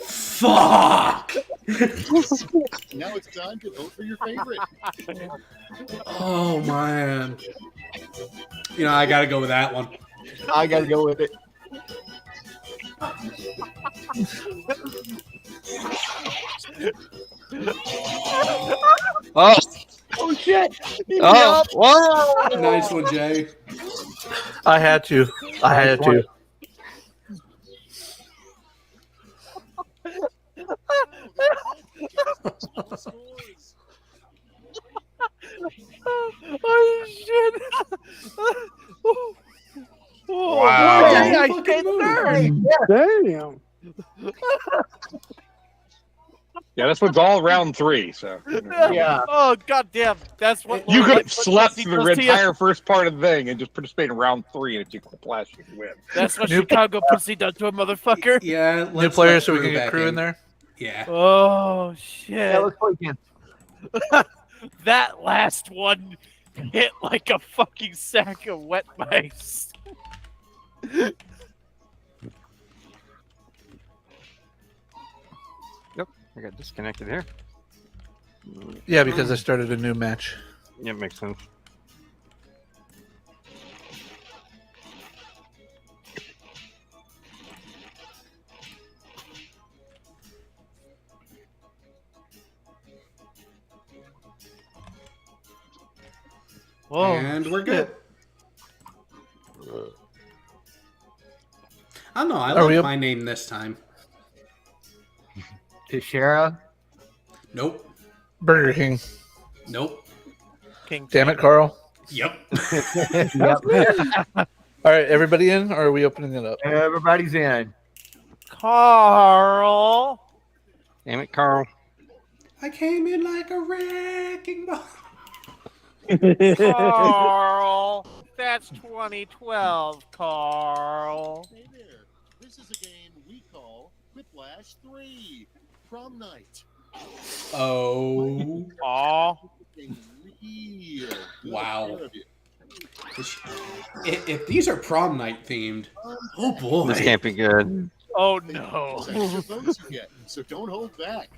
Fuck! Now it's time to vote for your favorite. Oh, man. You know, I gotta go with that one. I gotta go with it. Oh. Oh shit! Oh. Whoa. Nice one, Jay. I had to. I had to. Oh shit! Wow. Dang, I stayed third. Damn. Yeah, this one's all round 3. So Yeah. Oh goddamn! That's what you Lord could have Lightfoot slept Pussy through the does to you. entire first part of the thing and just participate in round 3, and if you flash, you can win. That's what Chicago pussy does to a motherfucker. Yeah, New players so we can get crew in there. Yeah. Oh shit! Yeah, let's play again. That last one hit like a fucking sack of wet mice. Yep. I got disconnected here. Yeah, because I started a new match. Yeah, makes sense. Whoa. And we're good. I don't know. I like my name this time. Teixeira. Nope. Burger King. Nope. King. Damn it, Carl. Yep. Yep. All right, everybody in, or are we opening it up? Everybody's in. Carl. Damn it, Carl. I came in like a wrecking ball. Carl. That's 2012, Carl. Hey there. This is a game we call Whiplash 3. Prom night. Oh. Aw. Real good Wow. care of you. If these are prom night themed, oh boy. This can't be good. Oh no. Those extra votes you get, so don't hold back.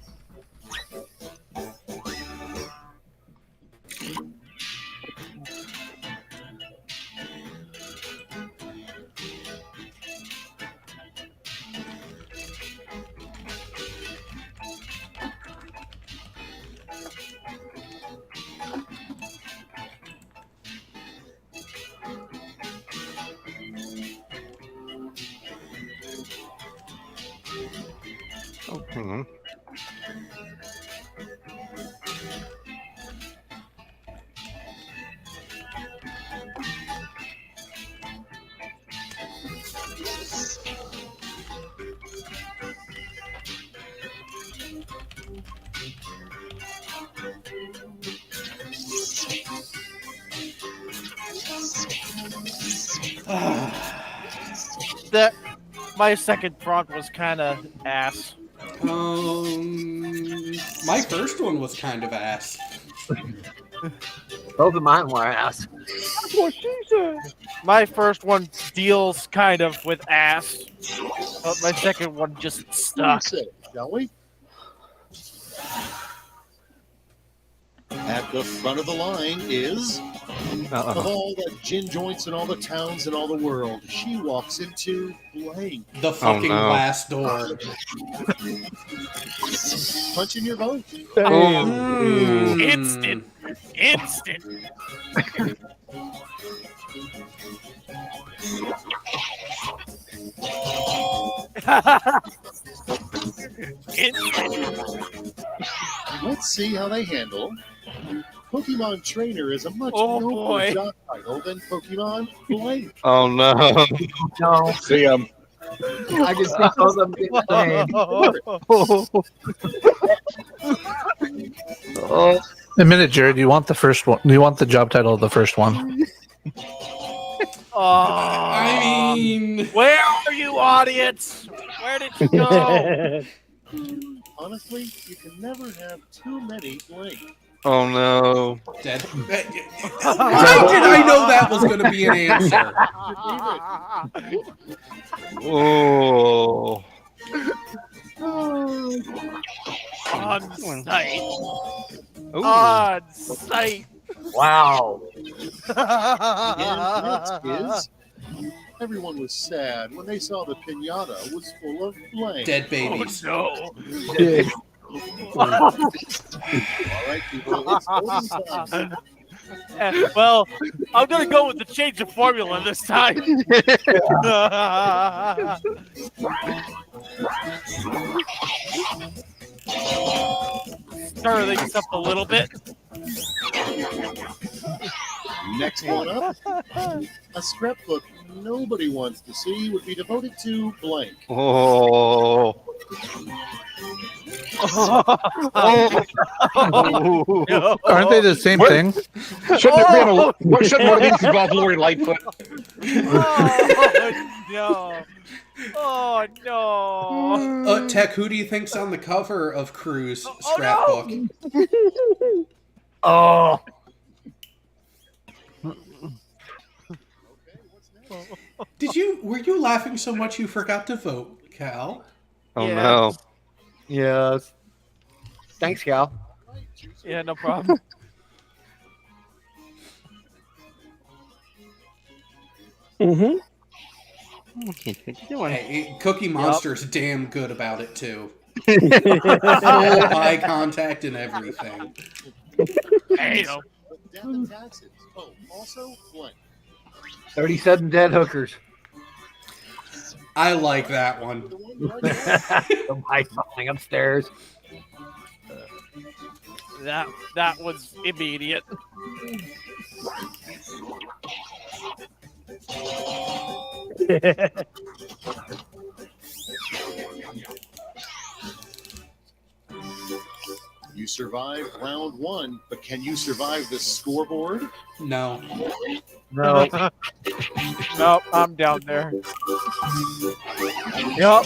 Oh, hang on. That my second prompt was kind of ass. My first one was kind of ass. Both of mine were ass. That's what she said. My first one deals kind of with ass, but my second one just stuck. Shall we? At the front of the line is, of all the gin joints in all the towns in all the world, she walks into blank. The fucking last door. Punch in your vote. Instant. Let's see how they handle. Pokemon Trainer is a much boy. job title than Pokemon Blank. Oh no. No. See, I just think both of them get played. A minute, Jared. Do you want the first one? Do you want the job title of the first one? I mean, where are you, audience? Where did you go? Honestly, you can never have too many Blank. Oh no. Dead. Why did I know that was going to be an answer? Oh. On sight. Ooh. On sight. Wow. And next is, everyone was sad when they saw the pinata was full of Blank. Dead babies. Oh All right, people, it's voting time. well, I'm gonna go with the change of formula this time. Stir things up a little bit. Next one up, a scrapbook nobody wants to see would be devoted to Blank. Oh. No. Aren't they the same thing? Shouldn't one of these involve Lori Lightfoot? No. Oh no. Tech, who do you think's on the cover of Crew's scrapbook? Oh. Were you laughing so much you forgot to vote, Cal? Oh no. Yes. Thanks, Cal. Yeah, no problem. Hey, Cookie Monster's damn good about it too. Full eye contact and everything. Hey, Down to taxes. Oh, also Blank. 37 dead hookers. I like that one. The mic falling upstairs. That was immediate. You survived round one, but can you survive the scoreboard? No. No. Nope, I'm down there. Yup.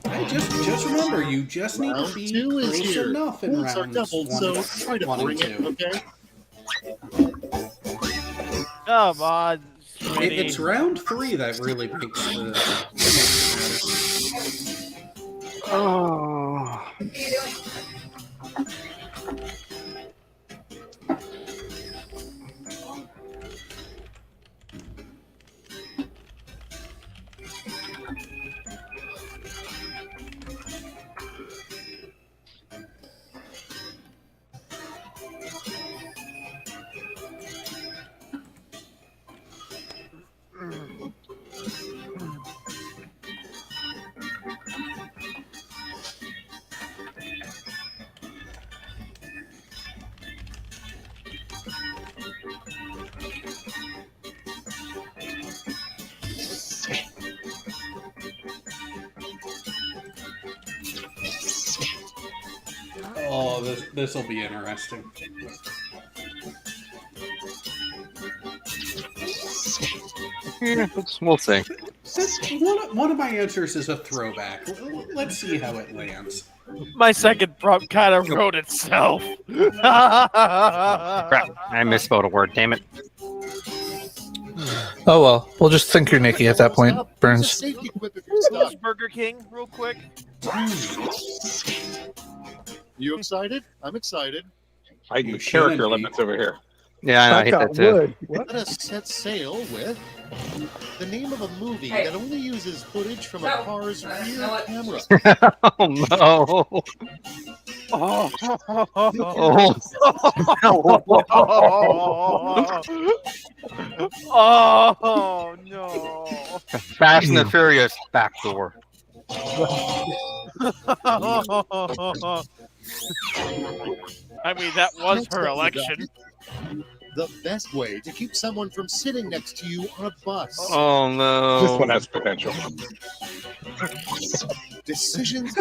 Hey, just remember, you just need Round to be two is close here. enough in Points are rounds doubled, one, so try to one and bring it, two. okay? Come on, sweetie. It's round 3 that really makes the matter. Oh. Oh, this will be interesting. Yeah, we'll see. One of my answers is a throwback. Let's see how it lands. My second prompt kind of wrote itself. Crap, I misspelled a word. Damn it. Oh well, we'll just think you're Nikki at that point, Burns. Safety quip if you're stuck. Burger King, real quick. You excited? I'm excited. I need character limits over here. Yeah, I know, I hate that too. Let us set sail with the name of a movie Hey. that only uses footage from a No. car's No, rear no, what? camera. Oh no. Oh. Oh no. Fast and the Furious backdoor. I mean, that was her election. The best way to keep someone from sitting next to you on a bus. Oh no. This one has potential. Decisions.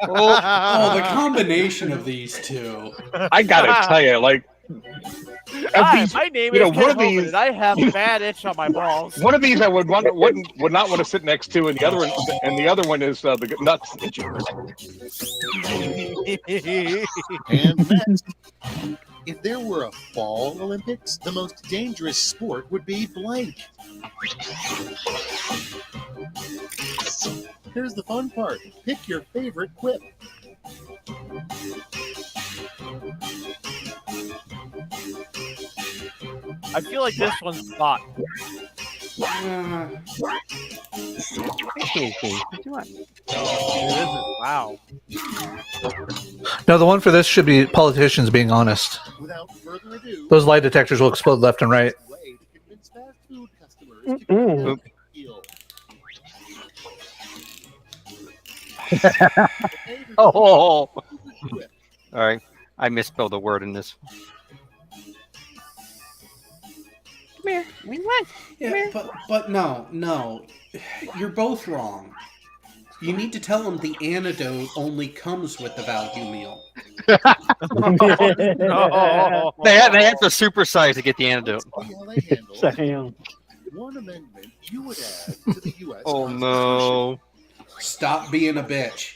Oh, the combination of these two. I gotta tell you, like, Hi, these, my name you know, is one Ken of Hogan, these, and I have a bad itch on my balls. one of these I would not want to sit next to, and the other one is the nuts itcher. And next, if there were a fall Olympics, the most dangerous sport would be blank. Here's the fun part. Pick your favorite quip. I feel like this one's thought. Wow. No, the one for this should be politicians being honest. Without further ado, Those lie detectors will explode left and right. way to convince fast food customers to get a deal. Oh. All right. I misspelled a word in this. Come here. What? Yeah, but no. You're both wrong. You need to tell them the antidote only comes with the value meal. No. They have to supersize to get the antidote. See how they handle one amendment you would add to the U.S. Oh no. Stop being a bitch.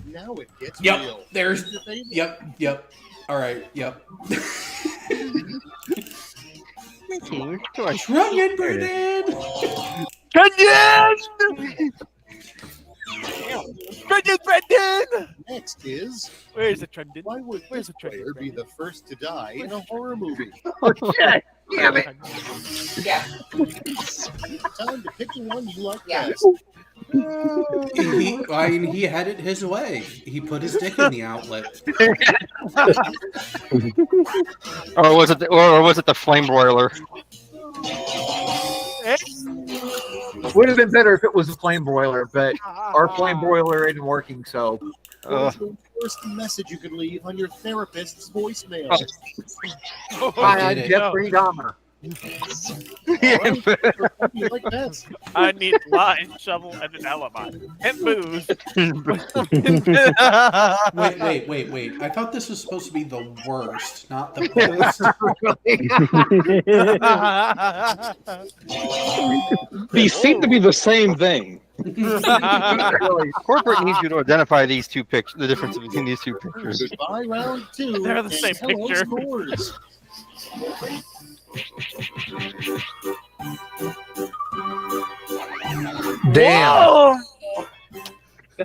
Now it gets Yep, real. there's. Your favorite? Yep. All right, yep. Trunnion, Brennan! Trunnion! Brendan! Next is Where's the Trunnion? why would Where's this the Trunnion? player be the first to die in a horror movie? Oh, shit. Damn it. Yeah. Time to pick the one you like Yeah. best. He had it his way. He put his dick in the outlet. Or was it the flame broiler? Would have been better if it was a flame broiler, but our flame broiler isn't working, so. What is the worst message you could leave on your therapist's voicemail? Hi, I'm Jeffrey Dahmer. What do you like best? I need line, shovel, and an alibi. And booze. Wait. I thought this was supposed to be the worst, not the best. These seem to be the same thing. Corporate needs you to identify these two pictures, the difference between these two pictures. Goodbye, round two. They're the and same tell picture. Scores. Damn.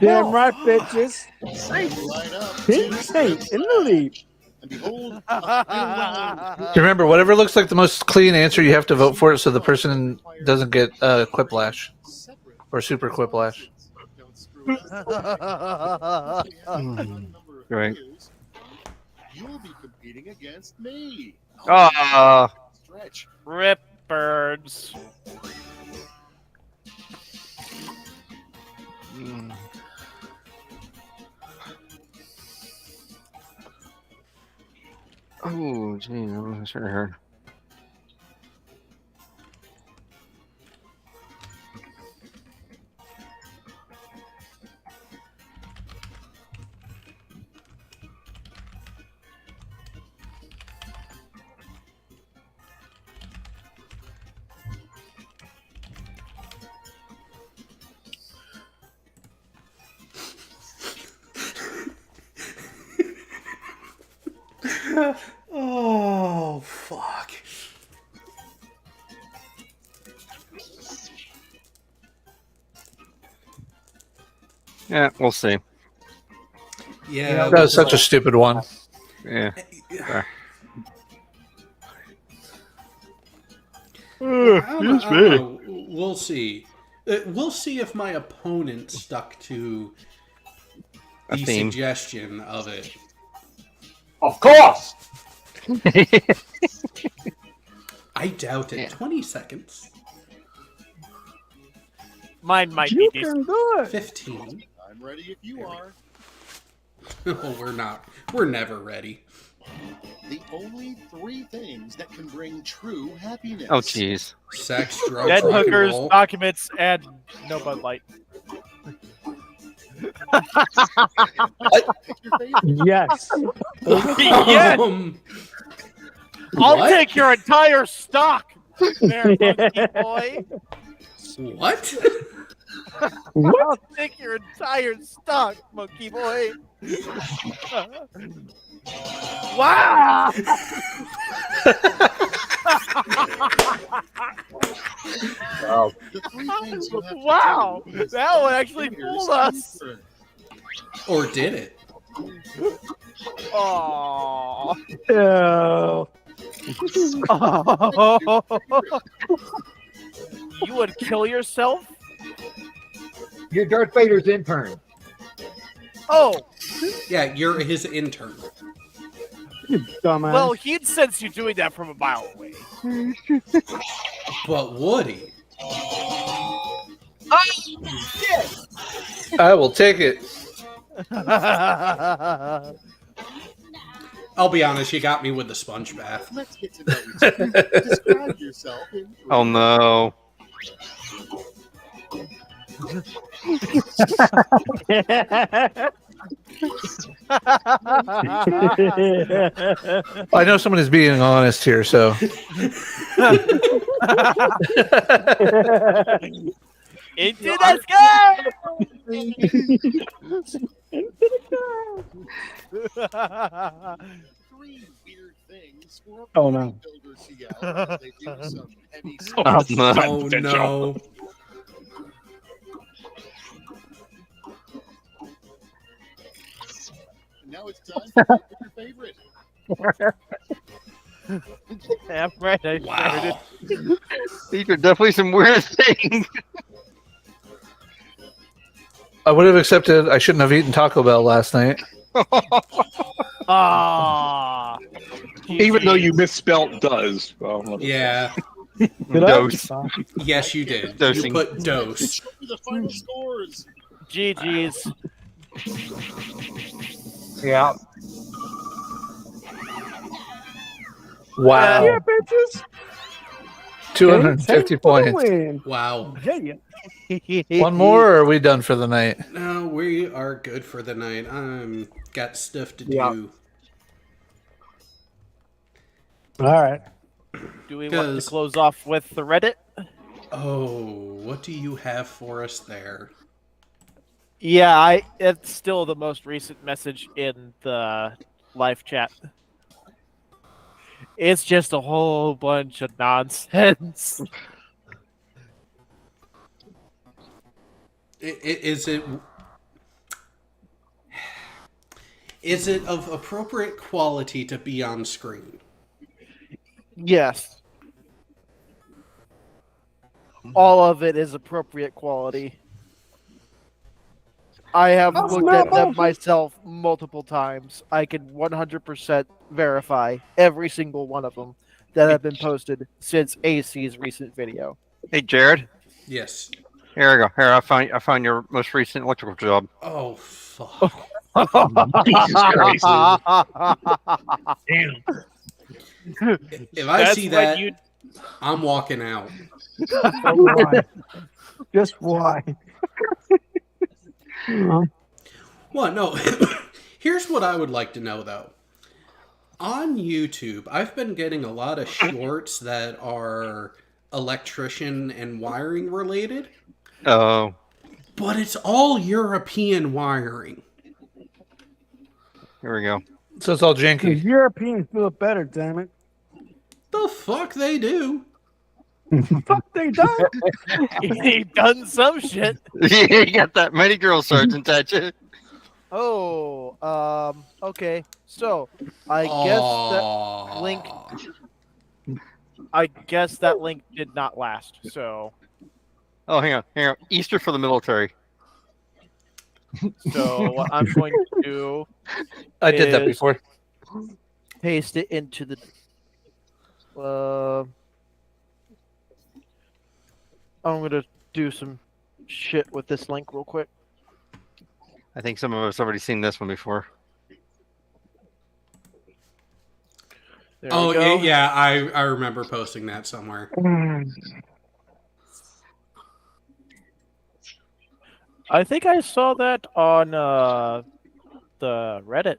Damn right, bitches. Line up. Pink Saint in the lead. And behold, a final round. Remember, whatever looks like the most clean answer, you have to vote for it so the person doesn't get quiplash or super quiplash. Don't screw it up. Right. You'll be competing against me. Stretch. Rip birds. Oh, gee, I'm sure. Oh, fuck. Yeah, we'll see. Yeah, That was such a stupid one. Yeah. Fair. I don't know. We'll see. We'll see if my opponent stuck to A the theme. suggestion of it. Of course. I doubt it. 20 seconds. Mine might You be can decent. do it. 15. I'm ready if you are. Oh, we're not. We're never ready. The only 3 things that can bring true happiness. Oh, jeez. Sex, drugs, Dead rock and hookers, roll. documents, and no Bud Light. Yes. Yes! I'll What? take your entire stock, there, monkey boy. What? I'll take your entire stock, monkey boy. Wow! Wow. The 3 things you have to Wow! do is That one find actually fingers fooled us. in Or did it? Aww. Oh. You would kill yourself? You're Darth Vader's intern. Oh, Yeah, you're his intern. Dumbass. well, he'd sense you doing that from a mile away. But would he? I will take it. I'll be honest, you got me with the sponge bath. Let's get to know each other. Describe yourself in 3 Oh, no. I know someone is being honest here, so. Into the sky! 3 weird things for a Oh, no. bodybuilder CL as they do some heavy Oh, stuff. no. Oh no. Now it's time to pick your favorite. Yeah, right. I Wow. These are definitely some weird things. I would have accepted I shouldn't have eaten Taco Bell last night. Ah. Even though you misspelt does. Well, Yeah. Did I? Dose. Yes, you did. Dosing. You put dose. Show me the final scores. GG's. Yeah. Wow. Yeah, bitches. 250 points. Win. Wow. Yeah. One more, or are we done for the night? No, we are good for the night. I'm got stuff to do. Yeah. All right. Do we want to 'Cause- close off with the Reddit? Oh, what do you have for us there? Yeah, it's still the most recent message in the live chat. It's just a whole bunch of nonsense. Is it of appropriate quality to be on screen? Yes. All of it is appropriate quality. I have That's looked not at them awful. myself multiple times. I can 100% verify every single one of them that have been posted since AC's recent video. Hey, Jared. Yes. Here we go. Here, I found your most recent electrical job. Oh, fuck. Jesus Christ. Damn. If I That's see when that, you- I'm walking out. Why? Just why? Well, no. Here's what I would like to know, though. On YouTube, I've been getting a lot of shorts that are electrician and wiring related, Oh. but it's all European wiring. Here we go. So it's all The janky. Europeans do it better, damn it. The fuck they do. Fuck they done. He done some shit. Yeah, you got that many girl sergeant at you. Oh, okay. So I guess that link. I guess that link did not last. So. Oh, hang on. Easter for the military. So what I'm going to do. I did that before. Paste it into the. I'm gonna do some shit with this link real quick. I think some of us already seen this one before. There Oh we go. yeah, I remember posting that somewhere. I think I saw that on the Reddit.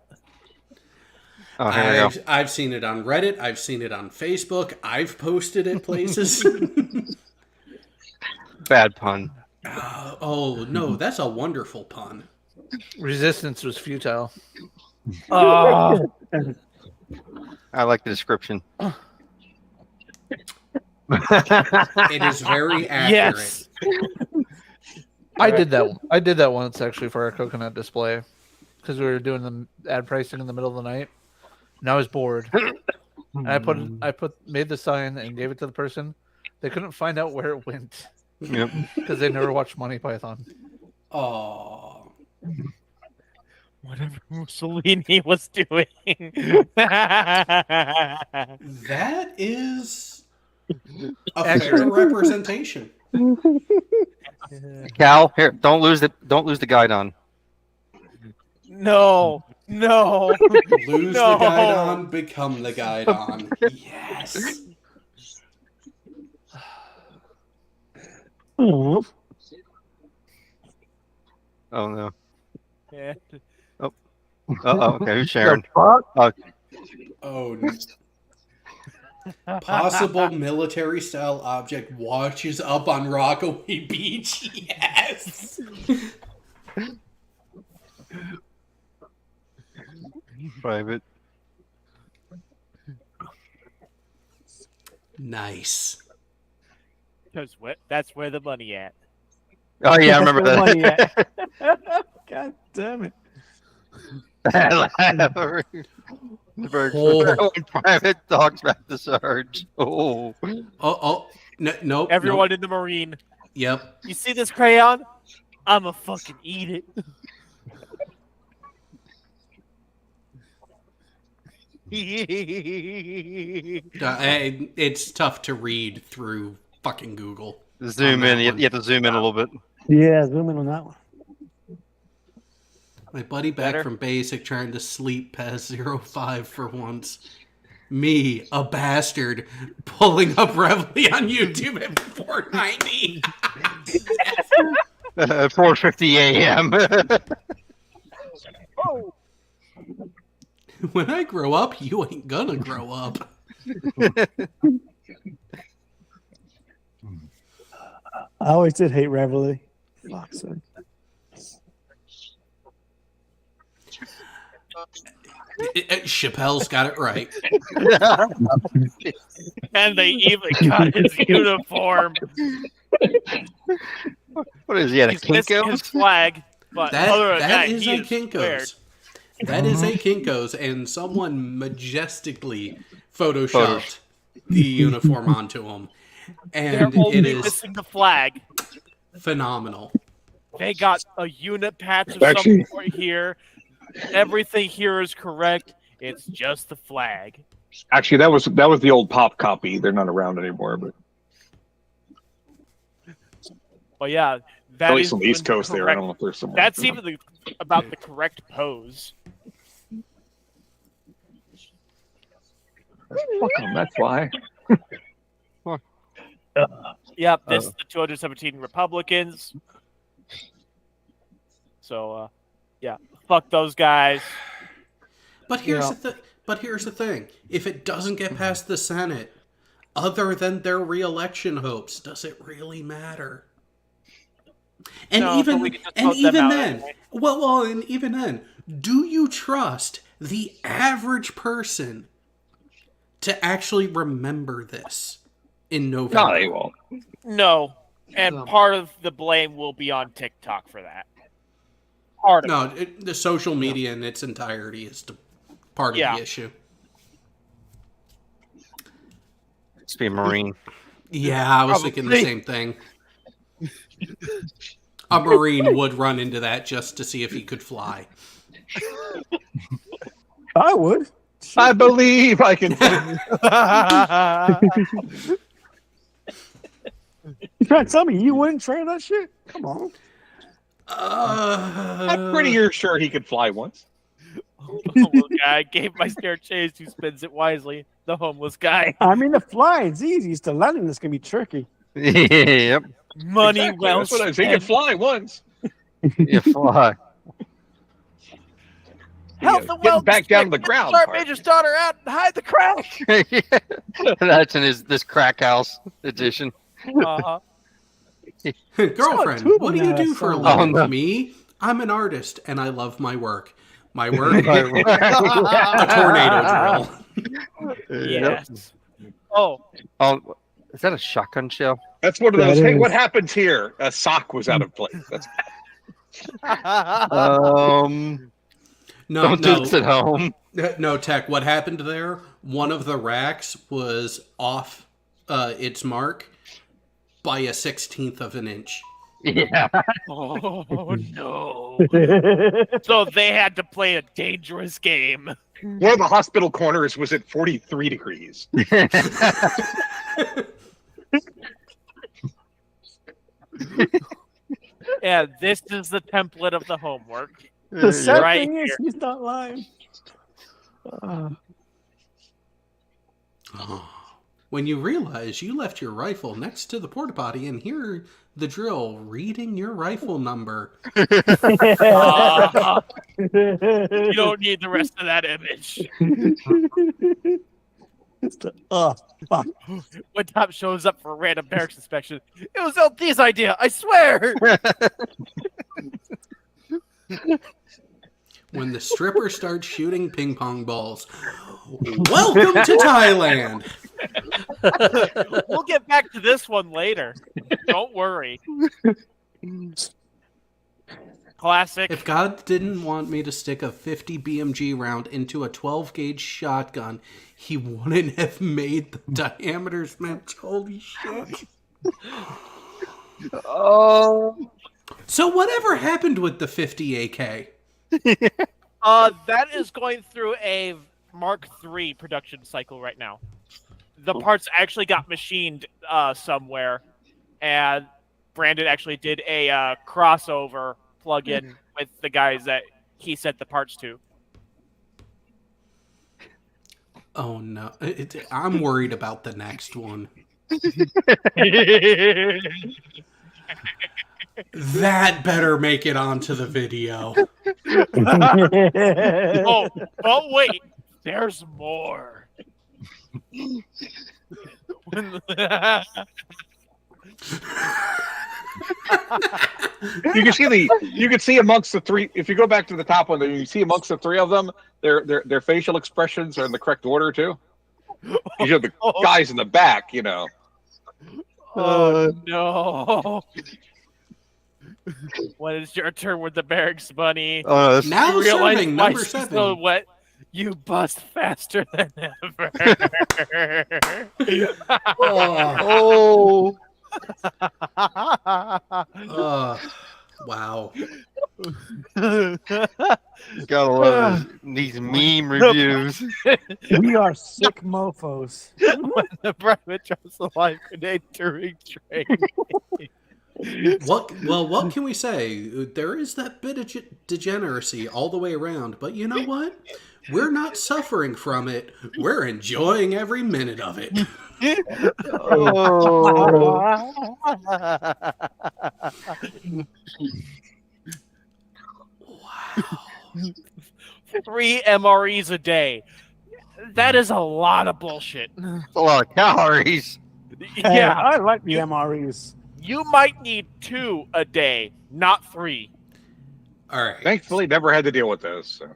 Oh, here we go. I've seen it on Reddit. I've seen it on Facebook. I've posted it places. Bad pun. Oh no, that's a wonderful pun. Resistance was futile. I like the description. It is very accurate. Yes. I did that once actually for our coconut display because we were doing the ad pricing in the middle of the night, and I was bored. And I made the sign and gave it to the person. They couldn't find out where it went. Yep. Because they never watched Monty Python. Oh. Whatever Mussolini was doing. That is a fair representation. Cal, here, don't lose the guidon. No. Lose No. the guidon, become the guidon. Yes. Oh. Oh no. Yeah. Oh. Okay. Who's sharing? Oh. Possible military-style object washes up on Rockaway Beach. Yes. Private. Nice. That's where the money at. Oh yeah, I remember Money that. God damn it. Private talks about the surge. Oh. No. Everyone in the Marine. Yep. You see this crayon? I'ma fucking eat it. It's tough to read through fucking Google. Zoom in. You have to zoom in a little bit. Yeah, zoom in on that one. My buddy back from basic trying to sleep past 05 for once. Me, a bastard, pulling up Reveille on YouTube at 4:90. 4:50 a.m. When I grow up, you ain't gonna grow up. I always did hate Reveille. Fuck's sake. Chappelle's got it right. And they even got his uniform. What is he at? A He's missing Kinko's? his flag, but other than that that, is he a is squared. Kinko's. That is a Kinko's, and someone majestically photoshopped the uniform onto him, and They're only it is missing the flag. phenomenal. They got a unit patch of some sort here. Everything here is correct. It's just the flag. Actually, that was the old pop copy. They're not around anymore, but Yeah, that at least is on the East even Coast there. I correct. don't know if there's somewhere. That's even about the correct pose. Fuck them, that's why. Yep, this is the 217 Republicans. So, yeah, fuck those guys. But here's the thing: if it doesn't get past the Senate, other than their re-election hopes, does it really matter? And No, but we can just vote them even out then, anyway. well, and even then, do you trust the average person to actually remember this in November. No, they won't. No, and part of the blame will be on TikTok for that. Part of the social media in its entirety is part of the issue. It's be a Marine. Yeah, I was thinking the same thing. A Marine would run into that just to see if he could fly. I would. I believe I can. You trying to tell me you wouldn't train that shit? Come on. I'm pretty sure he could fly once. Homeless guy gave my spare chase who spends it wisely. The homeless guy. I mean, the flying's easy. It's the landing that's gonna be tricky. Yep. Money Exactly. well That's what I was. He spent. can fly once. You fly. Health and wealth. Back down to the ground. Start part. Major's daughter out and hide the crack. That's in this crack house edition. Uh-huh. Girlfriend, what do you do for a living? Me? I'm an artist and I love my work. My work? A tornado drill. Yes. Oh, is that a shotgun shell? That's one of those. Hey, what happens here? A sock was out of place. That's. Don't do this at home. No, Tech. What happened there? One of the racks was off its mark by a 1/16 of an inch. Yeah. Oh no! So they had to play a dangerous game. One of the hospital corners was at 43 degrees. Yeah, this is the template of the homework. The sad Right thing is, here. he's not lying. When you realize you left your rifle next to the porta potty and hear the drill reading your rifle number. You don't need the rest of that image. Fuck. When Tom shows up for a random barracks inspection, it was LT's idea, I swear. When the stripper starts shooting ping pong balls. Welcome to Thailand. We'll get back to this one later. Don't worry. Classic. If God didn't want me to stick a 50 BMG round into a 12 gauge shotgun, he wouldn't have made the diameters match. Holy shit. Oh. So whatever happened with the 50 AK? That is going through a Mark III production cycle right now. The parts actually got machined somewhere, and Brandon actually did a crossover plug-in with the guys that he sent the parts to. Oh no, I'm worried about the next one. That better make it onto the video. Oh, wait, there's more. You can see amongst the three. If you go back to the top one, you see amongst the three of them, their facial expressions are in the correct order too. You know the guys in the back, you know. Oh no! When it's your turn with the barracks bunny, now you realize serving why number she's 7. so wet. You bust faster than ever. Oh. Wow. Gotta love these meme reviews. We are sick mofos. When the private drops a life grenade during training. What can we say? There is that bit of degeneracy all the way around, but you know what? We're not suffering from it. We're enjoying every minute of it. Wow. 3 MREs a day. That is a lot of bullshit. That's a lot of calories. Yeah, I like the MREs. You might need 2 a day, not 3. All right. Thankfully, never had to deal with those. So.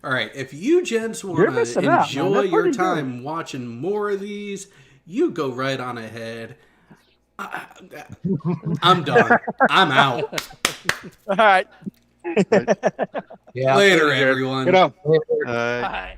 All right, if you gents You're want to missing out, man. enjoy They're your pretty good. time watching more of these, you go right on ahead. I'm done. I'm out. All right. Yeah. Later, everyone. Get up. Bye.